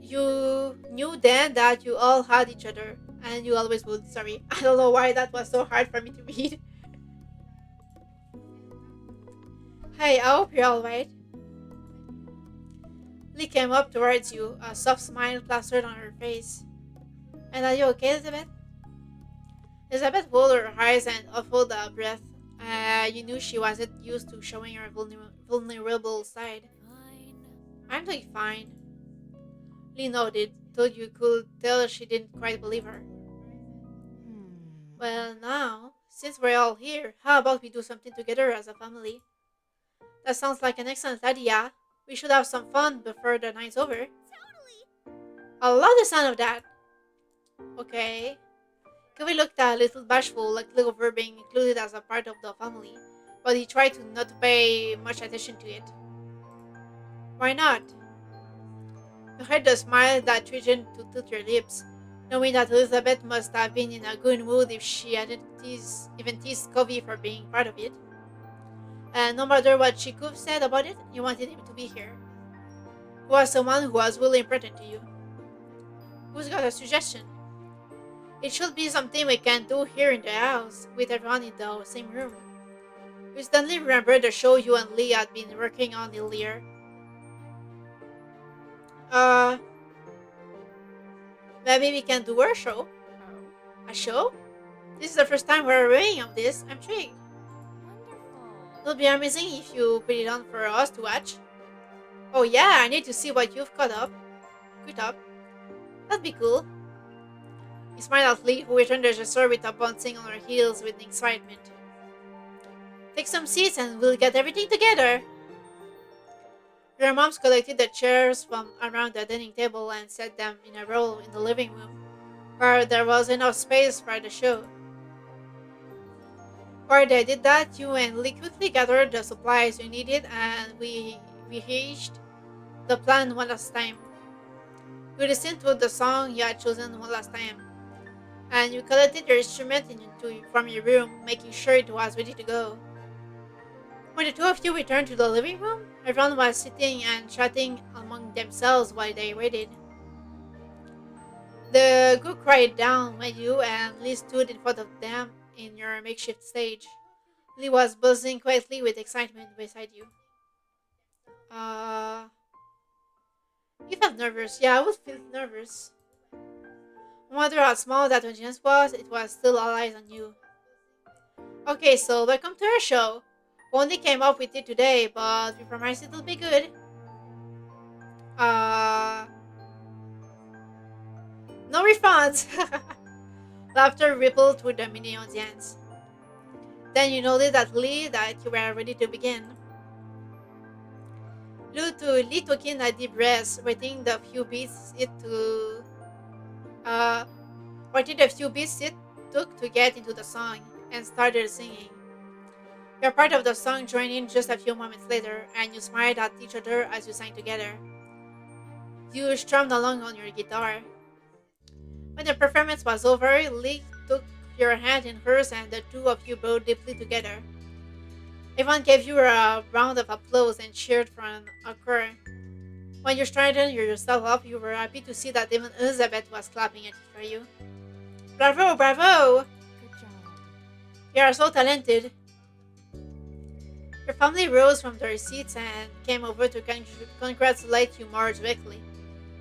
knew then that you all had each other, and you always would. Sorry, I don't know why that was so hard for me to read. Hey, I hope you're alright. Lee came up towards you, a soft smile plastered on her face. And are you okay, Elizabeth? Elizabeth rolled her eyes and muffled a breath. You knew she wasn't used to showing her vulnerable side. I'm doing fine. Lee nodded, though you could tell she didn't quite believe her. Well, now, since we're all here, how about we do something together as a family? That sounds like an excellent idea. We should have some fun before the night's over. I love the sound of that. Okay. Kevin looked a little bashful, like over being included as a part of the family, but he tried to not to pay much attention to it. Why not? You heard the smile that threatened to tilt your lips, knowing that Elizabeth must have been in a good mood if she hadn't even teased Covey for being part of it. And no matter what she could have said about it, you wanted him to be here. He was someone who was really important to you. Who's got a suggestion? It should be something we can do here in the house, with everyone in the same room. You suddenly remembered the show you and Lee had been working on earlier. Uh, Maybe we can do our show. A show? This is the first time we're reading of this. I'm intrigued. It'll be amazing if you put it on for us to watch. Oh yeah, I need to see what you've Caught up. That'd be cool. He smiled at Lee, who returned the gesture with a bouncing on her heels with excitement. Take some seats and we'll get everything together. Your moms collected the chairs from around the dining table and set them in a row in the living room, where there was enough space for the show. While they did that, you and Lee quickly gathered the supplies you needed and we rehearsed the plan one last time. You listened to the song you had chosen one last time, and you collected your instrument from your room, making sure it was ready to go. When the two of you returned to the living room, everyone was sitting and chatting among themselves while they waited. The group cried down when you and Lee stood in front of them in your makeshift stage. Lee was buzzing quietly with excitement beside you. Uh, you felt nervous. Yeah, I would feel nervous. No matter how small that audience was, it was still all eyes on you. Okay, so welcome to our show. We only came up with it today, but we promise it'll be good. Uh, no refunds. Laughter rippled through the mini audience. Then you noticed that you were ready to begin. Lee took in a deep breath, uh, waiting the few beats it took to get into the song, and started singing. Your part of the song joined in just a few moments later, and you smiled at each other as you sang together. You strummed along on your guitar. When the performance was over, Lee took your hand in hers and the two of you bowed deeply together. Everyone gave you a round of applause and cheered for an encore. When you straightened yourself up, you were happy to see that even Elizabeth was clapping it for you. Bravo, bravo! Good job. You are so talented. Your family rose from their seats and came over to congratulate you more directly.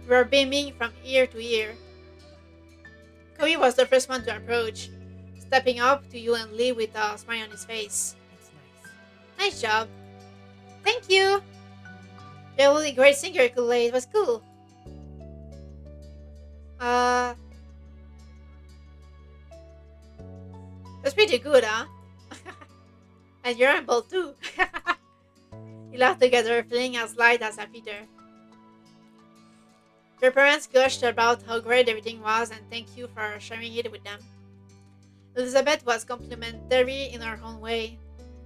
You were beaming from ear to ear. Covey was the first one to approach, stepping up to you and Lee with a smile on his face. That's nice. Nice job. Thank you. You're a really great singer, Kool-Aid. It was cool. Uh, That's pretty good, huh? And you're humble too. You laughed together, feeling as light as a feather. Your parents gushed about how great everything was and thank you for sharing it with them. Elizabeth was complimentary in her own way,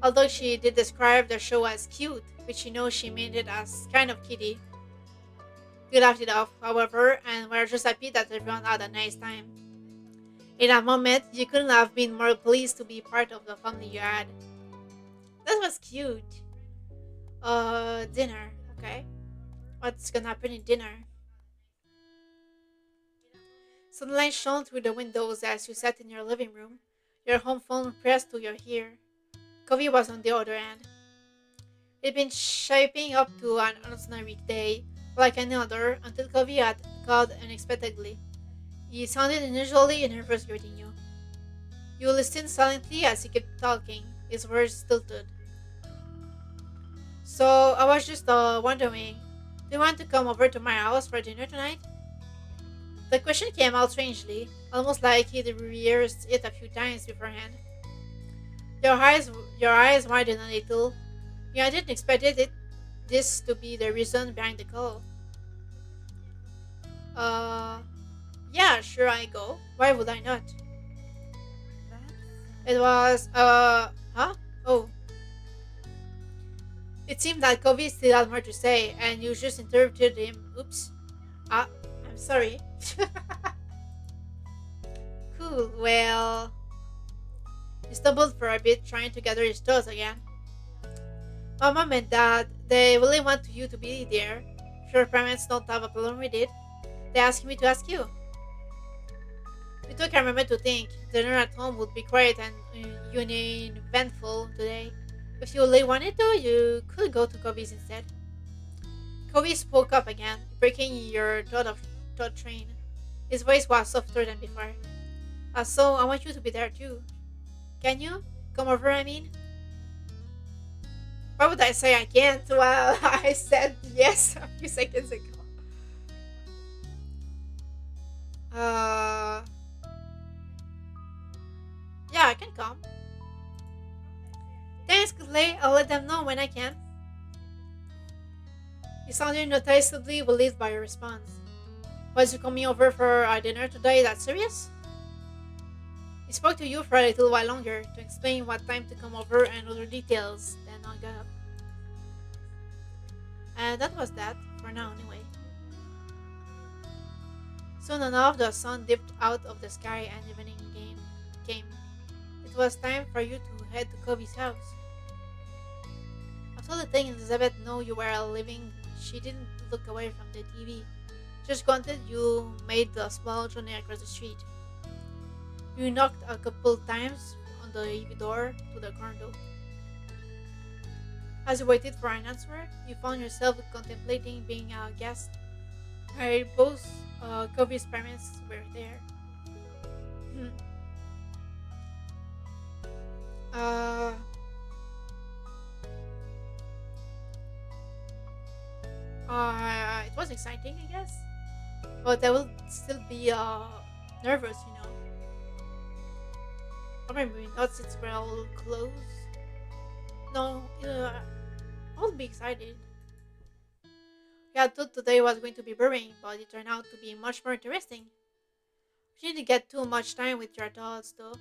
although she did describe the show as cute, which you know she meant it as kind of kiddie. You laughed it off, however, and were just happy that everyone had a nice time. In that moment, you couldn't have been more pleased to be part of the family you had. That was cute. Dinner, okay? What's gonna happen in dinner? Sunlight shone through the windows as you sat in your living room, your home phone pressed to your ear. Covey was on the other end. It'd been shaping up to an ordinary day, like another until Covey had called unexpectedly. He sounded unusually nervous greeting you. You listened silently as he kept talking, his words stilted. So I was just wondering, do you want to come over to my house for dinner tonight? The question came out strangely, almost like he'd rehearsed it a few times beforehand. Your eyes, your eyes widened a little. You hadn't expected this to be the reason behind the call. Uh, yeah, sure I go. Why would I not? That's It was, huh? Oh, it seemed that Kobe still had more to say, and you just interrupted him. Oops. Ah, I'm sorry. Cool, well, he stumbled for a bit, trying to gather his thoughts again. My mom and dad, they really want you to be there. Sure, parents don't have a problem with it. They asked me to ask you. We took a moment to think. Dinner at home would be quiet and uneventful today. If you really wanted to, you could go to Kobe's instead. Kobe spoke up again, breaking your thought train. His voice was softer than before. So I want you to be there too. Can you? Come over, I mean? Why would I say I can't? Well, I said yes a few seconds ago. Uh, yeah, I can come. Thanks, Clay. I'll let them know when I can. He sounded noticeably relieved by your response. Was you coming over for our dinner today that serious? He spoke to you for a little while longer to explain what time to come over and other details, then hung up. And that was that, for now anyway. Soon enough, the sun dipped out of the sky and evening came. It was time for you to head to Kobe's house. After letting Elizabeth know you were leaving, she didn't look away from the TV. Just granted you made the small journey across the street. You knocked a couple times on the door to the condo. As you waited for an answer, you found yourself contemplating being a guest. Both Kobe's parents were there. Hmm. uh, it was exciting, I guess, but I will still be nervous, you know. Or maybe not since we're all close. No, I'll be excited. Yeah, I thought today was going to be boring, but it turned out to be much more interesting. You didn't get too much time with your thoughts, though.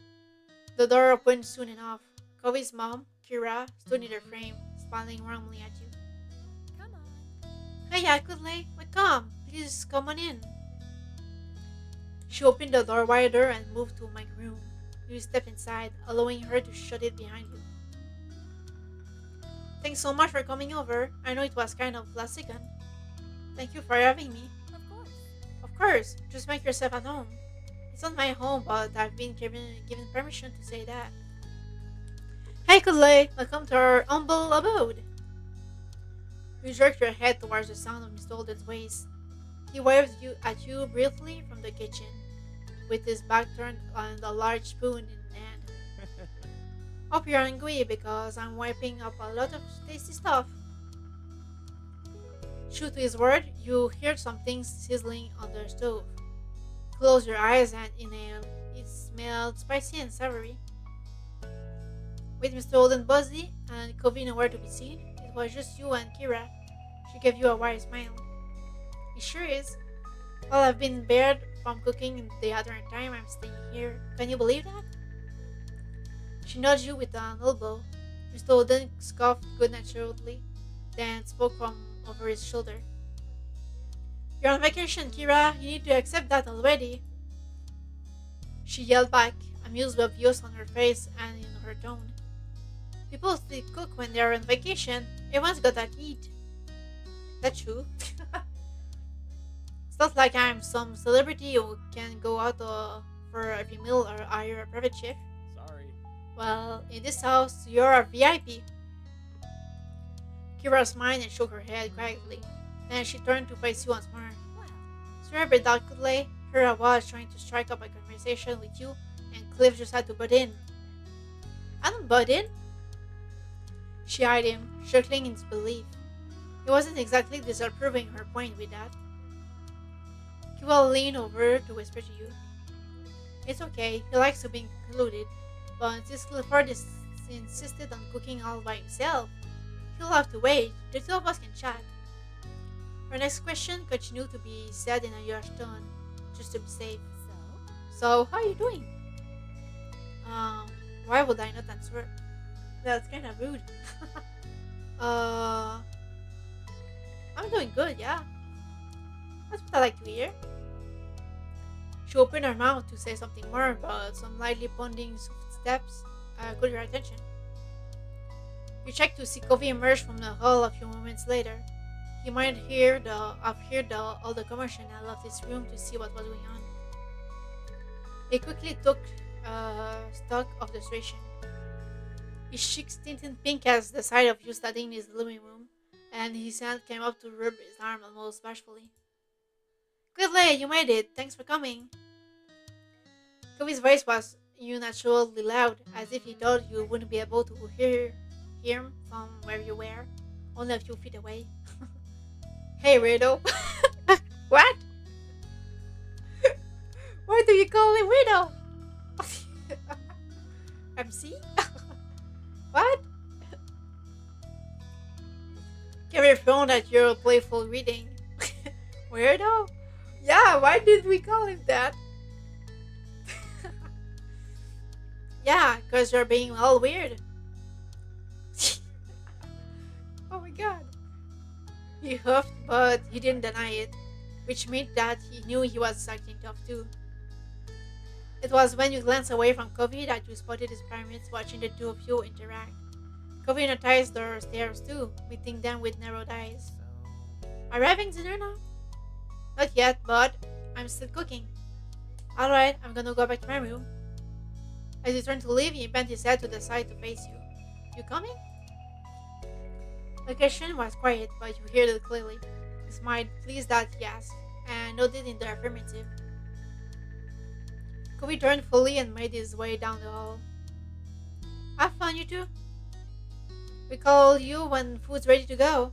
The door opened soon enough. Kobe's mom, Kira, stood in her frame, smiling warmly at you. come on. Hey, Akudle, welcome. Please come on in. She opened the door wider and moved to my room. You stepped inside, allowing her to shut it behind you. Thanks so much for coming over. I know it was kind of last second. Thank you for having me. Of course. Of course, just make yourself at home. It's not my home, but I've been given permission to say that. Hey, Kudle, welcome to our humble abode. You jerked your head towards the sound of Mr. Holden's voice. He waved at you briefly from the kitchen, with his back turned and a large spoon in hand. Hope you're hungry because I'm wiping up a lot of tasty stuff. True to his word, you heard something sizzling on the stove. Close your eyes and inhale. It smelled spicy and savory. With Mr. Holden busy and Kobe nowhere to be seen, it was just you and Kira. She gave you a wide smile. It sure is. Well, I've been barred from cooking the other time I'm staying here. Can you believe that? She nudged you with an elbow. Mr. Holden scoffed good naturedly, then spoke from over his shoulder. You're on vacation, Kira. You need to accept that already. She yelled back, amused but obvious on her face and in her tone. People still cook when they're on vacation. Everyone's got to eat. That's true. It's not like I'm some celebrity who can go out for every meal or hire a private chef. Sorry. Well, in this house, you're a VIP. Kira smiled and shook her head quietly. Then she turned to face you once more. Well, Swear reluctantly, here I was trying to strike up a conversation with you, and Cliff just had to butt in. I don't butt in. She eyed him, chuckling in disbelief. He wasn't exactly disapproving her point with that. He will lean over to whisper to you. It's okay, he likes to be included, but since Clifford insisted on cooking all by himself, he'll have to wait. The two of us can chat. Her next question continued to be said in a harsh tone, just to be safe. so? So, how are you doing? Um, why would I not answer? That's kind of rude. uh, I'm doing good, yeah. That's what I like to hear. She opened her mouth to say something more, but some lightly pounding footsteps caught your attention. You checked to see Covey emerge from the hall a few moments later. He might have heard all the commotion and left his room to see what was going on. He quickly took stock of the situation. His cheeks tinted pink as the sight of you studying in his living room, and his hand came up to rub his arm almost bashfully. Good lay, you made it. Thanks for coming. Covey's voice was unnaturally loud, as if he thought you wouldn't be able to hear him from where you were, only a few feet away. Hey, weirdo. What? Why do you call me widow? MC? What? Carry frowned at your playful reading. Weirdo? Yeah, why did we call him that? Yeah, because you're being all weird. Oh my god. He huffed, but he didn't deny it, which meant that he knew he was acting tough too. It was when you glanced away from Covey that you spotted his parents watching the two of you interact. Covey noticed their stares too, meeting them with narrowed eyes. So, Are you having dinner now? Not yet, but I'm still cooking. Alright, I'm gonna go back to my room. As you turned to leave, he bent his head to the side to face you. You coming? The question was quiet, but you heard it clearly. He smiled, pleased that he asked, and nodded in the affirmative. Kobe turned fully and made his way down the hall. Have fun, you two. We call you when food's ready to go.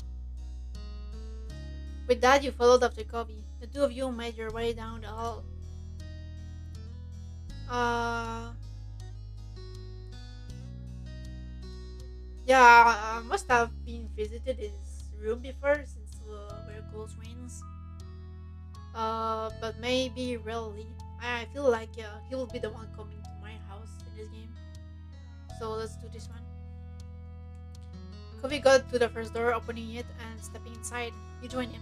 With that, you followed after Kobe. The two of you made your way down the hall. Yeah, I must have been visited his room before since we're close friends. But maybe rarely. I feel like he will be the one coming to my house in this game. So let's do this one. Kobe got to the first door, opening it and stepping inside. You joined him.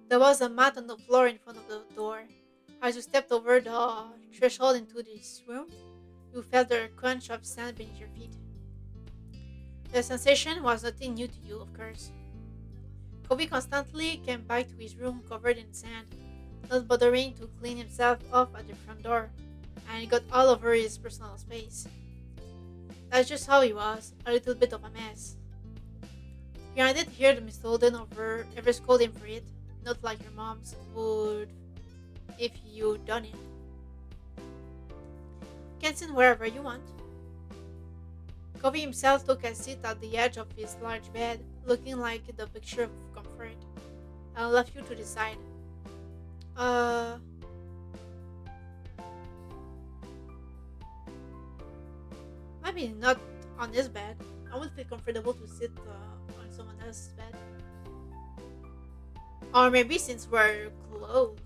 There was a mat on the floor in front of the door. As you stepped over the threshold into this room, you felt the crunch of sand beneath your feet. The sensation was nothing new to you, of course. Kobe constantly came back to his room covered in sand, not bothering to clean himself off at the front door, and it got all over his personal space. That's just how he was, a little bit of a mess. You hadn't heard Miss Holden ever scold him for it, not like your moms would if you'd done it. You can sit wherever you want. Kobe himself took a seat at the edge of his large bed, looking like the picture of comfort, and left you to decide. Maybe not on this bed. I would feel comfortable to sit on someone else's bed. Or maybe since we're close.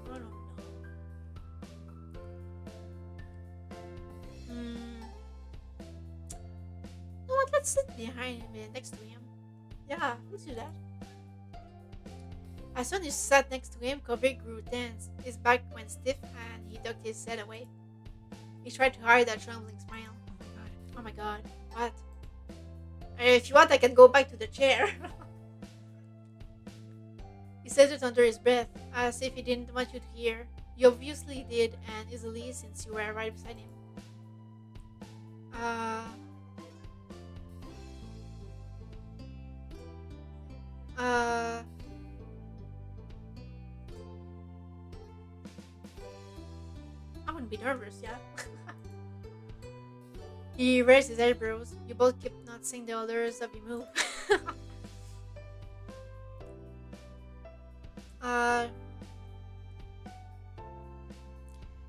I don't know. You know what? Let's sit behind him, next to him. Yeah, let's do that. As soon as you sat next to him, Kobe grew tense. His back went stiff and he ducked his head away. He tried to hide a trembling smile. Oh my god, what? If you want, I can go back to the chair. He said it under his breath, as if he didn't want you to hear. You obviously did, and easily since you were right beside him. Uh, I wouldn't be nervous, yeah. He raised his eyebrows. You both keep noticing the others of you move. uh,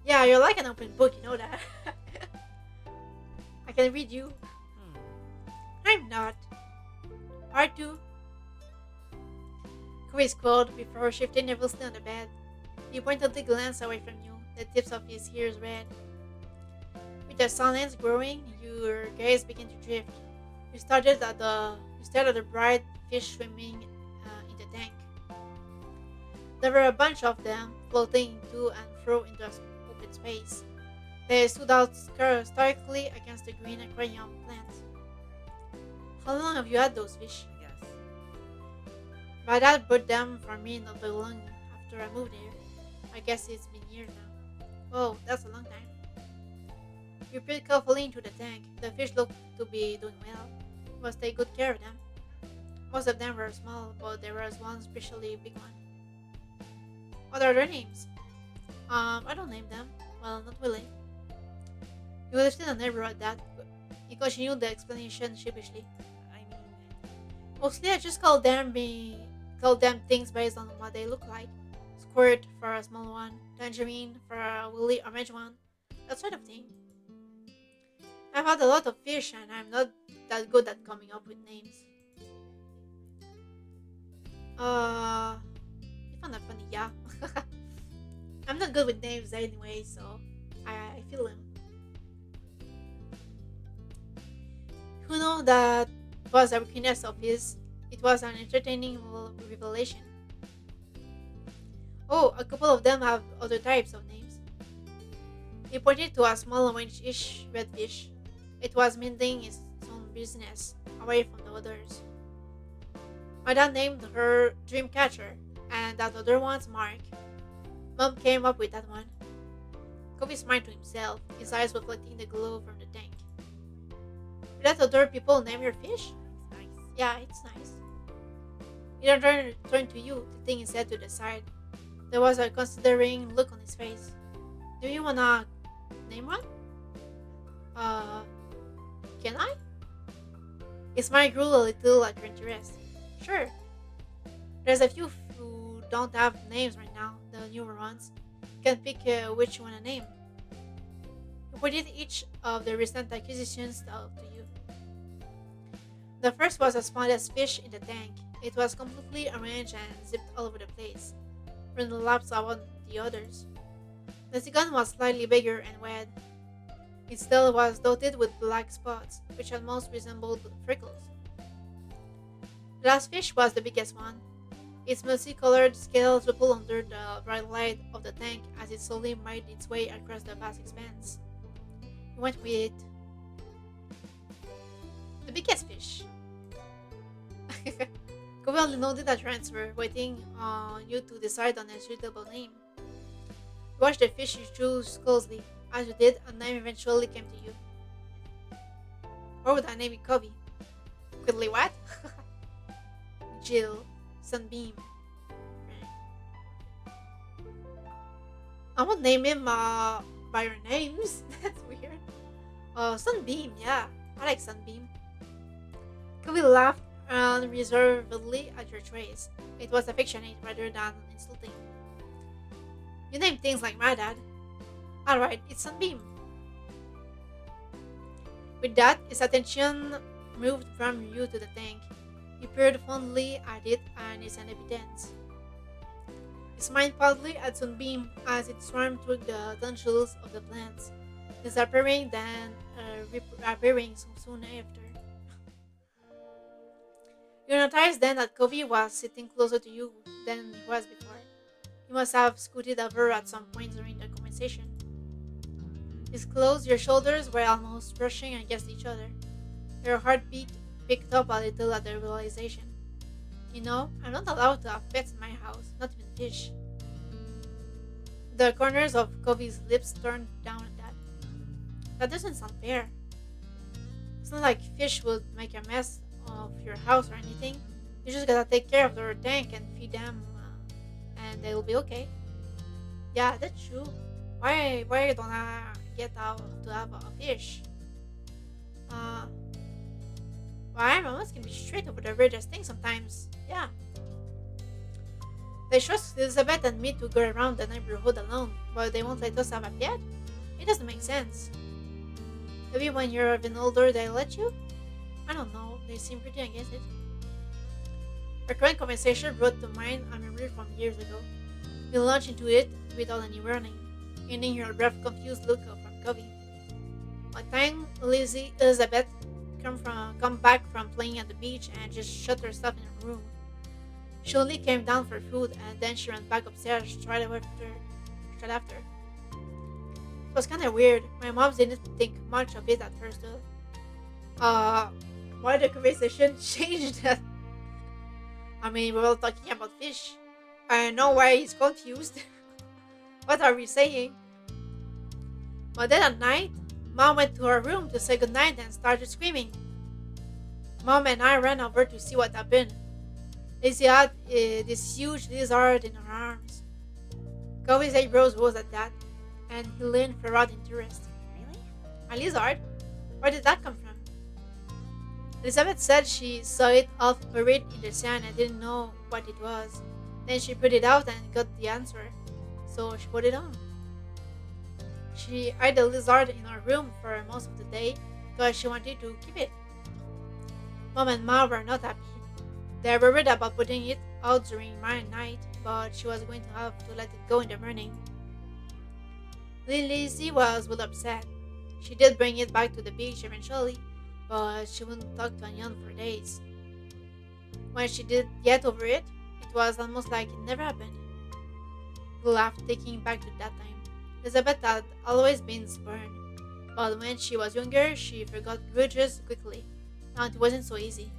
yeah, you're like an open book, you know that. I can read you. Hmm. I'm not. Hard to. Chris squalled before shifting nervously on the bed. He pointedly glanced away from you, the tips of his ears red. With the silence growing, your gaze began to drift. You stared at the bright fish swimming in the tank. There were a bunch of them floating to and fro in the open space. They stood out starkly against the green aquarium plant. How long have you had those fish? I guess. My dad bought them for me not very long after I moved here. I guess it's been years now. Oh, that's a long time. You peered carefully into the tank. The fish looked to be doing well. You must take good care of them. Most of them were small, but there was one especially big one. What are their names? I don't name them. Well, not really. You lifted an eyebrow at that. He continued the explanation sheepishly. I mean, Mostly, I just call them things based on what they look like. Squirt for a small one, tangerine for a woolly orange one, that sort of thing. I've had a lot of fish, and I'm not that good at coming up with names. You found that funny, yeah. I'm not good with names anyway, so I feel them. Who know that was a weakness of his? It was an entertaining revelation. Oh, a couple of them have other types of names. He pointed to a small orange-ish redfish. It was minding its own business, away from the others. My dad named her Dreamcatcher, and that other one's Mark. Mom came up with that one. Kobe smiled to himself, his eyes reflecting the glow from the tank. You let other people name your fish? it's nice. Yeah, it's nice. He then turned to you, tilting his head to the side. There was a considering look on his face. Do you wanna name one? Uh, can I? His smile grew a little at your interest. Sure. There's a few who don't have names right now, the newer ones. You can pick which you wanna name. He pointed each of the recent acquisitions out to you. The first was the smallest fish in the tank. It was completely arranged and zipped all over the place, from the laps around the others. The second was slightly bigger and red. Its tail was dotted with black spots, which almost resembled freckles. The last fish was the biggest one. Its multicolored scales rippled under the bright light of the tank as it slowly made its way across the vast expanse. You went with the biggest fish. Kobe only noted a transfer, waiting on you to decide on a suitable name. You watched the fish you chose closely. As you did, a name eventually came to you. What would I name it, Kobe? Quickly what? Jill. Sunbeam. I won't name him by your names. That's weird. Sunbeam, yeah. I like Sunbeam. Kobe laughed unreservedly at your choice. It was affectionate rather than insulting. You name things like my dad. Alright, it's Sunbeam. With that, his attention moved from you to the tank. He peered fondly at it and its inhabitants. He smiled proudly at Sunbeam as it swarmed through the tonsils of the plants, disappearing then reappearing so soon after. You noticed then that Kobe was sitting closer to you than he was before. He must have scooted over at some point during the conversation. His clothes, your shoulders were almost brushing against each other. Your heartbeat picked up a little at the realization. You know, I'm not allowed to have pets in my house, not even fish. The corners of Kobe's lips turned down at that. That doesn't sound fair. It's not like fish would make a mess of your house or anything. You just gotta take care of their tank and feed them, and they'll be okay. Yeah, that's true. Why don't I get out to have a fish? Uh, why mamas can be straight over the weirdest thing sometimes. Yeah, they trust Elizabeth and me to go around the neighborhood alone, but they won't let us have a pet. It doesn't make sense. Maybe when you're even older, they'll let you. I don't know. They seem pretty against it. Our current conversation brought to mind a memory from years ago. We launched into it without any warning, ending her breath confused look from Covey. One time, Elizabeth come back from playing at the beach and just shut herself in her room. She only came down for food and then she ran back upstairs straight after. It was kind of weird. My mom didn't think much of it at first though. Uh, why the conversation changed that? I mean, we were all talking about fish. I know why he's confused. What are we saying? But then at night, Mom went to her room to say goodnight and started screaming. Mom and I ran over to see what happened. Lizzie had this huge lizard in her arms. Covey's eyebrows rose at that, and he leaned forward in interest. Really? A lizard? Where did that come from? Elizabeth said she saw it half buried in the sand and didn't know what it was. Then she put it out and got the answer. So she put it on. She hid the lizard in her room for most of the day because she wanted to keep it. Mom and Ma were not happy. They were worried about putting it out during my night, but she was going to have to let it go in the morning. Lizzie was well upset. She did bring it back to the beach eventually, but she wouldn't talk to anyone for days. When she did get over it, it was almost like it never happened. We laughed thinking back to that time. Elizabeth had always been stubborn, but when she was younger, she forgot grudges quickly, and it wasn't so easy.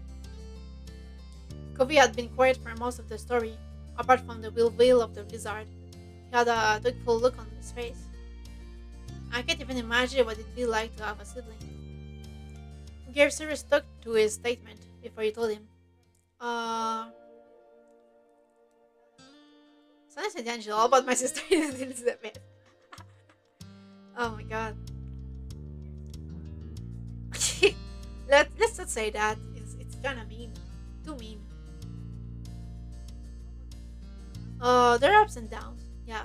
Covey had been quiet for most of the story, apart from the reveal of the lizard. He had a thoughtful look on his face. I can't even imagine what it'd be like to have a sibling. He gave serious thought to his statement before he told him. It's not an Angelo, but my sister is Elizabeth. Oh my god. Let's not say that. It's kinda mean. Too mean. There are ups and downs, yeah.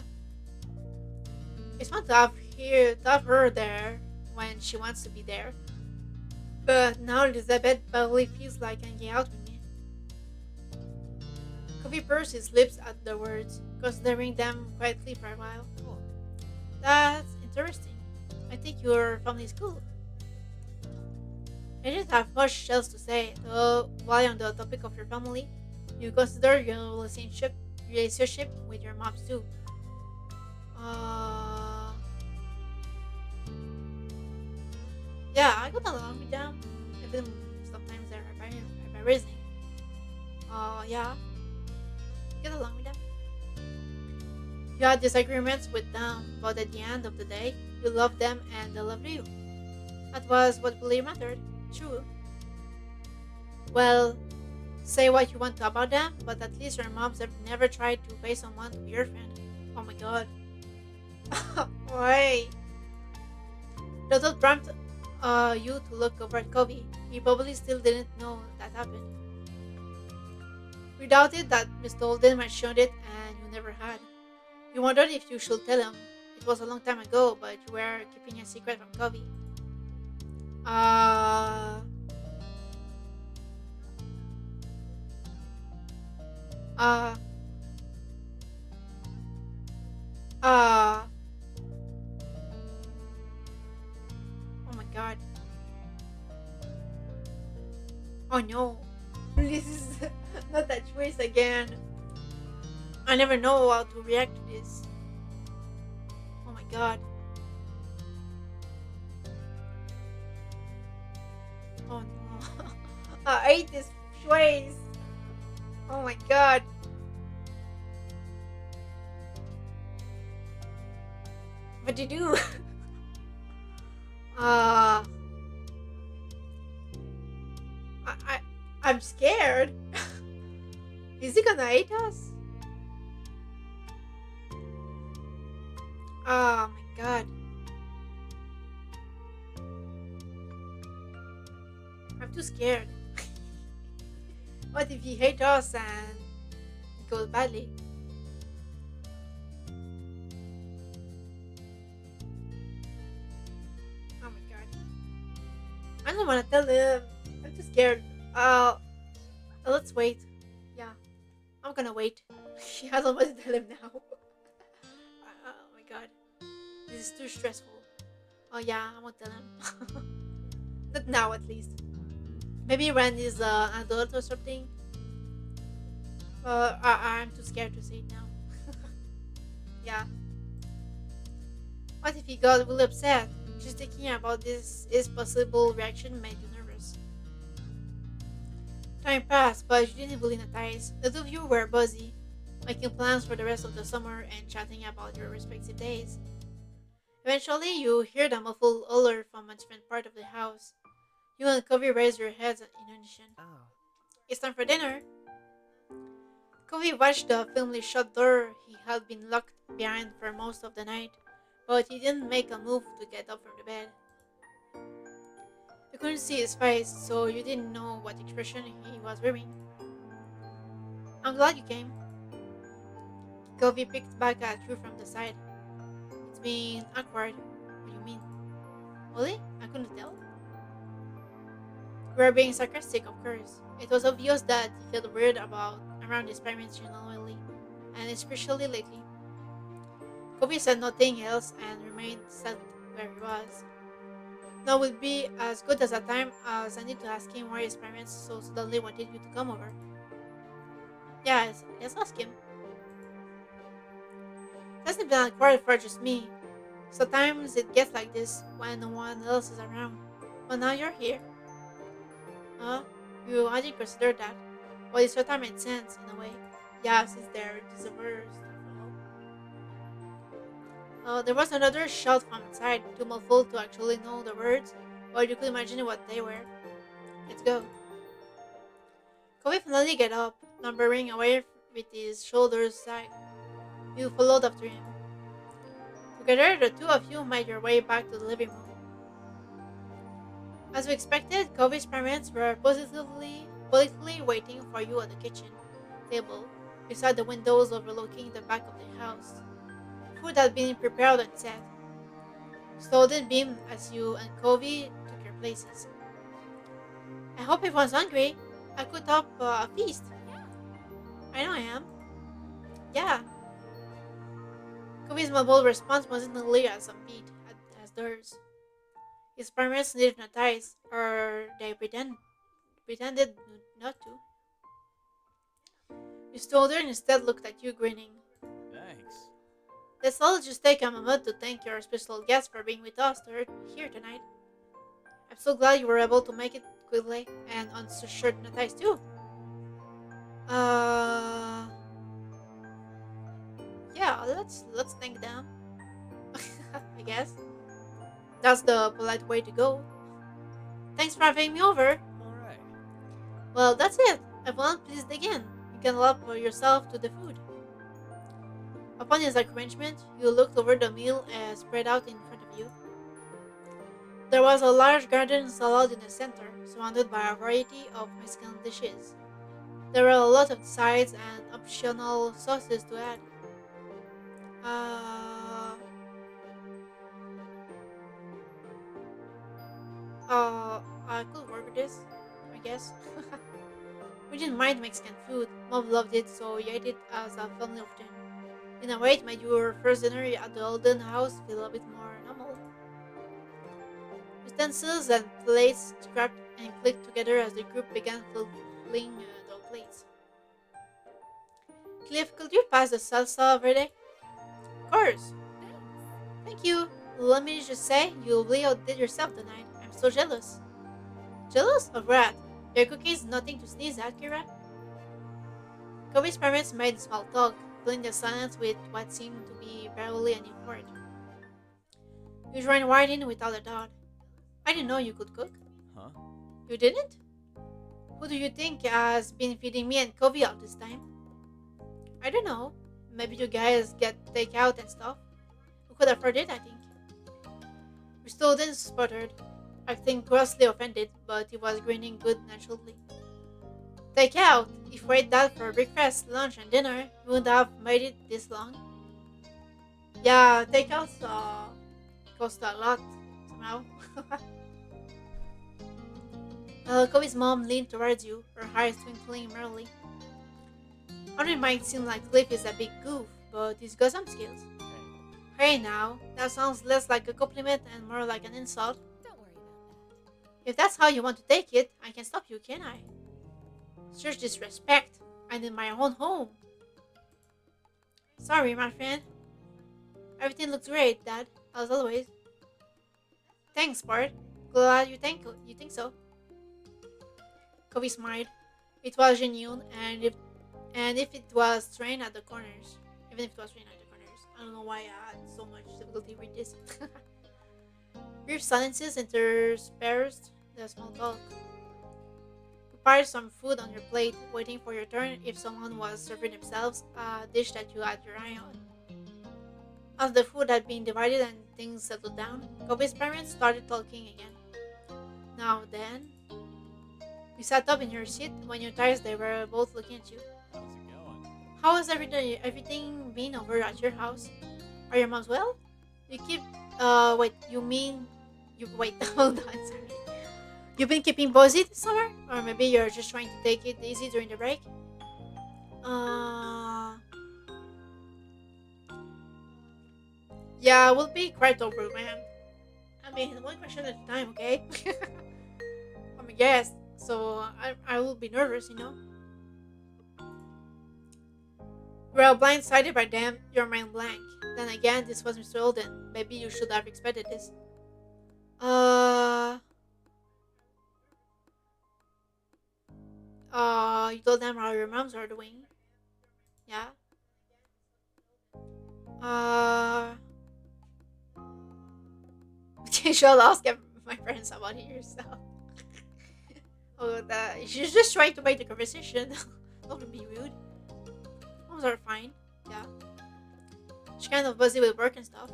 It's fun to have her there when she wants to be there. But now Elizabeth barely feels like hanging out with me. Covey pursed his lips at the words, considering them quietly for a while. Cool. That's interesting. I think your family is cool. I didn't have much else to say, though while on the topic of your family, you consider your relationship with your moms too. Yeah, I got along with them, even sometimes they're embarrassing. Yeah, get along with them. You had disagreements with them, but at the end of the day, you love them and they love you. That was what really mattered. True. Well, say what you want to about them, but at least your moms have never tried to pay someone to be your friend. Oh my god. Why? The thought prompted you to look over at Covey. He probably still didn't know that happened. We doubted that Mr. Holden mentioned it and you never had. You wondered if you should tell him. It was a long time ago, but you were keeping a secret from Covey. Uh... Uh... Uh... Oh my god. Oh no. This is not that choice again. I never know how to react to this. Oh my god. Oh no. I hate this choice. Oh my god. What do you do? I'm scared. Is he gonna hate us? Oh my god. I'm too scared. What if he hates us and it goes badly? Oh my god. I don't wanna tell him. I'm too scared. Let's wait. Yeah, I'm gonna wait. I don't want to tell him now. Oh my god. This is too stressful. Oh yeah, I won't tell him. Not now at least. Maybe when he's an adult or something. I'm too scared to say it now. Yeah. What if he got really upset? Just thinking about this, his possible reaction made you nervous. Time passed, but you didn't really notice. The two of you were busy, making plans for the rest of the summer and chatting about your respective days. Eventually, you hear the muffled holler from a different part of the house. You and Covey raise your heads in unison. Oh. It's time for dinner. Covey watched the firmly shut door he had been locked behind for most of the night, but he didn't make a move to get up from the bed. You couldn't see his face, so you didn't know what expression he was wearing. I'm glad you came. Covey picked back at you from the side. It's been awkward. What do you mean? Really? I couldn't tell. You were being sarcastic, of course. It was obvious that he felt weird about around his parents generally, and especially lately. Kobe said nothing else and remained set where he was. Now would be as good as a time as I need to ask him why his parents so suddenly wanted you to come over. Yes, let's ask him. It hasn't been awkward for just me. Sometimes it gets like this when no one else is around. But now you're here. Huh? You hadn't considered that. Well, it sort of made sense in a way. Yeah, since they're divorced after all. There was another shout from inside, too muffled to actually know the words, but you could imagine what they were. Let's go. Kobe finally get up, lumbering away with his shoulders sag. You followed after him. Together, the two of you made your way back to the living room. As we expected, Kobe's parents were politically waiting for you at the kitchen table, beside the windows overlooking the back of the house. Food had been prepared and set. Snowden beamed as you and Kobe took your places. I hope everyone's hungry. I could up a feast. I know I am. Yeah. Kobe's mobile response wasn't nearly as upbeat as theirs. His parents didn't notice, or they pretended not to. His shoulder instead looked at you grinning. Thanks. Let's all just take a moment to thank your special guest for being with us here tonight. I'm so glad you were able to make it quickly and on such short notice too. Uh, yeah, let's thank them. I guess that's the polite way to go. Thanks for having me over. Alright. Well, that's it. Everyone, pleased again. You can help yourself to the food. Upon his arrangement, you looked over the meal spread out in front of you. There was a large garden salad in the center, surrounded by a variety of Mexican dishes. There were a lot of sides and optional sauces to add. Uh, I could work with this, I guess. We didn't mind Mexican food. Mom loved it, so we ate it as a family often. In a way, it made your first dinner at the Olden house feel a bit more normal. Utensils and plates scrapped and clicked together as the group began filling their plates. Cliff, could you pass the salsa verde? Of course. Thank you. Let me just say, you really outdid yourself tonight. I'm so jealous. Jealous of what? Your cookies nothing to sneeze at, Kira? Kobe's parents made small talk, filling the silence with what seemed to be barely any word. You joined right in without a doubt. I didn't know you could cook. Huh? You didn't? Who do you think has been feeding me and Covey all this time? I don't know. Maybe you guys get takeout and stuff. We could afford it, I think. We still didn't sputtered, acting grossly offended, but he was grinning good naturedly. Takeout! If we ate that for breakfast, lunch, and dinner, we would have made it this long. Yeah, takeouts cost a lot somehow. Kobe's mom leaned towards you, her eyes twinkling merrily. I know it might seem like Cliff is a big goof, but he's got some skills. Hey, Hey now, that sounds less like a compliment and more like an insult. Don't worry about If that's how you want to take it, I can stop you, can I? Such disrespect. I'm in my own home. Sorry, my friend. Everything looks great, Dad, as always. Thanks, Bart. Glad you think so. Kobe smiled. It was genuine, and if it was trained at the corners, even if it was trained at the corners, I don't know why I had so much difficulty with this. Brief silences interspersed the small talk. You piled some food on your plate, waiting for your turn if someone was serving themselves a dish that you had your eye on. As the food had been divided and things settled down, Kobe's parents started talking again. Now then, you sat up in your seat when you realized they were both looking at you. how's it going? How has everything been over at your house? Are your moms well? You keep wait, you mean you wait, hold on, sorry. You've been keeping busy this summer? Or maybe you're just trying to take it easy during the break? Uh yeah, we'll be quite overwhelmed. I mean, one question at a time, okay? I'm a guest, so I will be nervous, you know? Well, blindsided by them, your mind blank. Then again, this was Mr. Olden. Maybe you should have expected this. Uh, you told them how your moms are doing. Yeah. Uh, you should ask my friends about it yourself. Oh, she's just trying to make the conversation. Don't be rude. Moms are fine. Yeah. She's kind of busy with work and stuff.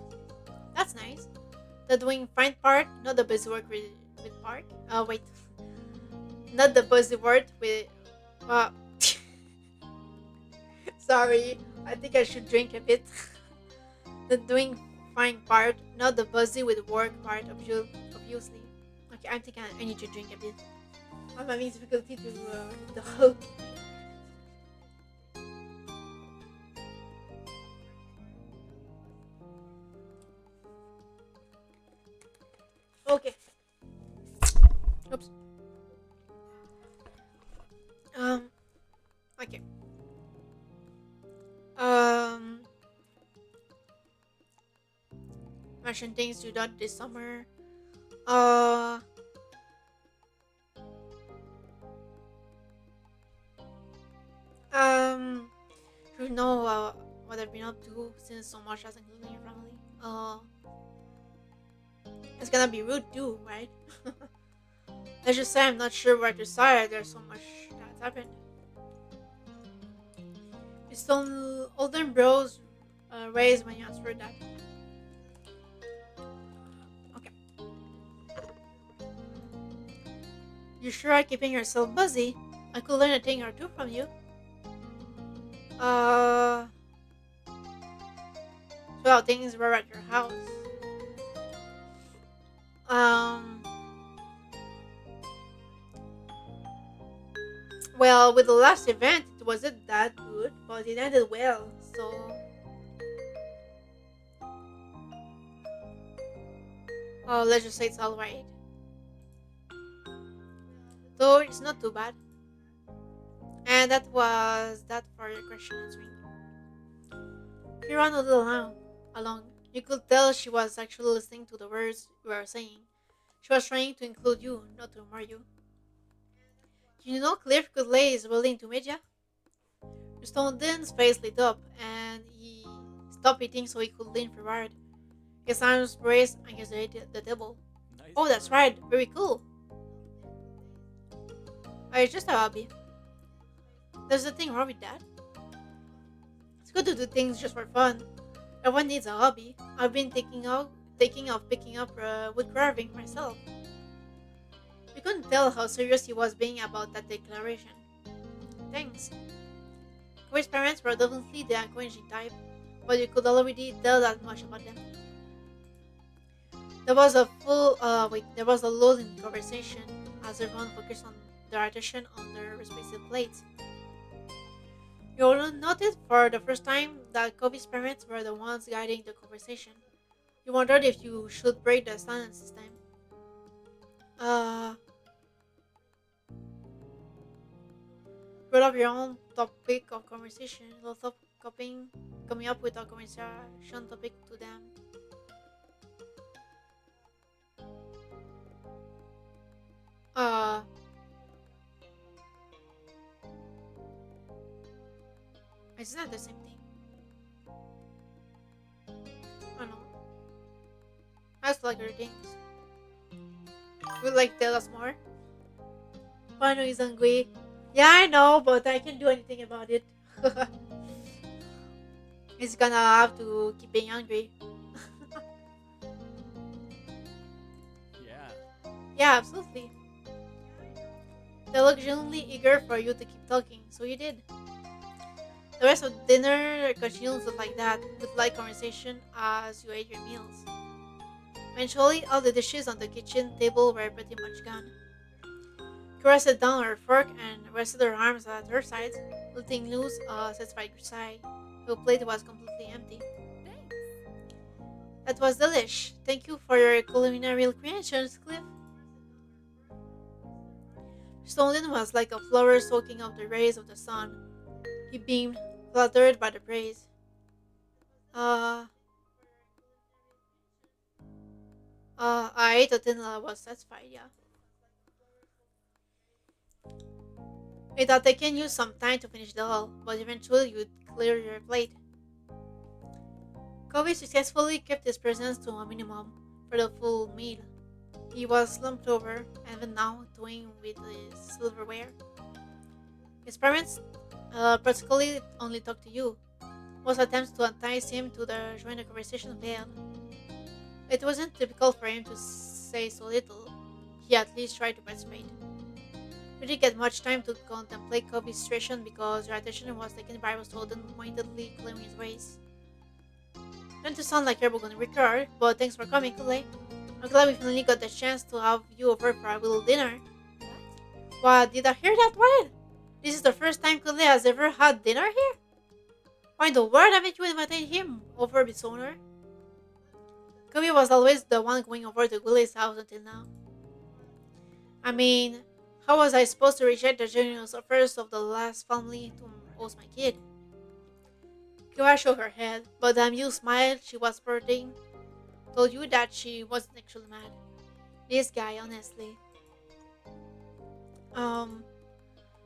That's nice. The doing fine part, not the busy work with Park. Wait. Not the busy work with. Uh, sorry. I think I should drink a bit. The doing fine part, not the busy with work part, obviously. Okay, I think I need to drink a bit. I'm having difficulty to talk. Okay. Oops. Um. Okay. Um. Mention things you done this summer. Uh. Um. You know what I've been up to since so much has included your family. It's gonna be rude too, right? Let's just say I'm not sure where to start. There's so much that's happened. You still older bros raised when you answered that. Okay. You sure are keeping yourself busy? I could learn a thing or two from you. Uh, so how things were at your house. Um, well, with the last event, it wasn't that good, but it ended well. So, let's just say it's all right. Though it's not too bad. And that was that for your question answering. He ran a little along. You could tell she was actually listening to the words you were saying. She was trying to include you, not to ignore you. You know Cliff could lay his will into media? Stoneden's face lit up, and he stopped eating so he could lean forward. His arms braced against the table. Nice Oh, that's work. right. Very cool. It's just a hobby. There's nothing wrong with that. It's good to do things just for fun. Everyone needs a hobby. I've been thinking of picking up wood carving myself. You couldn't tell how serious he was being about that declaration. Thanks. Chloe's parents were definitely the encouraging type, but you could already tell that much about them. There was a lull in the conversation as everyone focused on their attention on their respective plates. You all noticed for the first time that Kobe's parents were the ones guiding the conversation. You wondered if you should break the silence this time. Uh, Brought up your own topic of conversation, lots of coming up with a conversation topic to them. Uh, it's not the same thing. I don't know. I still like other things. Would like tell us more? Pano is hungry. Yeah, I know, but I can't do anything about it. He's gonna have to keep being hungry. Yeah. Yeah, absolutely. They look genuinely eager for you to keep talking, so you did. The rest of dinner continues like that, with light conversation as you ate your meals. Eventually, all the dishes on the kitchen table were pretty much gone. Kira sat down on her fork and rested her arms at her sides, letting loose a satisfied sigh. Her plate was completely empty. Thanks. That was delish. Thank you for your culinary creations, Cliff. Stoneton was like a flower soaking up the rays of the sun. He beamed, flattered by the praise. Uh, I ate until I was satisfied, yeah. It had taken you some time to finish the whole, but eventually you'd clear your plate. Kobe successfully kept his presence to a minimum for the full meal. He was slumped over, even now toying with his silverware. His parents practically only talked to you. Most attempts to entice him to join the conversation failed. It wasn't typical for him to say so little. He at least tried to participate. You didn't get much time to contemplate Kobe's situation because your attention was taken by Rostoden pointedly clearing his ways. Not to sound like you're going to record, but thanks for coming, Kule. I'm glad we finally got the chance to have you over for a little dinner. What? What, did I hear that right? This is the first time Kule has ever had dinner here? Why in the world haven't you invited him over with Sonar? Kobe was always the one going over to Kule's house until now. I mean, how was I supposed to reject the generous offers of the last family to host my kid? Kira shook her head, but the amused smile she was sporting told you that she wasn't actually mad. This guy, honestly. Um,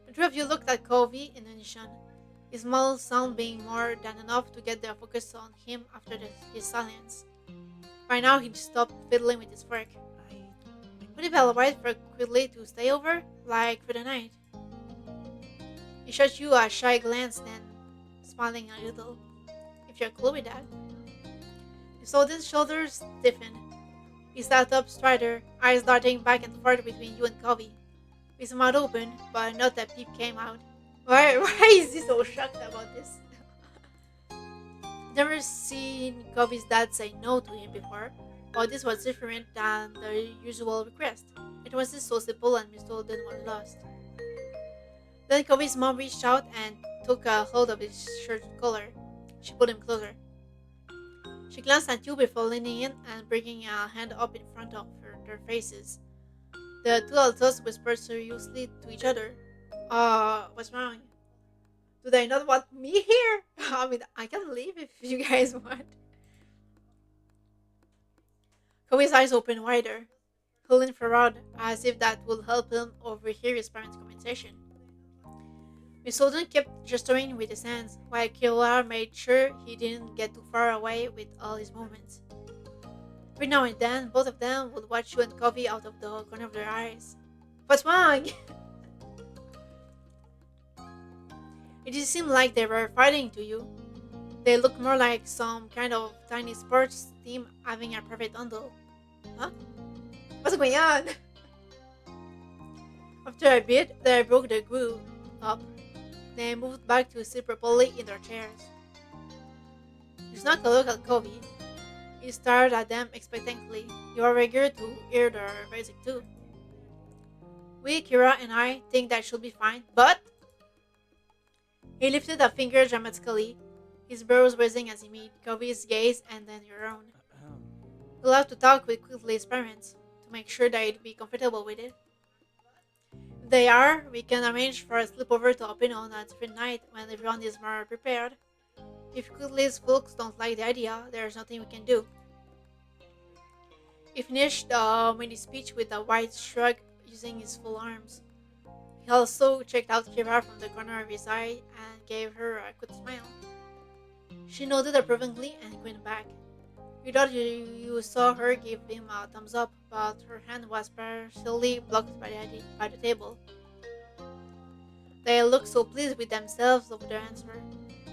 the three of you looked at Cove in unison, his small sound being more than enough to get their focus on him after his silence. By now, he'd stopped fiddling with his fork. I. Would it be alright for Quigley to stay over, like for the night? He shot you a shy glance, then smiling a little. If you're cool with that. Soden's shoulders stiffened. He sat up straighter, eyes darting back and forth between you and Covey. His mouth open, but not a peep came out. Why is he so shocked about this? Never seen Covey's dad say no to him before, but this was different than the usual request. It wasn't so simple and Miss Holden was lost. Then Covey's mom reached out and took a hold of his shirt collar. She pulled him closer. She glanced at you before leaning in and bringing a hand up in front of their faces. The two adults whispered seriously to each other. What's wrong? Do they not want me here? I mean, I can leave if you guys want. Kobe's eyes opened wider, pulling forward as if that would help him overhear his parents' conversation. Miss Holden kept gesturing with his hands, while Kiowa made sure he didn't get too far away with all his movements. Every now and then, both of them would watch you and Kobe out of the corner of their eyes. What's wrong? It did seem like they were fighting to you. They looked more like some kind of tiny sports team having a private bundle. Huh? What's going on? After a bit, they broke the group up. They moved back to sit properly in their chairs. You snuck a look at Kobe. He stared at them expectantly. You are eager to hear their verdict too. We, Kira and I, think that should be fine, but he lifted a finger dramatically, his brows raising as he met Kobe's gaze and then your own. We'll have to talk with Quigley's parents to make sure they'd be comfortable with it. If they are, we can arrange for a sleepover to happen on a different night when everyone is more prepared. If Quigley's folks don't like the idea, there's nothing we can do. He finished the mini speech with a wide shrug using his full arms. He also checked out Kira from the corner of his eye and gave her a quick smile. She nodded approvingly and went back. You thought you saw her give him a thumbs up, but her hand was partially blocked by the table. They looked so pleased with themselves over their answer,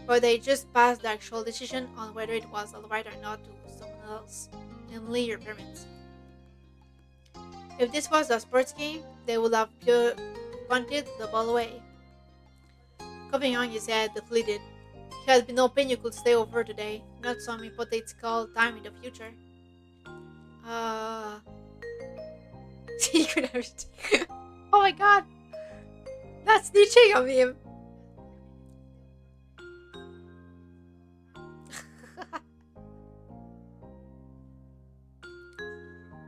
but they just passed the actual decision on whether it was alright or not to someone else, namely your parents. If this was a sports game, they would have punted the ball away. Covering on his head, deflated. He had been hoping you could stay over today, not some hypothetical time in the future. Secret everything. Oh my god! That's snitching on him!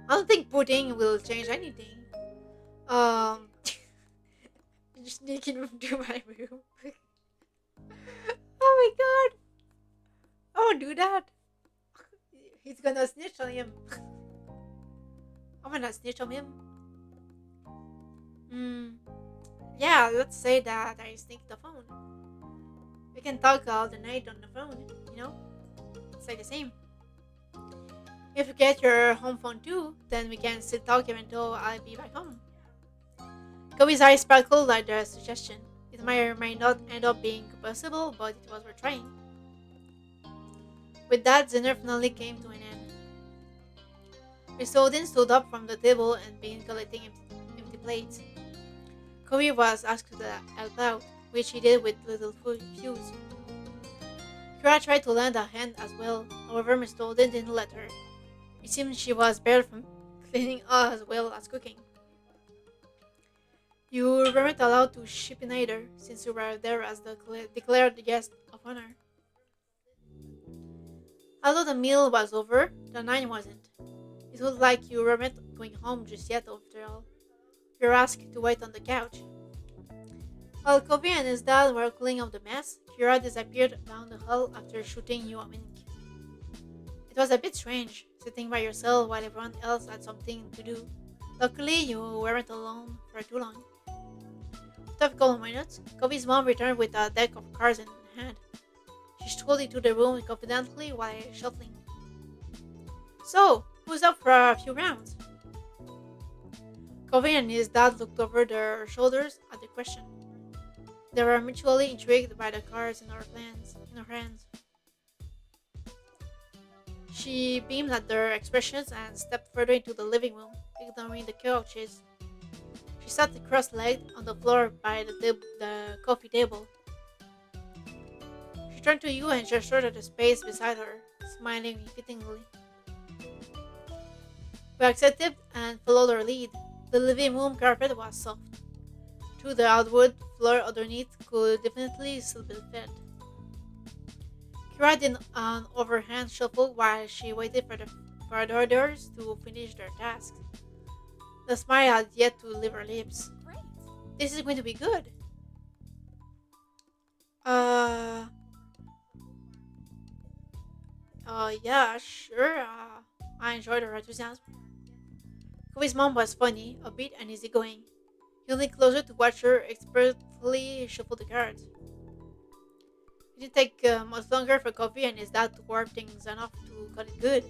I don't think pudding will change anything. Just sneaking into my room. Oh my god! I won't do that. He's gonna snitch on him. I'm gonna snitch on him. Yeah, let's say that I sneak the phone. We can talk all the night on the phone, you know? It's like the same. If you get your home phone too, then we can still talk even though I'll be back home. Kobe's eyes sparkled at the suggestion. It might or might not end up being possible, but it was worth trying. With that, dinner finally came to an end. Mr. Odin stood up from the table and began collecting empty plates. Kobe was asked to help out, which he did with little fuse. Kira tried to lend a hand as well, however Mr. Odin didn't let her. It seemed she was barred from cleaning as well as cooking. You weren't allowed to ship in either, since you were there as the declared guest of honor. Although the meal was over, the night wasn't. It looked like you weren't going home just yet after all. You were asked to wait on the couch. While Kobe and his dad were cleaning up the mess, Kira disappeared down the hall after shooting you a wink. It was a bit strange, sitting by yourself while everyone else had something to do. Luckily, you weren't alone for too long. After a couple of minutes, Kobe's mom returned with a deck of cards in hand. She strolled into the room confidently while shuffling. So, who's up for a few rounds? Kobe and his dad looked over their shoulders at the question. They were mutually intrigued by the cards in her hands. She beamed at their expressions and stepped further into the living room, ignoring the couches. She sat cross-legged on the floor by the coffee table. She turned to you and gestured at the space beside her, smiling fittingly. We accepted and followed her lead. The living room carpet was soft. Through the hardwood floor underneath could definitely still be felt. Kira did an overhand shuffle while she waited for the others to finish their tasks. The smile had yet to leave her lips. Great. This is going to be good. Yeah, sure. I enjoyed her enthusiasm. Kobe's mom was funny, upbeat, and easygoing. He leaned closer to watch her expertly shuffle the cards. It didn't take much longer for Kobe and his dad to warp things enough to call it good.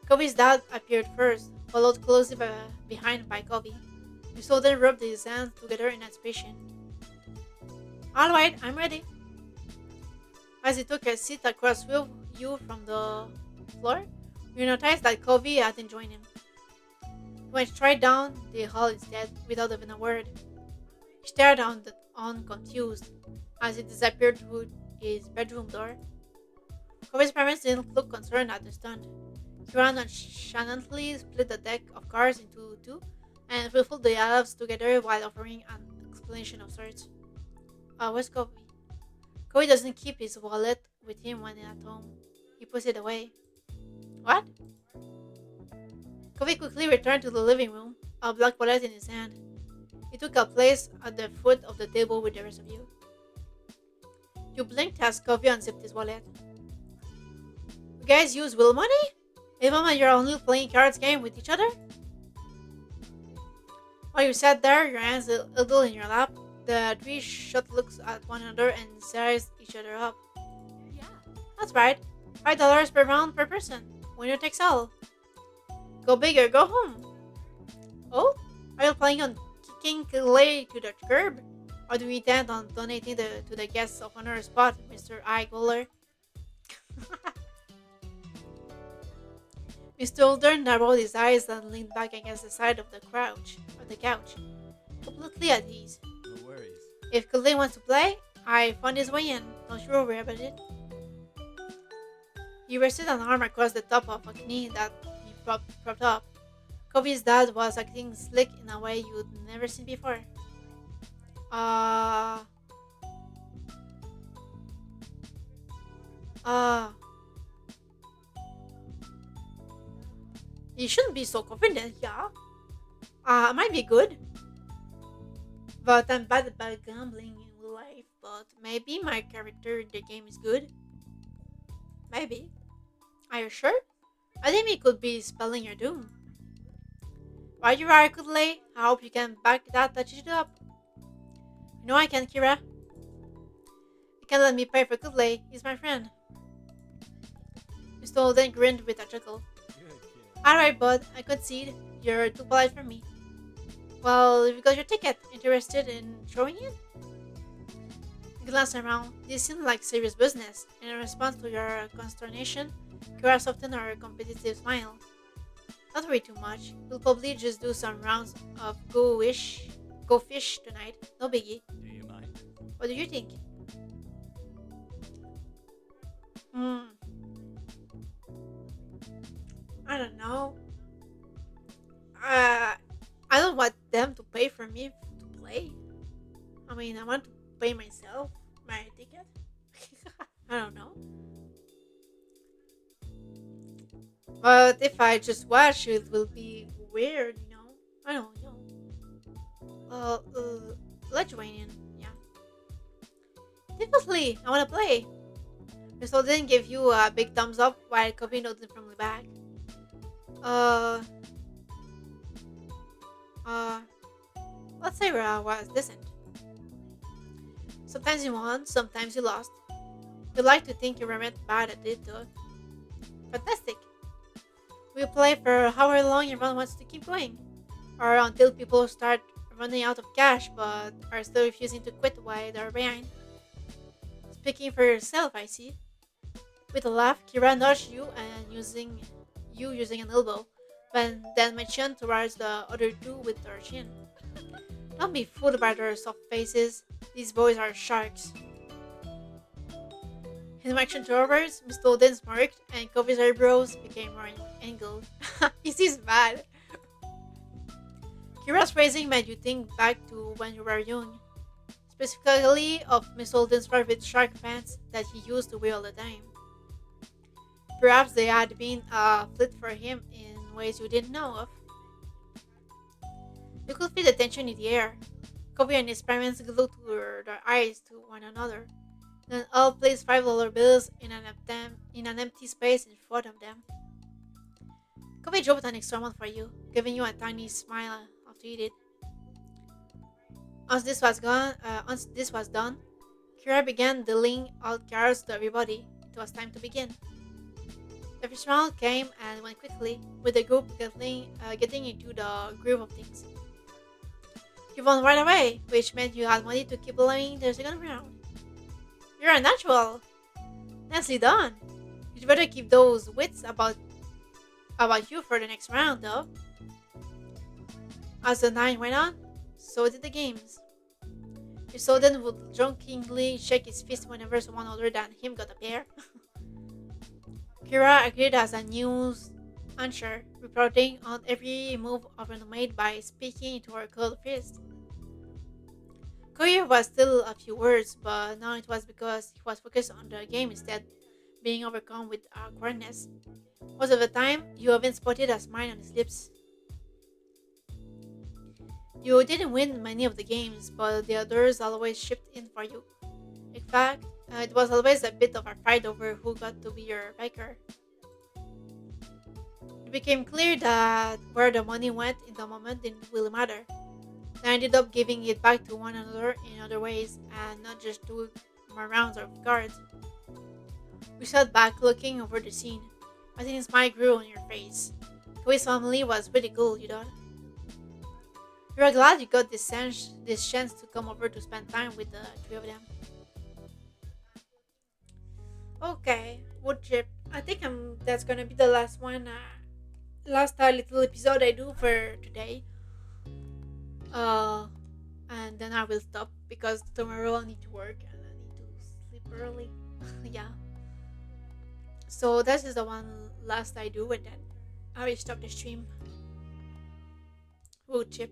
Kobe's dad appeared first, followed closely behind by Kobe. We saw them rub his hands together in anticipation. Alright, I'm ready. As he took a seat across with you from the floor, you noticed that Cove hadn't joined him. He went straight down the hall instead, without even a word. He stared on confused as he disappeared through his bedroom door. Cove's parents didn't look concerned at the stunt. Kira nonchalantly split the deck of cards into two and shuffled the elves together while offering an explanation of sorts. Where's Covey? Covey doesn't keep his wallet with him when at home. He puts it away. What? Covey quickly returned to the living room, a black wallet in his hand. He took a place at the foot of the table with the rest of you. You blinked as Covey unzipped his wallet. You guys use will money? Even when you're only playing cards game with each other? While you sat there, your hands idle in your lap, the three shot looks at one another and sized each other up. Yeah. That's right. $5 per round per person. Winner takes all. Go big or go home. Oh? Are you planning on kicking Clay to the curb? Or do you intend on donating to the guests of honor spot, Mr. I. Goller? Mr. Older narrowed his eyes and leaned back against the side of the couch, completely at ease. No worries. If Clay wants to play, I found his way in. Don't you worry about it. He rested an arm across the top of a knee that he propped up. Kobe's dad was acting slick in a way you'd never seen before. Uh. You shouldn't be so confident, yeah? I might be good. But I'm bad at gambling in real life. But maybe my character in the game is good. Maybe. Are you sure? I think it could be spelling your doom. Right you are, could lay. I hope you can back that attitude up. You know I can, Kira. You can let me pay for Kudley. He's my friend. Mr. Holden grinned with a chuckle. Good kid. Alright, bud. I concede. You're too polite for me. Well, you got your ticket. Interested in showing it? You glanced around. This seemed like serious business. In response to your consternation, Kira softened her competitive smile. Not worry too much. We'll probably just do some rounds of go fish tonight. No biggie. Do you mind? What do you think? Hmm. I don't know. I don't want them to pay for me to play. I mean, I want to pay myself my ticket. I don't know. But if I just watch, it will be weird, you know? I don't know. Let's join in, yeah. Definitely, I wanna play. Mr. didn't give you a big thumbs up while Kobe nodded from the back. Let's say was decent. Sometimes you won, sometimes you lost. You like to think you weren't bad at it though. Fantastic. We'll play for however long everyone wants to keep going. Or until people start running out of cash but are still refusing to quit while they're behind. Speaking for yourself, I see. With a laugh, Kira nudged you and using an elbow, but then motioned towards the other two with her chin. Don't be fooled by their soft faces. These boys are sharks. In reaction to her words, Miss Golden smirked and Kobe's eyebrows became more angled. He seems mad. Kira's phrasing made you think back to when you were young, specifically of Miss Holden's favorite shark pants that he used to wear all the time. Perhaps they had been a fit for him in ways you didn't know of. You could feel the tension in the air. Kobe and his parents glued their eyes to one another. Then all placed $5 bills in an empty space in front of them. Kobe dropped an extra one for you, giving you a tiny smile after he did. Once this was done, Kira began dealing out cards to everybody. It was time to begin. The first round came and went quickly, with the group getting into the groove of things. You won right away, which meant you had money to keep playing the second round. You're a natural! Nicely done. You'd better keep those wits about you for the next round, though. As the night went on, so did the games. Your Soden would drunkenly shake his fist whenever someone older than him got a pair. Kira agreed as a news anchor, reporting on every move of an made by speaking into her cold fist. Koya was still a few words, but now it was because he was focused on the game instead, being overcome with awkwardness. Most of the time, you even spotted a smile on his lips. You didn't win many of the games, but the others always chipped in for you. In fact, it was always a bit of a fight over who got to be your backer. It became clear that where the money went in the moment didn't really matter. They ended up giving it back to one another in other ways, and not just do more rounds of cards. We sat back looking over the scene. I think a smile grew on your face. Koi's family was pretty cool, you know. We were glad you got this chance to come over to spend time with the three of them. Okay, wood chip. I think that's gonna be the last one. Last little episode I do for today. Uh, and then I will stop because tomorrow I need to work and I need to sleep early. Yeah. So this is the one last I do, and then I will stop the stream. Wood chip.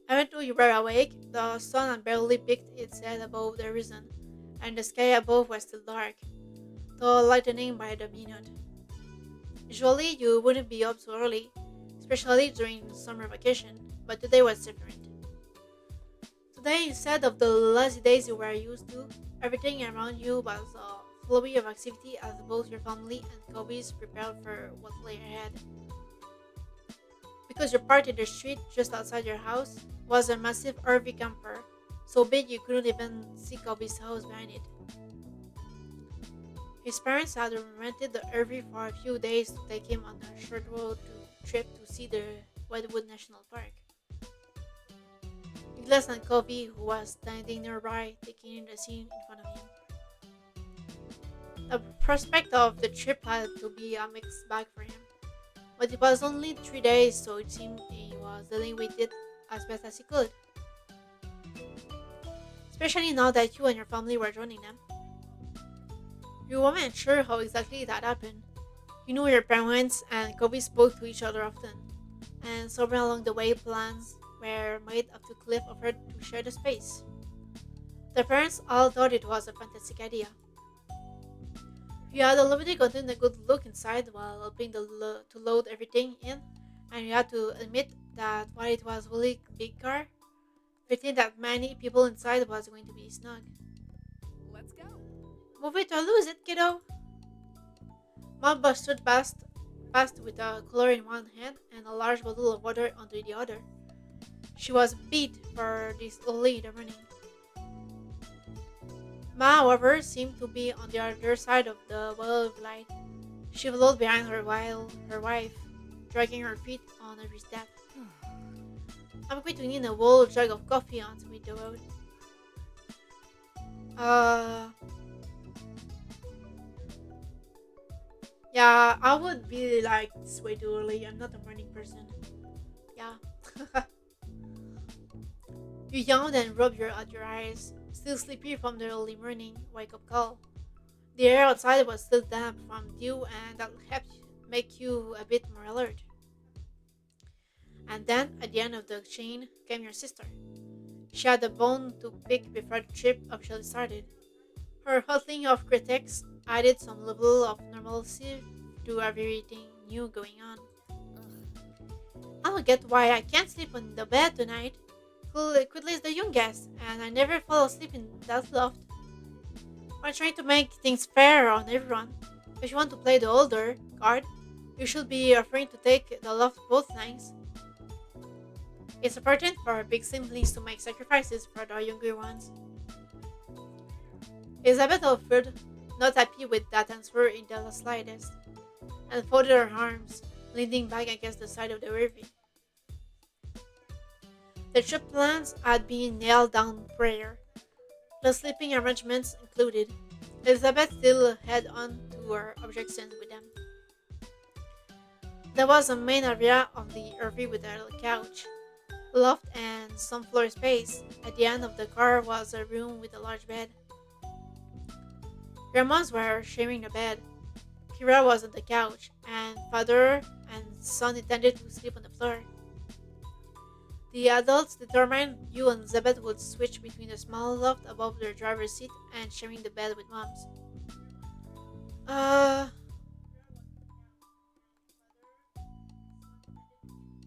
Even though you were awake, the sun had barely peeked its head above the horizon, and the sky above was still dark, though lightening by the minute. Usually, you wouldn't be up so early, especially during summer vacation, but today was different. Today, instead of the lazy days you were used to, everything around you was a flurry of activity as both your family and Kobe's prepared for what lay ahead. Because your part in the street just outside your house was a massive RV camper, so big you couldn't even see Kobe's house behind it. His parents had rented the RV for a few days to take him on a short trip to see the Redwood National Park. Nicholas and Kobe, who was standing nearby, taking in the scene in front of him. The prospect of the trip had to be a mixed bag for him, but it was only 3 days, so it seemed he was dealing with it as best as he could. Especially now that you and your family were joining them. You weren't sure how exactly that happened. You knew your parents and Kobe spoke to each other often, and somewhere along the way plans were made up to Cliff offered to share the space. The parents all thought it was a fantastic idea. You had already gotten a good look inside while helping to load everything in, and you had to admit that while it was a really big car, fitting that many people inside was going to be snug. Let's go. Move it or lose it, kiddo. Mom busted past with a cooler in one hand and a large bottle of water under the other. She was beat for this early in the morning. Ma, however, seemed to be on the other side of the wall of light. She followed behind her while her wife, dragging her feet on every step. I'm going to need a whole jug of coffee on to meet the road. Uh, yeah, I would be like this way too early. I'm not a morning person. Yeah. You yawned and rubbed at your eyes, still sleepy from the early morning wake-up call. The air outside was still damp from dew, and that helped make you a bit more alert. And then, at the end of the chain, came your sister. She had a bone to pick before the trip officially started. Her hurtling of critics added some level of normalcy to everything new going on. I don't get why I can't sleep in the bed tonight. Quickly is the youngest, and I never fall asleep in that loft. I'm trying to make things fair on everyone. If you want to play the older card, you should be afraid to take the loft both nights. It's important for big siblings to make sacrifices for the younger ones. Elizabeth offered, not happy with that answer in the slightest, and folded her arms, leaning back against the side of the RV. The trip plans had been nailed down prior, the sleeping arrangements included. Elizabeth still had on to her objections with them. There was a main area of the RV with a couch, loft, and some floor space. At the end of the car was a room with a large bed. Grandmas were sharing a bed. Kira was on the couch, and father and son intended to sleep on the floor. The adults determined you and Elizabeth would switch between the small loft above their driver's seat and sharing the bed with moms.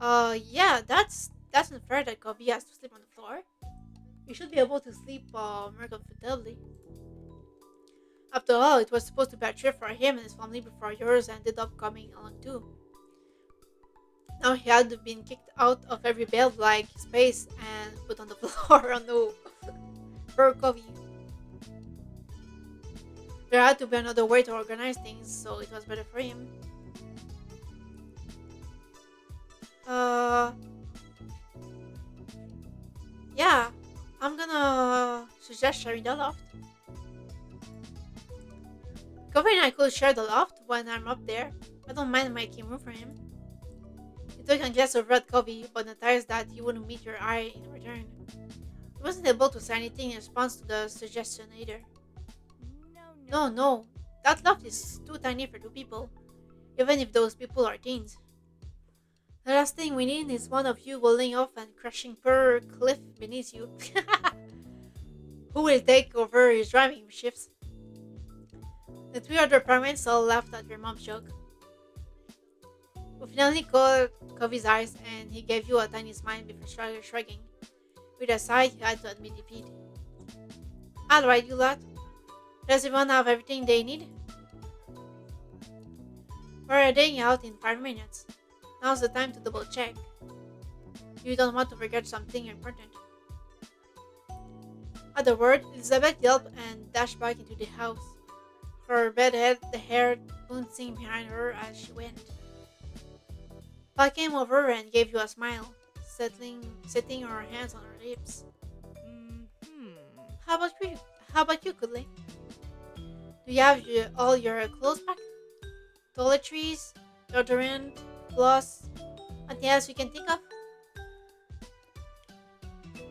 Uh, yeah, that's unfair that Kobe has to sleep on the floor. You should be able to sleep more comfortably. After all, it was supposed to be a trip for him and his family before yours ended up coming along too. Now he had been kicked out of every bed like space and put on the floor. Oh no, poor Kobe. There had to be another way to organize things, so it was better for him. Uh, yeah, I'm gonna suggest sharing the loft. Kobe and I could share the loft when I'm up there. I don't mind making room for him. He took a glass of red coffee, but noticed that he wouldn't meet your eye in return. He wasn't able to say anything in response to the suggestion either. No, no, that loft is too tiny for two people, even if those people are teens. The last thing we need is one of you rolling off and crashing per cliff beneath you. Who will take over his driving shifts? The three other parents all laughed at their mom's joke. We finally caught Kobe's eyes and he gave you a tiny smile before shrugging. With a sigh, he had to admit defeat. Alright, you lot. Does everyone have everything they need? We're heading out in 5 minutes. Now's the time to double check. You don't want to forget something important. At the word, Elizabeth yelped and dashed back into the house, her bedhead, the hair bouncing behind her as she went. Pa came over and gave you a smile, setting her hands on her lips. Hmm. How about you? How about you, Kudley? Do you have all your clothes packed? Toiletries, deodorant, floss, anything else you can think of?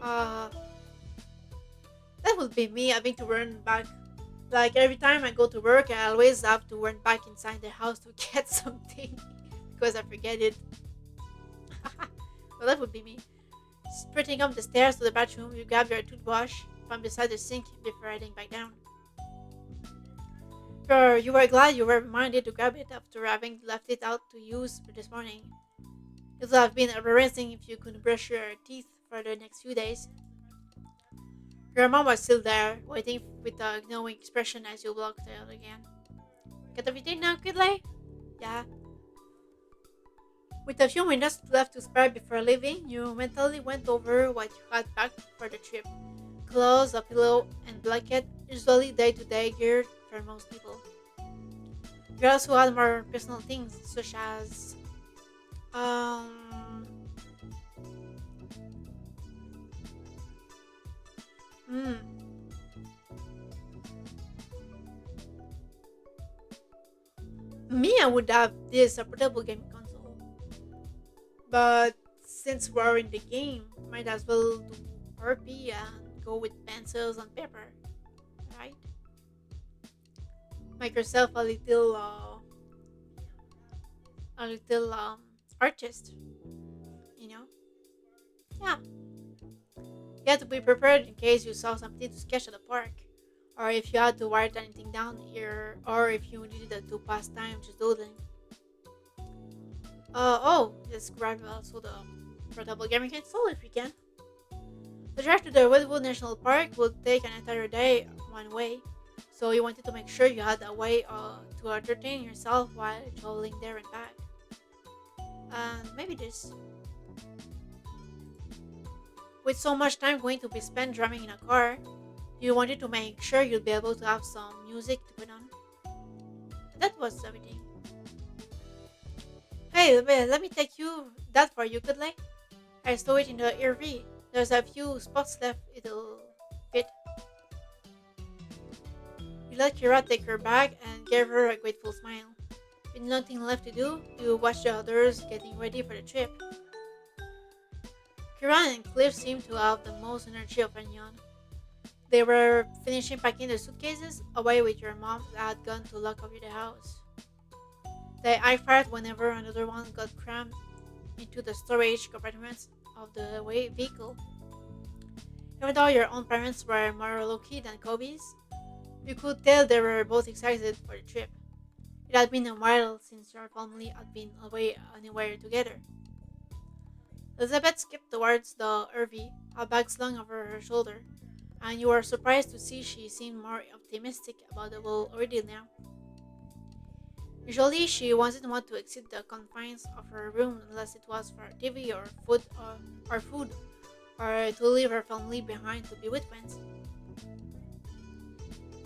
Uh, that would be me having to run back. Like every time I go to work, I always have to run back inside the house to get something because I forget it. Well, that would be me. Sprinting up the stairs to the bathroom, you grab your toothbrush from beside the sink before heading back down. Sure, you were glad you were reminded to grab it after having left it out to use for this morning. It would have been embarrassing if you couldn't brush your teeth for the next few days. Your mom was still there, waiting with a knowing expression as you walked out again. Get everything now, Kidley? Yeah. With a few minutes left to spare before leaving, you mentally went over what you had packed for the trip. Clothes, a pillow, and blanket, usually day-to-day gear for most people. You also had more personal things, such as um, hmm, me, I would have this a portable gaming console, but since we're in the game, might as well do RP and go with pencils and paper, right? Make yourself a little artist, you know? Yeah, you had to be prepared in case you saw something to sketch at the park, or if you had to write anything down here, or if you needed to pass time just doodling. Oh, let's grab also the portable gaming console if we can. The drive to the Redwood National Park would take an entire day one way, so you wanted to make sure you had a way to entertain yourself while traveling there and back. And maybe this. With so much time going to be spent driving in a car, you wanted to make sure you'd be able to have some music to put on. That was everything. Hey, let me take you that for you, Kudley. I stole it in the RV. There's a few spots left it'll fit. You let Kira take her bag and gave her a grateful smile. With nothing left to do, you watched the others getting ready for the trip. Kira and Cliff seemed to have the most energy of anyone. They were finishing packing their suitcases away with your mom that had gone to lock up the house. They eye-fired whenever another one got crammed into the storage compartments of the vehicle. Even though your own parents were more low-key than Kobe's, you could tell they were both excited for the trip. It had been a while since your family had been away anywhere together. Elizabeth skipped towards the RV, a bag slung over her shoulder, and you were surprised to see she seemed more optimistic about the whole ordeal now. Usually, she wasn't want to exceed the confines of her room unless it was for TV or food, or to leave her family behind to be with friends.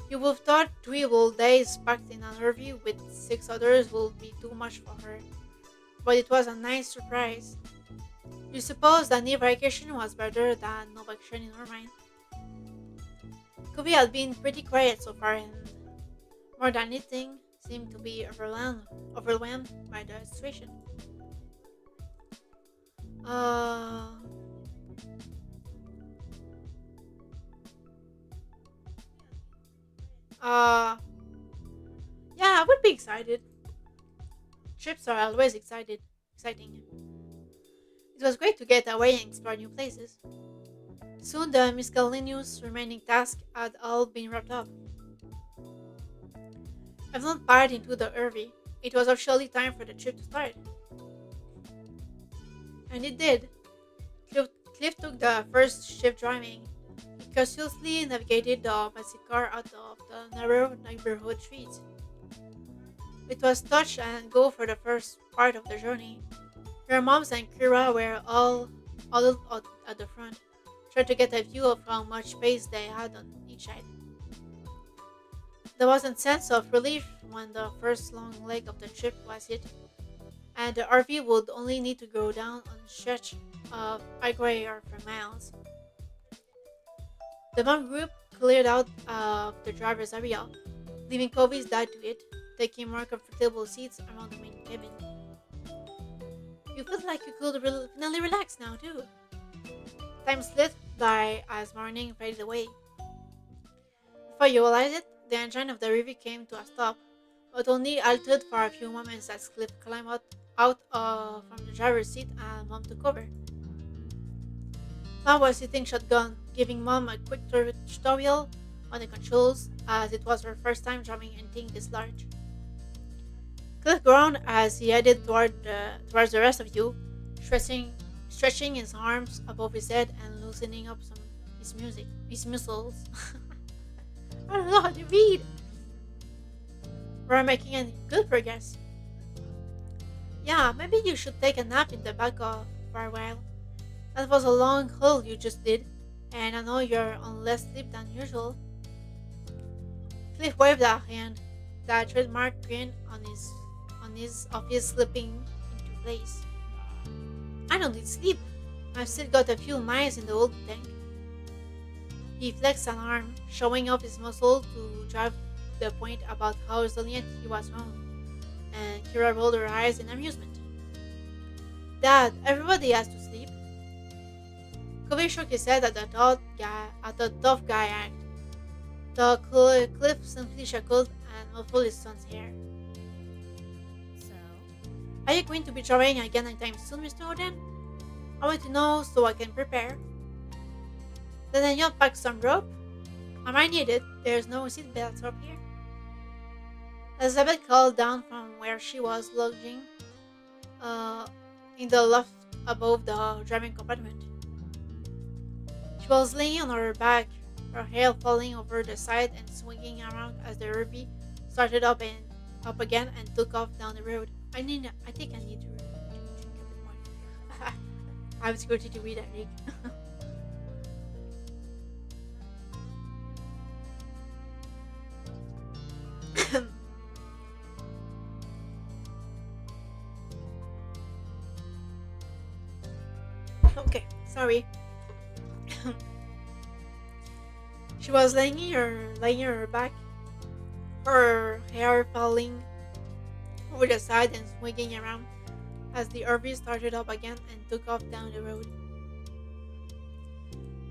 You would have thought 3 whole days packed in an RV with 6 others would be too much for her, but it was a nice surprise. You suppose that near vacation was better than no vacation in her mind. Kobe had been pretty quiet so far and, more than anything, seemed to be overwhelmed by the situation. Uh, uh, yeah, I would be excited. Trips are always exciting. It was great to get away and explore new places. Soon the miscellaneous remaining tasks had all been wrapped up. Everyone piled into the RV. It was officially time for the trip to start. And it did. Cliff took the first shift driving. He cautiously navigated the bicycle car out of the narrow neighborhood streets. It was touch and go for the first part of the journey. Your moms and Kira were all out at the front, trying to get a view of how much space they had on each side. There was a sense of relief when the first long leg of the trip was hit, and the RV would only need to go down on a stretch of highway for miles. The mom group cleared out of the driver's area, leaving Kobe's dad to it, taking more comfortable seats around the main cabin. You felt like you could finally relax now, too. Time slipped by as morning faded away. Before you realized it, the engine of the river came to a stop, but only halted for a few moments as Cliff climbed out from the driver's seat and Mom took over. Mom was sitting shotgun, giving Mom a quick tutorial on the controls, as it was her first time driving anything this large. Cliff groaned as he headed towards the rest of you, stretching his arms above his head and loosening up his muscles. I don't know how to read. We're making any good progress. Yeah, maybe you should take a nap in the back of for a while. That was a long haul you just did, and I know you're on less sleep than usual. Cliff waved a hand, that trademark grin on his slipping into place. I don't need sleep. I've still got a few miles in the old tank. He flexed an arm, showing off his muscle to drive the point about how resilient he was from, and Kira rolled her eyes in amusement. Dad, everybody has to sleep. Kobe shook his head at the tough guy act. Cliff simply chuckled and muffled his son's hair. So, Are you going to be traveling again anytime soon, Mr. Oden? I want to know so I can prepare. Then you'll pack some rope. I might need it. There's no seat belts up here. Elizabeth called down from where she was lodging uh, in the loft above the driving compartment. She was laying on her back, her hair falling over the side and swinging around as the RV started up again and took off down the road. I think I need to drink a bit more. I was going to read that, Rick. Okay, sorry. She was laying her back, her hair falling over the side and swinging around as the RV started up again and took off down the road.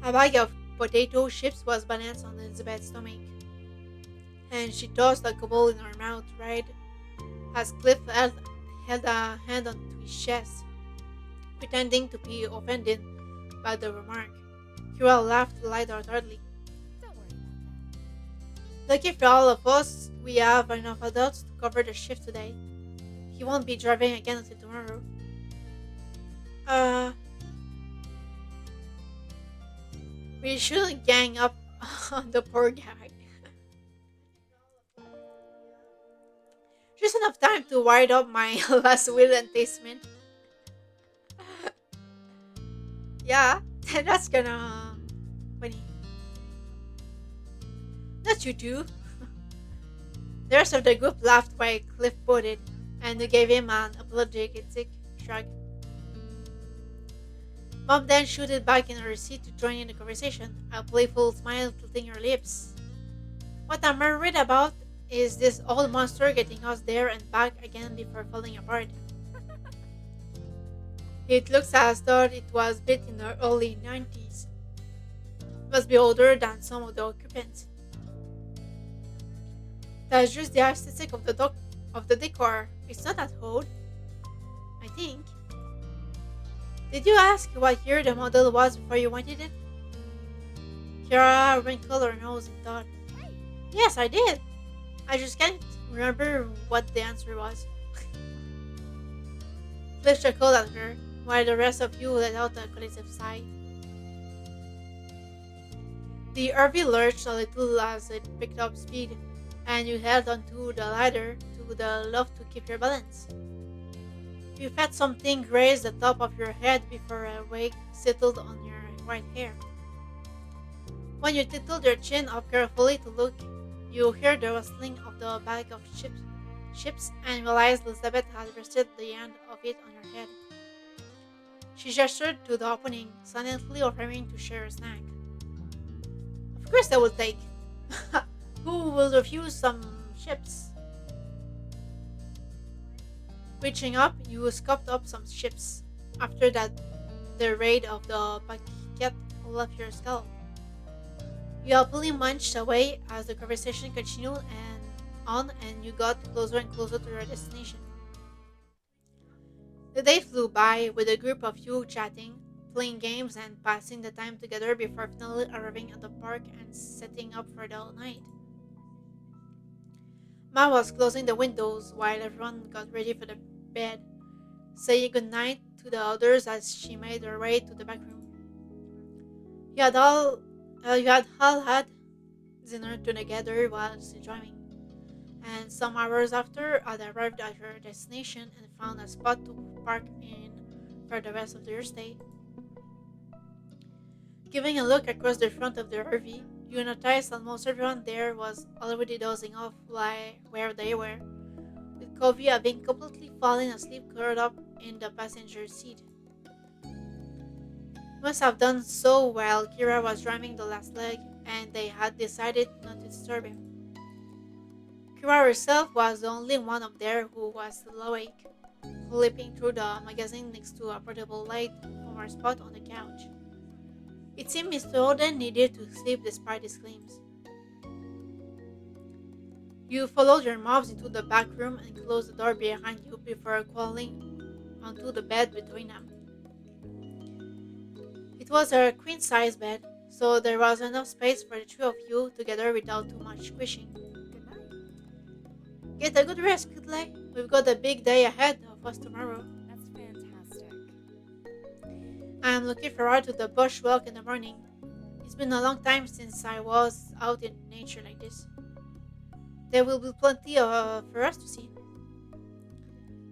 A bag of potato chips was balanced on Elizabeth's stomach, and she tossed a couple in her mouth right as Cliff held a hand onto his chest, pretending to be offended by the remark. Kira laughed lightheartedly. Don't worry about Lucky for all of us, we have enough adults to cover the shift today. He won't be driving again until tomorrow. Uh, we shouldn't gang up on the poor guy. Just enough time to wire up my last will and testament. Yeah, that's gonna funny. Not you two. The rest of the group laughed while Cliff put it, and they gave him an apologetic shrug. Mom then shooted back in her seat to join in the conversation, a playful smile tilting her lips. What I'm worried about is this old monster getting us there and back again before falling apart. It looks as though it was built in the early 90s. Must be older than some of the occupants. That's just the aesthetic of the decor. It's not that old, I think. Did you ask what year the model was before you wanted it? Kira wrinkled her nose in thought. that. Hey, Yes, I did. I just can't remember what the answer was. Cliff chuckled at her, while the rest of you let out a collective sigh. The RV lurched a little as it picked up speed, and you held onto the ladder to the loft to keep your balance. You felt something graze the top of your head before a wave settled on your white hair. When you tilted your chin up carefully to look, you heard the rustling of the bag of chips and realized Elizabeth had rested the end of it on your head. She gestured to the opening, silently offering to share a snack. Of course I will take. Who will refuse some chips? Reaching up, you scooped up some chips. After that, the raid of the packet left your skull. You happily munched away as the conversation continued and you got closer and closer to your destination. The day flew by with a group of you chatting, playing games, and passing the time together before finally arriving at the park and setting up for the night. Ma was closing the windows while everyone got ready for the bed, saying goodnight to the others as she made her way to the back room. You had all had dinner together while still driving, and some hours after had arrived at your destination and found a spot to park in for the rest of your stay. Giving a look across the front of the RV, you noticed almost everyone there was already dozing off where they were, with Covey having completely fallen asleep curled up in the passenger seat. Must have done so while Kira was driving the last leg, and they had decided not to disturb him. Kira herself was the only one up there who was still awake, flipping through the magazine next to a portable light from her spot on the couch. It seemed Mr. Oden needed to sleep despite his claims. You followed your mobs into the back room and closed the door behind you before crawling onto the bed between them. It was a queen-size bed, so there was enough space for the three of you together without too much squishing. good night. Get a good rest, Kudley. We've got a big day ahead of us tomorrow. That's fantastic. I am looking forward to the bushwalk in the morning. It's been a long time since I was out in nature like this. There will be plenty for us to see.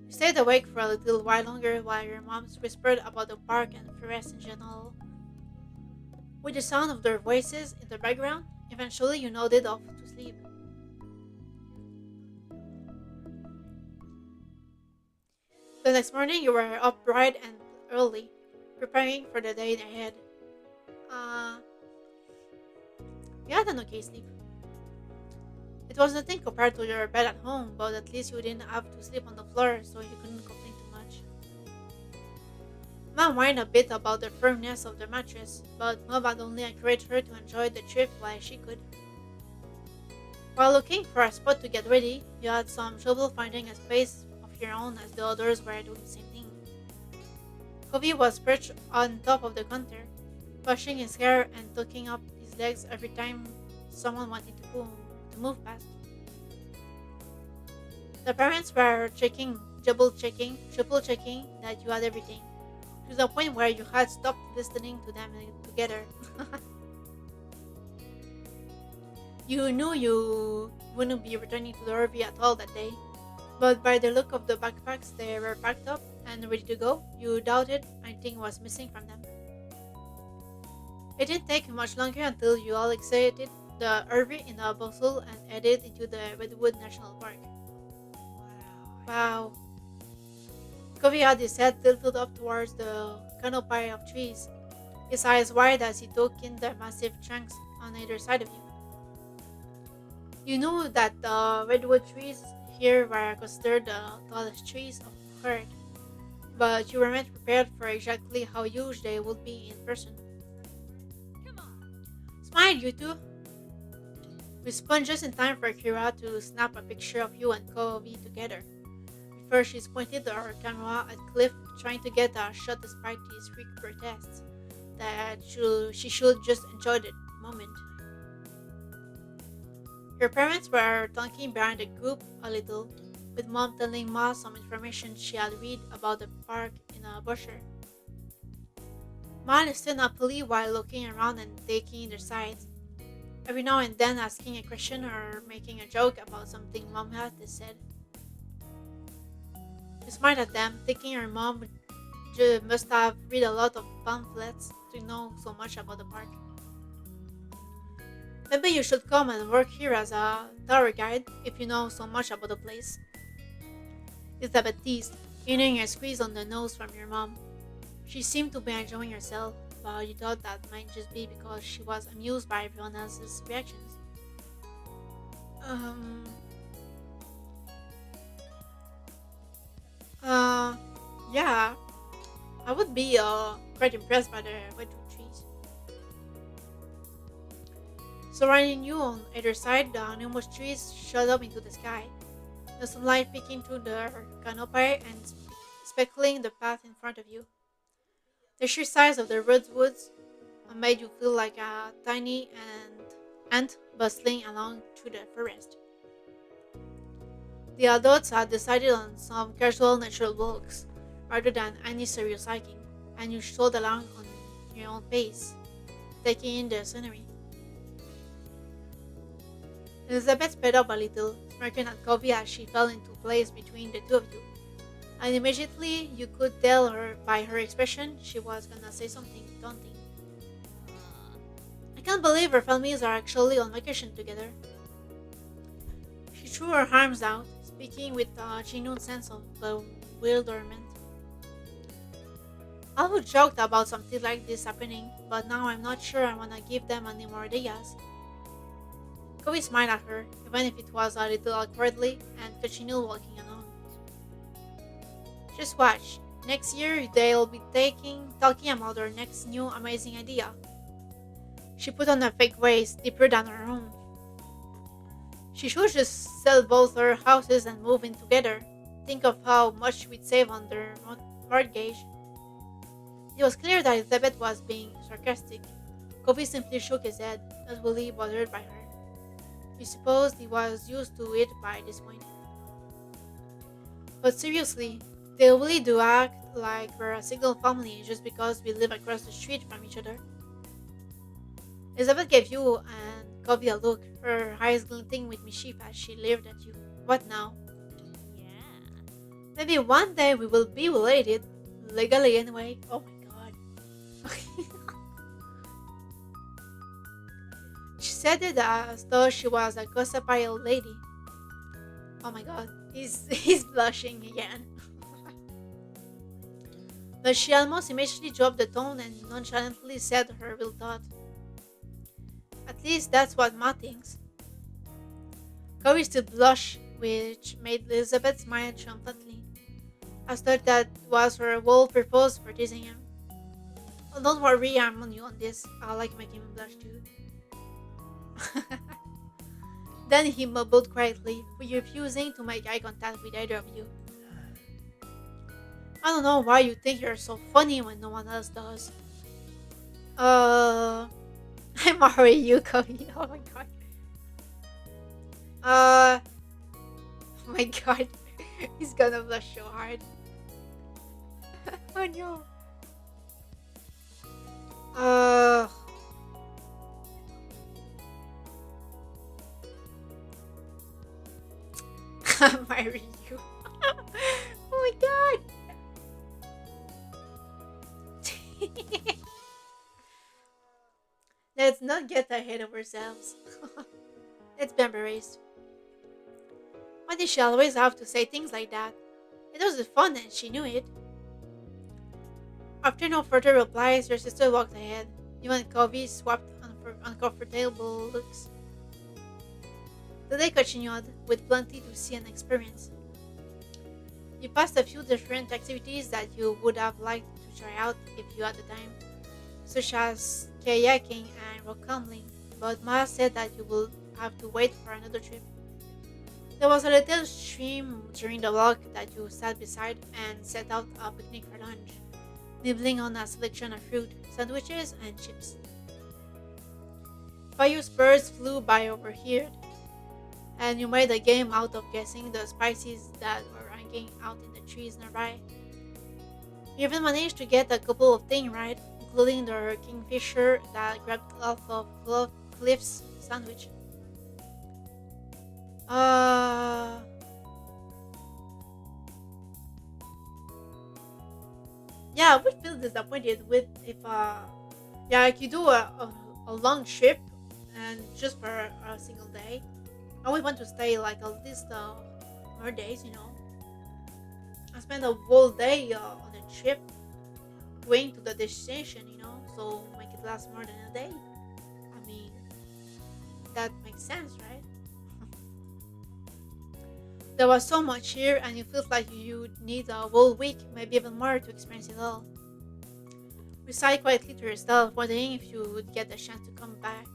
You stayed awake for a little while longer while your moms whispered about the park and forest in general. With the sound of their voices in the background, eventually you nodded off to sleep. The next morning you were up bright and early, preparing for the day ahead. Uh, you had an okay sleep. It was nothing compared to your bed at home, but at least you didn't have to sleep on the floor, so you couldn't complain too much. Mom whined a bit about the firmness of the mattress, but Mom had only encouraged her to enjoy the trip while she could. While looking for a spot to get ready, you had some trouble finding a space of your own as the others were doing the same thing. Covey was perched on top of the counter, brushing his hair and tucking up his legs every time someone wanted to move past. The parents were checking, double checking, triple checking that you had everything, to the point where you had stopped listening to them together. You knew you wouldn't be returning to the RV at all that day, but by the look of the backpacks they were packed up and ready to go, you doubted anything was missing from them. It didn't take much longer until you all exited the RV in a bustle and headed into the Redwood National Park. Wow. Covey had his head tilted up towards the canopy of trees, his eyes wide as he took in the massive trunks on either side of you. You knew that the redwood trees here were considered the tallest trees of Earth, but you weren't prepared for exactly how huge they would be in person. Smile, you two! We spun just in time for Kira to snap a picture of you and Covey together. Before she's pointed her camera at Cliff, trying to get a shot despite his weak protests that she should just enjoy the moment. Your parents were talking behind the group a little, with Mom telling Ma some information she had read about the park in a brochure. Ma listened happily while looking around and taking their sides, every now and then asking a question or making a joke about something Mom had said. She smiled at them, thinking her mom must have read a lot of pamphlets to know so much about the park. Maybe you should come and work here as a tour guide if you know so much about the place. Elizabeth teased, getting a squeeze on the nose from your mom. She seemed to be enjoying herself, but you thought that might just be because she was amused by everyone else's reactions. Um. Yeah, I would be quite impressed by the redwood trees. Surrounding you on either side, the numerous trees shot up into the sky, the sunlight peeking through the canopy and speckling the path in front of you. The sheer size of the redwoods made you feel like a tiny ant bustling along through the forest. The adults had decided on some casual natural walks rather than any serious hiking, and you strolled along on your own pace, taking in the scenery. Elizabeth sped up a little, smirking at Covey as she fell into place between the two of you, and immediately you could tell her by her expression she was gonna say something daunting. I can't believe our families are actually on vacation together. She threw her arms out, speaking with a genuine sense of bewilderment. I would joked about something like this happening, but now I'm not sure I wanna give them any more ideas. Covey smiled at her, even if it was a little awkwardly, and continued walking along. Just watch. Next year they'll be talking about their next new amazing idea. She put on a fake voice deeper than her own. She should just sell both her houses and move in together. Think of how much we'd save on their mortgage. It was clear that Elizabeth was being sarcastic. Covey simply shook his head, not really bothered by her. We supposed he was used to it by this point. But seriously, they really do act like we're a single family just because we live across the street from each other. Elizabeth gave you and Covey a look, her eyes glinting with mischief as she leered at you. What now? Yeah. Maybe one day we will be related, legally anyway. Oh my god. She said it as though she was a gossipy old lady. Oh my god, he's blushing again. But she almost immediately dropped the tone and nonchalantly said her real thought. At least that's what Ma thinks. Corey still blushed, which made Elizabeth smile triumphantly. I thought that was her whole purpose for teasing him. Oh, don't worry, I'm on you on this. I like making him blush too. Then he mumbled quietly, refusing to make eye contact with either of you. I don't know why you think you're so funny when no one else does. Uh, I'm already you, Cody. Oh my god. Uh, oh my god. He's gonna blush so hard. Oh no. Uh, I'm marrying you. Oh my god. Let's not get ahead of ourselves. Let's be embarrassed. Why did she always have to say things like that? It was fun and she knew it. After no further replies, your sister walked ahead. You and Covey swapped uncomfortable looks. The day continued, with plenty to see and experience. You passed a few different activities that you would have liked to try out if you had the time, such as kayaking and rock climbing, but Ma said that you will have to wait for another trip. There was a little stream during the walk that you sat beside and set out a picnic for lunch, nibbling on a selection of fruit, sandwiches, and chips. Fire birds flew by overhead, and you made a game out of guessing the species that were hanging out in the trees nearby. You even managed to get a couple of things right, including the kingfisher that grabbed off of Cliff's sandwich. Uh, yeah, I would feel disappointed with if yeah, like you do a long trip and just for a single day. I would want to stay like at least more days, you know. I spend a whole day on a trip going to the destination, you know, so make it last more than a day. I mean, that makes sense, right? There was so much here, and it feels like you need a whole week, maybe even more, to experience it all. You sighed quietly to yourself, wondering if you would get a chance to come back.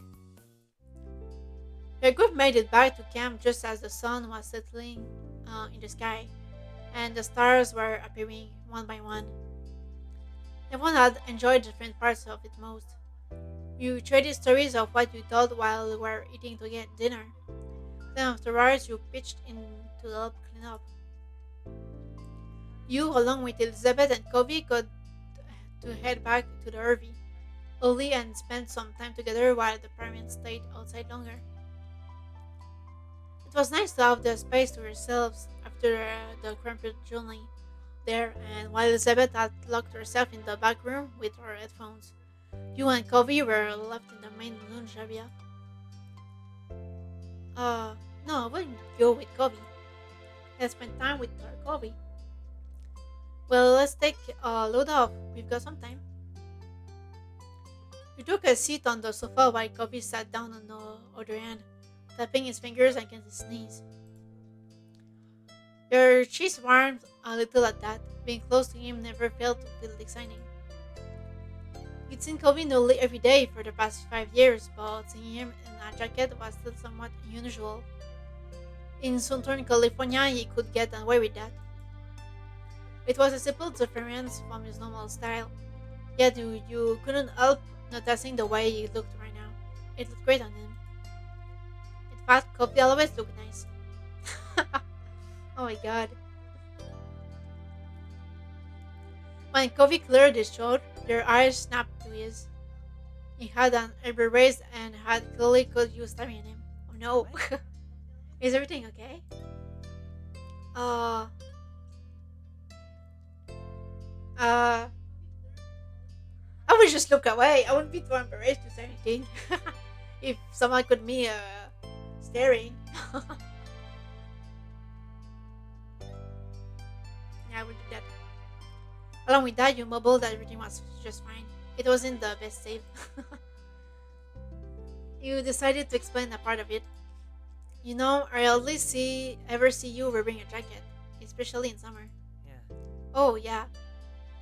Your group made it back to camp just as the sun was settling in the sky, and the stars were appearing one by one. Everyone had enjoyed different parts of it most. You traded stories of what you thought while you were eating to get dinner. Then afterwards, you pitched in to help clean up. You, along with Elizabeth and Covey, got to head back to the RV early and spend some time together while the parents stayed outside longer. It was nice to have the space to yourselves after the cramped journey there, and while Elizabeth had locked herself in the back room with her headphones, you and Covey were left in the main lounge area. No, I wouldn't go with Covey. Let's spend time with our Covey. Well, let's take a load off. We've got some time. You took a seat on the sofa while Covey sat down on the other end, tapping his fingers against his knees. Your cheeks warmed a little at that. Being close to him never failed to feel exciting. You'd seen Covey nearly every day for the past 5 years, but seeing him in a jacket was still somewhat unusual. In Southern California, he could get away with that. It was a simple difference from his normal style, yet you couldn't help noticing the way he looked right now. It looked great on him. In fact, Covey always looked nice. Oh my god. When Covey cleared his throat, your eyes snapped to his. He had an eyebrow raised and had clearly caught you staring at him. Oh no. Is everything okay? Uh, I would just look away. I wouldn't be too embarrassed to say anything. If someone caught me staring. Yeah, I would do that. Along with that, you mumbled that everything was just fine. It wasn't the best save. You decided to explain a part of it. You know, I hardly ever see you wearing a jacket, especially in summer. Yeah. Oh yeah,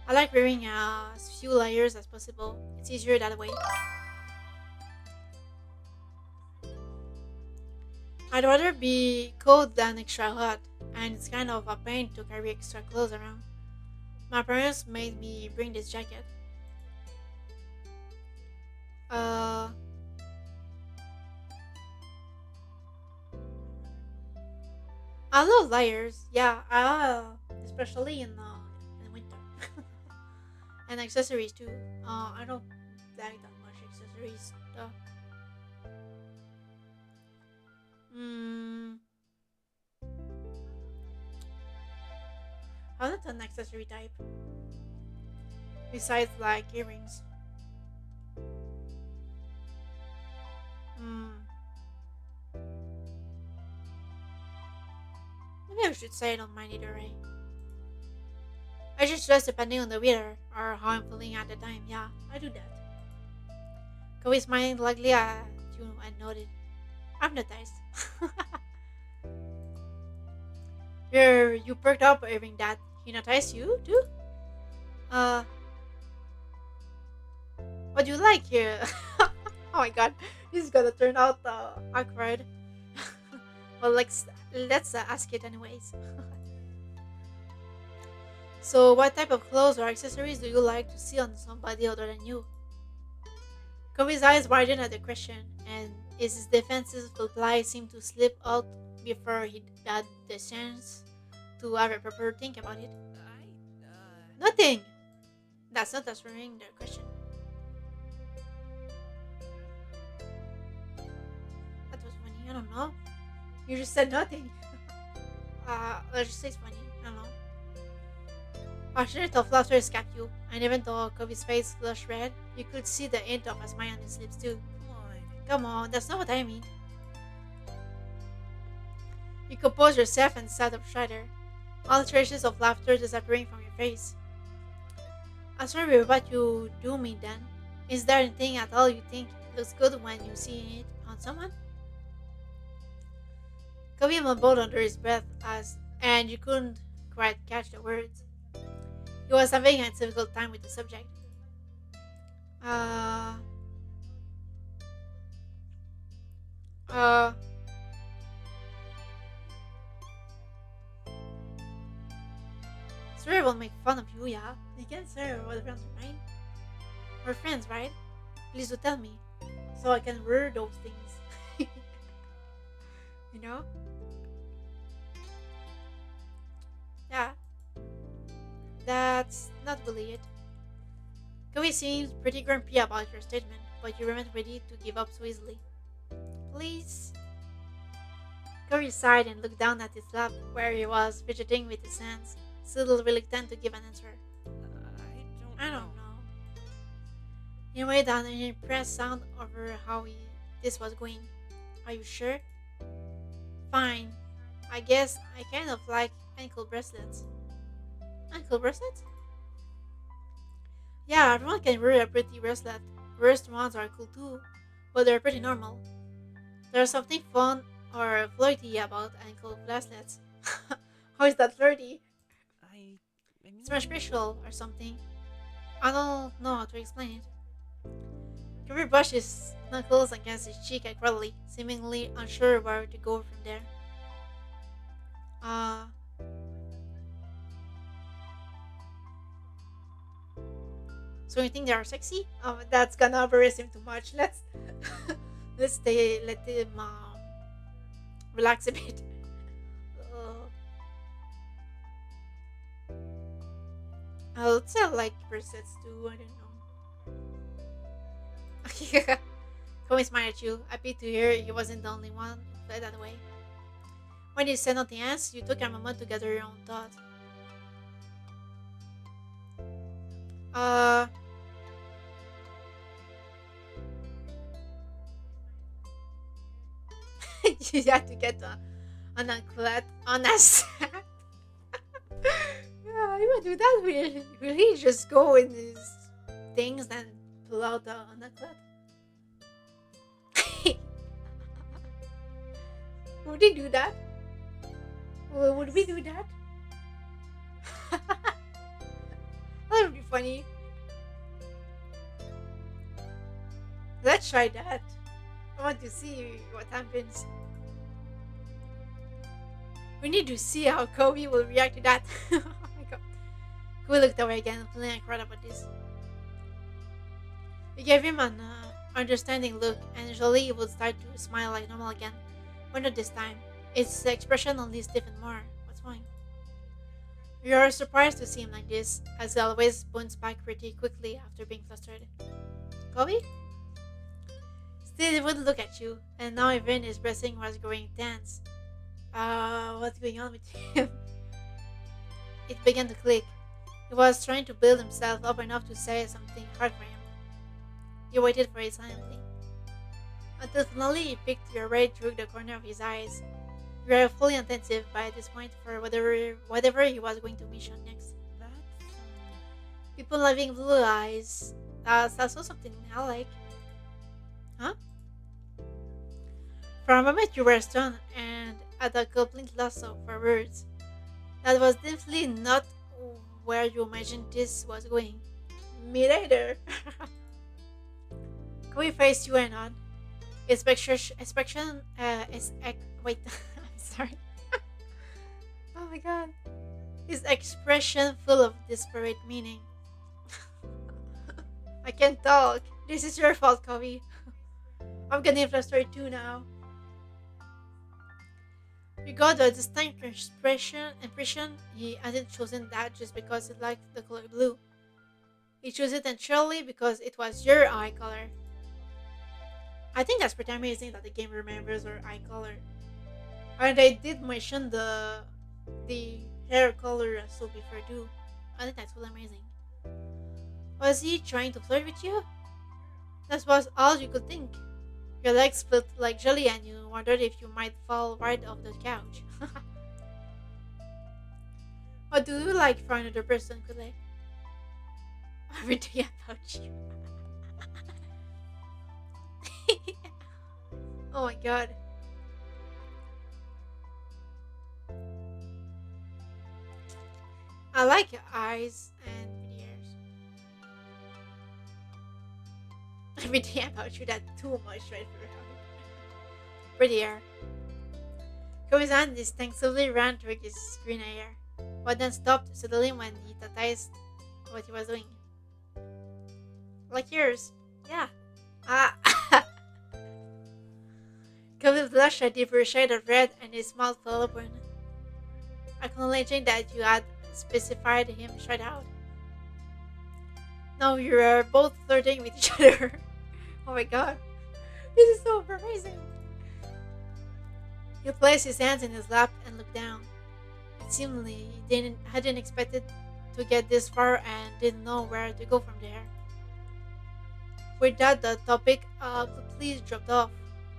I like wearing as few layers as possible. It's easier that way. I'd rather be cold than extra hot, and it's kind of a pain to carry extra clothes around. My parents made me bring this jacket. Uh, I love layers. Yeah, especially in winter, and accessories too. I don't like that much accessories. Mm, I'm not an accessory type. Besides, like earrings. Mm, maybe I should say I don't mind either way. I just dress depending on the weather or how I'm feeling at the time. Yeah, I do that. Chloe smiling likely at you and nodded. I've noticed. You perked up hearing that. He noticed you too? Uh, what do you like here? Oh my god, this is gonna turn out awkward. well, let's ask it anyways. So, what type of clothes or accessories do you like to see on somebody other than you? Kobe's eyes widened at the question, and his defensive reply seemed to slip out before he had the chance to have a proper think about it. Nothing! That's not answering the question. That was funny. I don't know. You just said nothing. Let's just say it's funny. I don't know. Passionate of laughter escaped you, and even though Kobe's face flushed red, you could see the hint of a smile on his lips too. Come on. Come on, that's not what I mean. You composed yourself and sat up straighter, all traces of laughter disappearing from your face. I'm sorry with what you do mean then. Is there anything at all you think looks good when you see it on someone? Kobe mumbled under his breath and you couldn't quite catch the words. He was having a difficult time with the subject. Uh, uh, Swear won't make fun of you, yeah? You can't say what friends are mine. We're friends, right? Please do tell me, so I can wear those things. you know? Yeah, that's not really it. Kobe seems pretty grumpy about your statement, but you weren't ready to give up so easily. Please? Kobe sighed and looked down at his lap, where he was fidgeting with his hands, still reluctant to give an answer. I don't know. He made an impressed sound over this was going. Are you sure? Fine. I guess I kind of like ankle bracelets. Ankle bracelets? Yeah, everyone can wear a pretty bracelet. Wrist ones are cool too, but they're pretty normal. There's something fun or flirty about ankle bracelets. How is that flirty? I mean, It's more special or something. I don't know how to explain it. Kirby brushed his knuckles against his cheek angrily, seemingly unsure where to go from there. Uh, so you think they are sexy? That's gonna embarrass him too much. Let him relax a bit. Uh, I would say I like bracelets too. I don't know. Come smile at you, happy to hear he wasn't the only one who felt that way. When you said nothing else, you took a moment to gather your own thoughts. Uh, you had to get an anklet on a set. Yeah, you would do that. Will he just go in his things and pull out an anklet? Would they do that? Would we do that? That would be funny. Let's try that. I want to see what happens. We need to see how Kobe will react to that. Oh my god. Kobe looked away again, feeling like about this. We gave him an understanding look, and usually he would start to smile like normal again. But not this time. Its expression only stiffened more. What's wrong? We are surprised to see him like this, as he always bounced back pretty quickly after being flustered. Kobe? Still, he would look at you, and now even his breathing was growing tense. What's going on with him? It began to click. He was trying to build himself up enough to say something hard for him. You waited for it silently. Until finally he picked your right through the corner of his eyes. You were fully attentive by this point for whatever he was going to mission next. That's People having blue eyes. That's also something I like. Huh? For a moment you were stunned and at a complete loss for words. That was definitely not where you imagined this was going. Me neither. Kobe faced you and on. His expression wait, I'm sorry. Oh my god. His expression full of desperate meaning. I can't talk. This is your fault, Kobe. I'm getting frustrated too now. You got a distinct impression he hadn't chosen that just because he liked the color blue. He chose it entirely because it was your eye color. I think that's pretty amazing that the game remembers our eye color. And I did mention the hair color so before too. I think that's really amazing. Was he trying to flirt with you? That was all you could think. Your legs felt like jelly and you wondered if you might fall right off the couch. What do you like for another person could like? Everything about you. Oh my god. I like your eyes and pretty ears. Everything about you that's too much right for her. Pretty hair. Kobe's hand instinctively ran toward his green hair, but then stopped suddenly when he realized what he was doing. Like yours. Yeah. Ah. Kobe blushed a deeper shade of red and his mouth fell open, acknowledging that you had specified him straight out. Now you are both flirting with each other. Oh my god. This is so amazing. He placed his hands in his lap and looked down. It seemed he hadn't expected to get this far and didn't know where to go from there. With that, the topic of the police dropped off.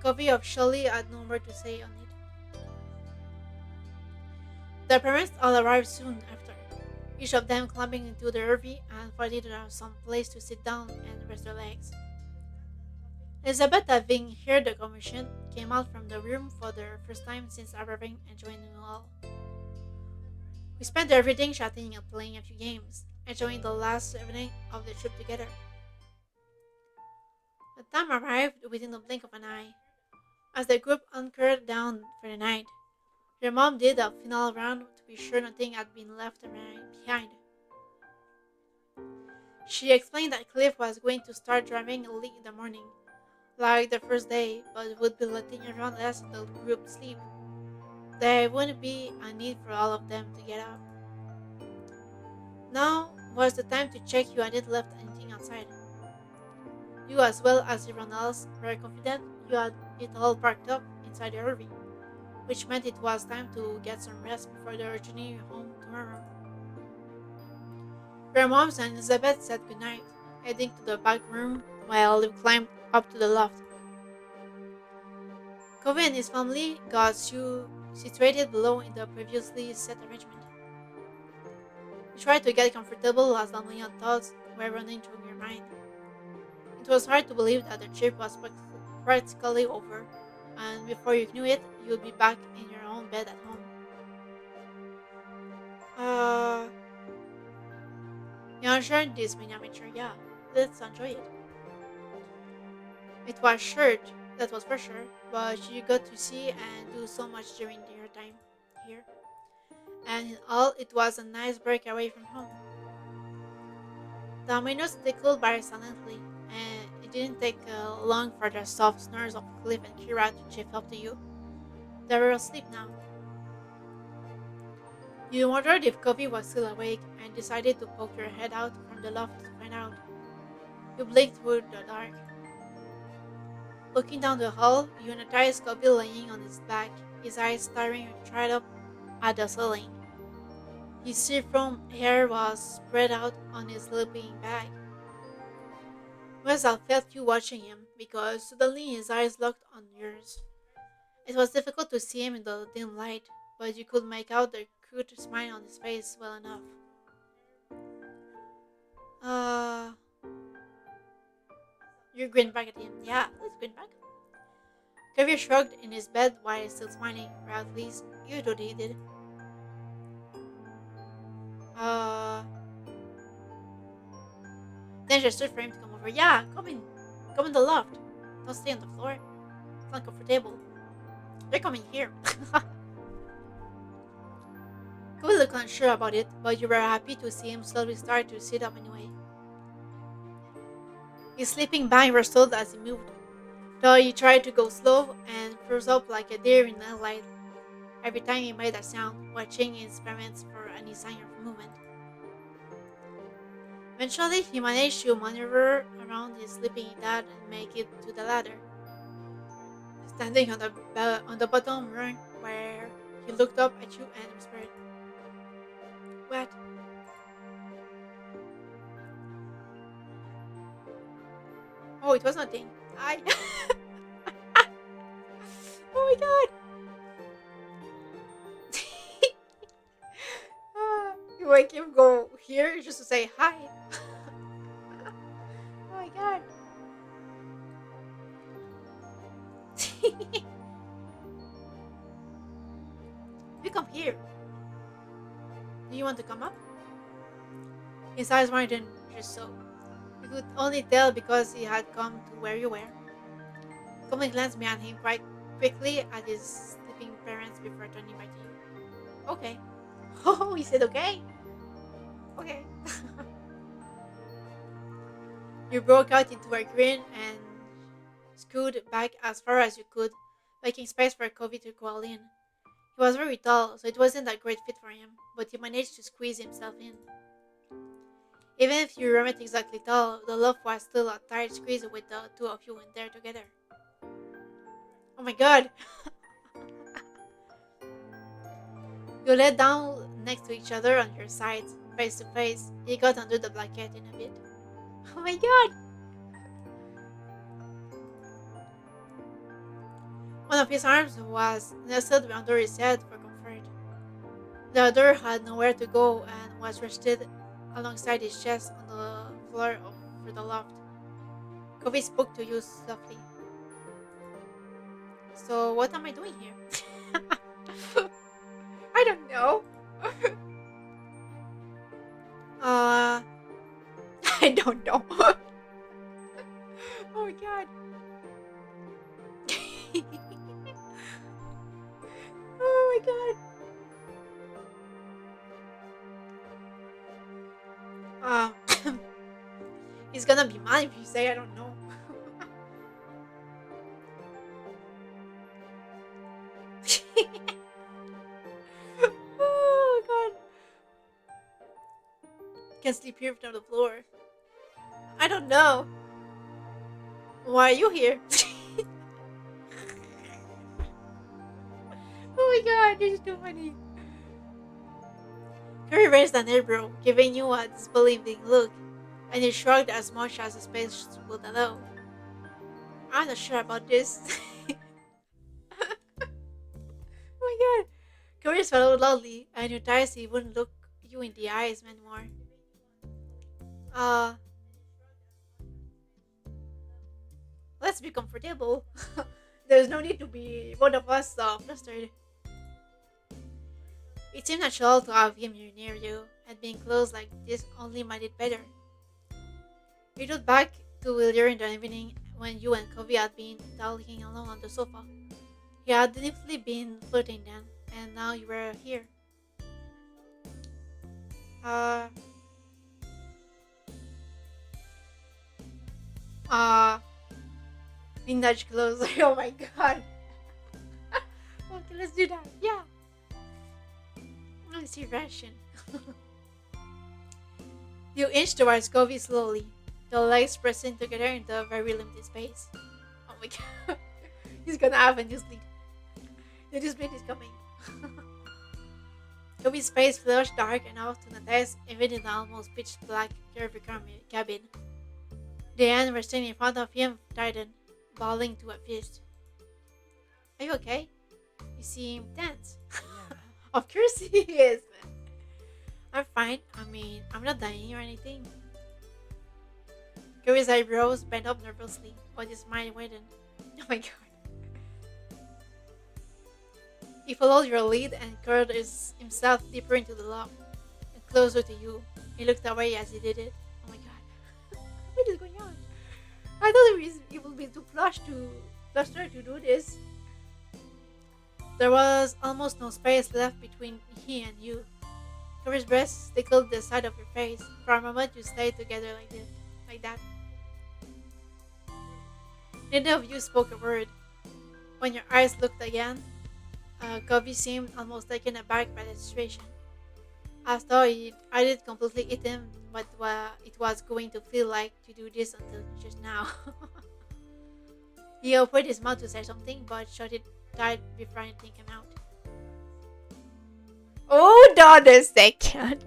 Covey officially had no more to say on it. The parents all arrived soon after, each of them climbing into the RV and finding some place to sit down and rest their legs. Elizabeth, having heard the commotion, came out from the room for the first time since arriving and joining you all. We spent everything chatting and playing a few games, enjoying the last evening of the trip together. The time arrived within the blink of an eye. As the group hunkered down for the night, your mom did a final round to be sure nothing had been left behind. She explained that Cliff was going to start driving early in the morning, like the first day, but would be letting everyone else in the group sleep. There wouldn't be a need for all of them to get up. Now was the time to check you hadn't left anything outside. You, as well as everyone else, were confident you had it all parked up inside the RV, which meant it was time to get some rest before the journey home tomorrow. Your moms and Elizabeth said goodnight, heading to the back room while you climbed up to the loft. Covey and his family got you situated below in the previously set arrangement. You tried to get comfortable as a million thoughts were running through your mind. It was hard to believe that the trip was practically over, and before you knew it, you'll be back in your own bed at home. Uh, you enjoyed this mini amateur, yeah. Let's enjoy it. It was short, that was for sure, but you got to see and do so much during your time here. And in all, it was a nice break away from home. The minutes tickled by silently, and it didn't take long for the soft snores of Cliff and Kira to drift up to you. They were asleep now. You wondered if Covey was still awake and decided to poke your head out from the loft to find out. You blinked through the dark. Looking down the hall, you noticed Covey laying on his back, his eyes staring straight up at the ceiling. His seafoam hair was spread out on his sleeping bag. Wesal felt you watching him because suddenly his eyes locked on yours. It was difficult to see him in the dim light, but you could make out the cute smile on his face well enough. Uh, you grinned back at him. Yeah, let's grin back. Xavier shrugged in his bed while still smiling, or at least you thought he did. Uh, then she stood for him to come over. Yeah, come in the loft. Don't stay on the floor. It's not comfortable. You're coming here. Chloe looked unsure about it, but you were happy to see him slowly start to sit up anyway. His sleeping bag rustled as he moved, though he tried to go slow and froze up like a deer in the light every time he made a sound, watching his parents for any sign of movement. Eventually, he managed to maneuver around his sleeping dad and make it to the ladder. Standing on the bottom rung where he looked up at you and whispered, "What?" Oh, it was nothing. I. Oh my god! You make him go here just to say hi. Oh my god. You come here. Do you want to come up? His eyes widened just so. You could only tell because he had come to where you were. Coming glanced behind him quite quickly at his sleeping parents before turning back to you. Okay. Oh, he said okay. Okay. You broke out into a grin and scooted back as far as you could, making space for Kobe to crawl in. He was very tall, so it wasn't a great fit for him, but he managed to squeeze himself in. Even if you weren't exactly tall, the love was still a tight squeeze with the two of you in there together. Oh my god! You lay down next to each other on your sides, face to face. He got under the blanket in a bit. Oh my god! One of his arms was nestled under his head for comfort. The other had nowhere to go and was rested alongside his chest on the floor of the loft. Kobe spoke to you softly. So what am I doing here? I don't know. uh, I don't know. Oh my god. Oh my god. He's gonna be mad if you say I don't know. Oh god. Can sleep here on the floor. I don't know. Why are you here? Oh my god, this is too funny. Curry raised an eyebrow, giving you a disbelieving look, and he shrugged as much as his face would allow. I'm not sure about this. Oh my god. Curry swallowed loudly, and you realized he wouldn't look you in the eyes anymore. Uh, let's be comfortable. There's no need to be both of us flustered. It seemed natural to have him near you, and being close like this only made it better. We got back to earlier in the evening when you and Covey had been talking alone on the sofa. He had definitely been flirting then, and now you were here. Uh, uh, we nudged closer. Oh my god. Okay, let's do that. Yeah. Let's see Russian. You inch towards Covey slowly, the legs pressing together into a very limited space. Oh my god. He's gonna have a new sleep. The new sleep is coming. Covey's face flushed dark enough to notice even in the almost pitch black curvy cabin. The hand resting in front of him tightened, balling to a fist. Are you okay? You seem tense. Yeah. Of course he is, man. I'm fine. I mean, I'm not dying or anything. Gary's eyebrows bent up nervously, but his mind widened. Oh my god. He followed your lead and curled himself deeper into the loft and closer to you. He looked away as he did it. Oh my god. What is going on? I thought it would be too flustered to do this. There was almost no space left between he and you. Cover's breast tickled the side of your face. For a moment you stayed together like that. Neither of you spoke a word. When your eyes looked again, Covey seemed almost taken aback by the situation. As though it hadn't completely hit him what it was going to feel like to do this until just now. He opened his mouth to say something, but shut it tight before anything came out. Hold on a second.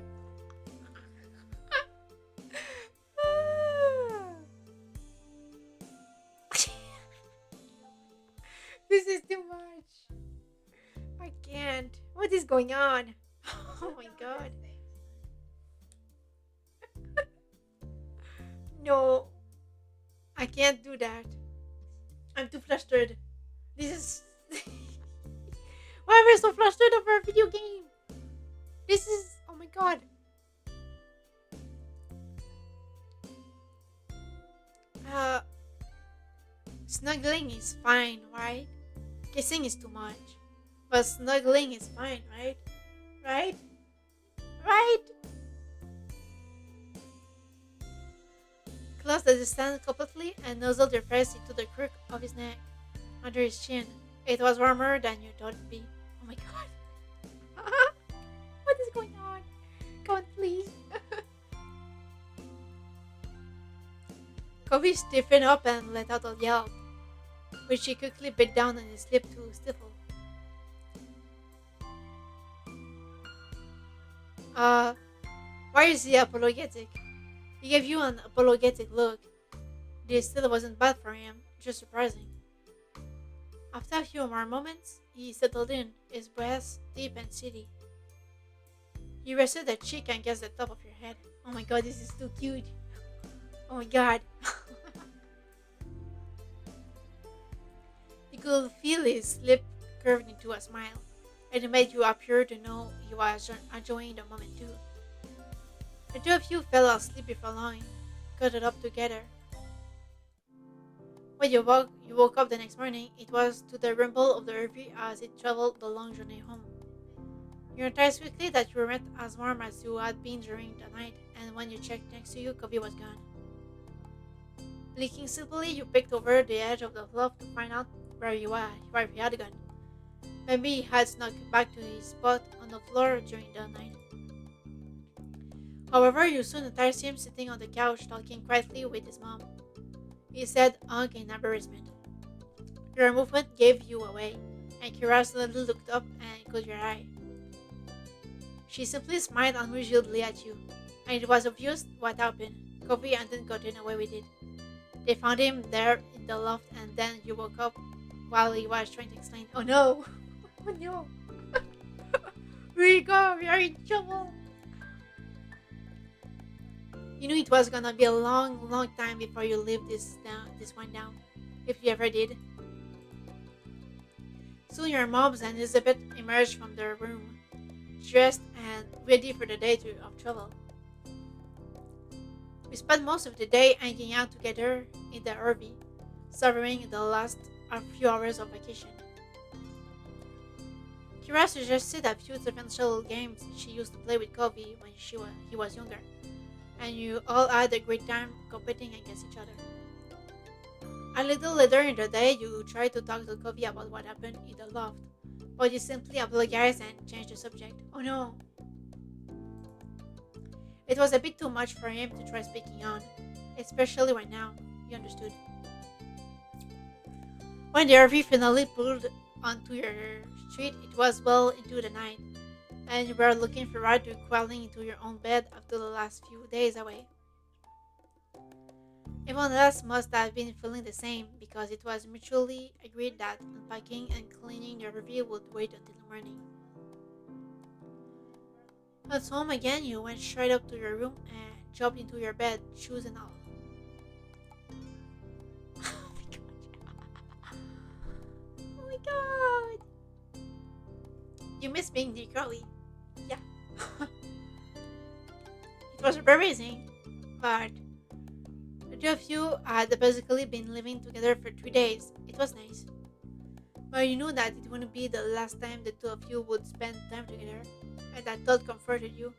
This is too much. I can't. What is going on? Oh my god. No, I can't do that. I'm too flustered. This is. Why am I so flustered over a video game? This is. Oh my god. Uh, Snuggling is fine, right? Kissing is too much. But snuggling is fine, right? Right? Right? Close the distance completely and nuzzled your face into the crook of his neck, under his chin. It was warmer than you thought it'd be. Oh my god. What is going on? Come on, please. Kobe stiffened up and let out a yelp, which he quickly bit down on his lip to stifle. Why is he apologetic? He gave you an apologetic look. This still wasn't bad for him, just surprising. After a few more moments, he settled in, his breath deep and steady. He rested a cheek against the top of your head. Oh my god, this is too cute. Oh my god. You could feel his lip curved into a smile, and it made you appear to know he was enjoying the moment too. The two of you fell asleep before long, cuddled up together. When you woke up the next morning, it was to the rumble of the RV as it traveled the long journey home. You realized quickly that you weren't as warm as you had been during the night, and when you checked next to you, Kobe was gone. Blinking sleepily, you peeked over the edge of the bluff to find out where he had gone. Maybe he had snuck back to his spot on the floor during the night. However, you soon noticed him sitting on the couch talking quietly with his mom. He said, "Ugh," in embarrassment. Your movement gave you away, and Kira suddenly looked up and caught your eye. She simply smiled unusually at you, and it was obvious what happened. Kobe hadn't gotten away with it. They found him there in the loft, and then you woke up while he was trying to explain. Oh no! Oh no! We are in trouble! You knew it was gonna be a long, long time before you lived this one down, if you ever did. Soon your moms and Elizabeth emerged from their room, dressed and ready for the day of travel. We spent most of the day hanging out together in the RV, savoring the last a few hours of vacation. Kira suggested a few differential games she used to play with Cove when he was younger, and you all had a great time competing against each other. A little later in the day, you tried to talk to Covey about what happened in the loft, but he simply apologized and changed the subject. Oh no! It was a bit too much for him to try speaking on, especially right now. He understood. When the RV finally pulled onto your street, it was well into the night, and you were looking forward to crawling into your own bed after the last few days away. Everyone else must have been feeling the same because it was mutually agreed that unpacking and cleaning the RV would wait until the morning. At home again, you went straight up to your room and jumped into your bed, shoes and all. Oh my god. Oh my god. You miss being the girly. Yeah. It was embarrassing, but the two of you had basically been living together for 3 days. It was nice. But you knew that it wouldn't be the last time the two of you would spend time together, and that thought comforted you.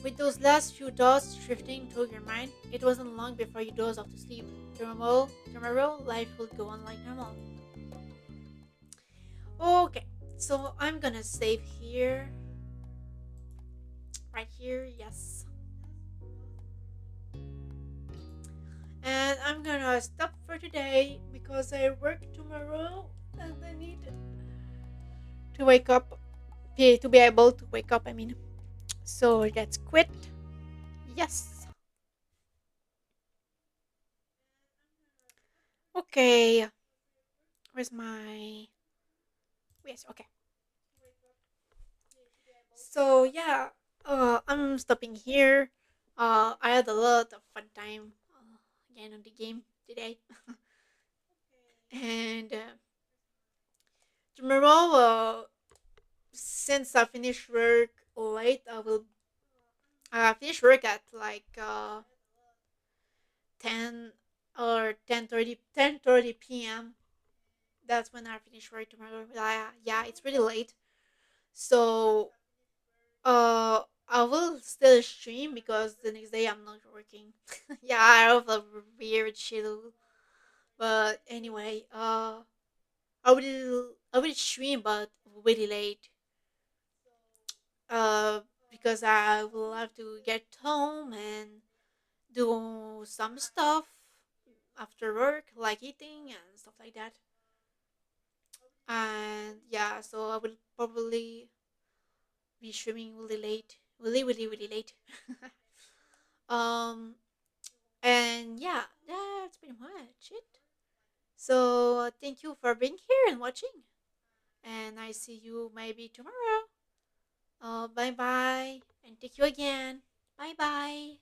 With those last few thoughts drifting through your mind, it wasn't long before you dozed off to sleep. Tomorrow, life would go on like normal. Okay, so I'm gonna save here, right here, yes. And I'm gonna stop for today because I work tomorrow and I need to wake up, to be able to wake up, I mean. So let's quit. Yes. Okay. Where's my. Yes, okay. So yeah, I'm stopping here. I had a lot of fun time again on the game today. And tomorrow, since I finish work late, I will finish work at like 10 or 10:30 p.m. That's when I finish work tomorrow. Yeah, it's really late. So I will still stream because the next day I'm not working. Yeah, I have a weird schedule. But anyway, I will stream but really late. Uh because I will have to get home and do some stuff after work, like eating and stuff like that. And yeah, so I will probably be streaming really late. Really late. um and yeah, that's pretty much it. So thank you for being here and watching. And I see you maybe tomorrow. Bye bye. And thank you again. Bye bye.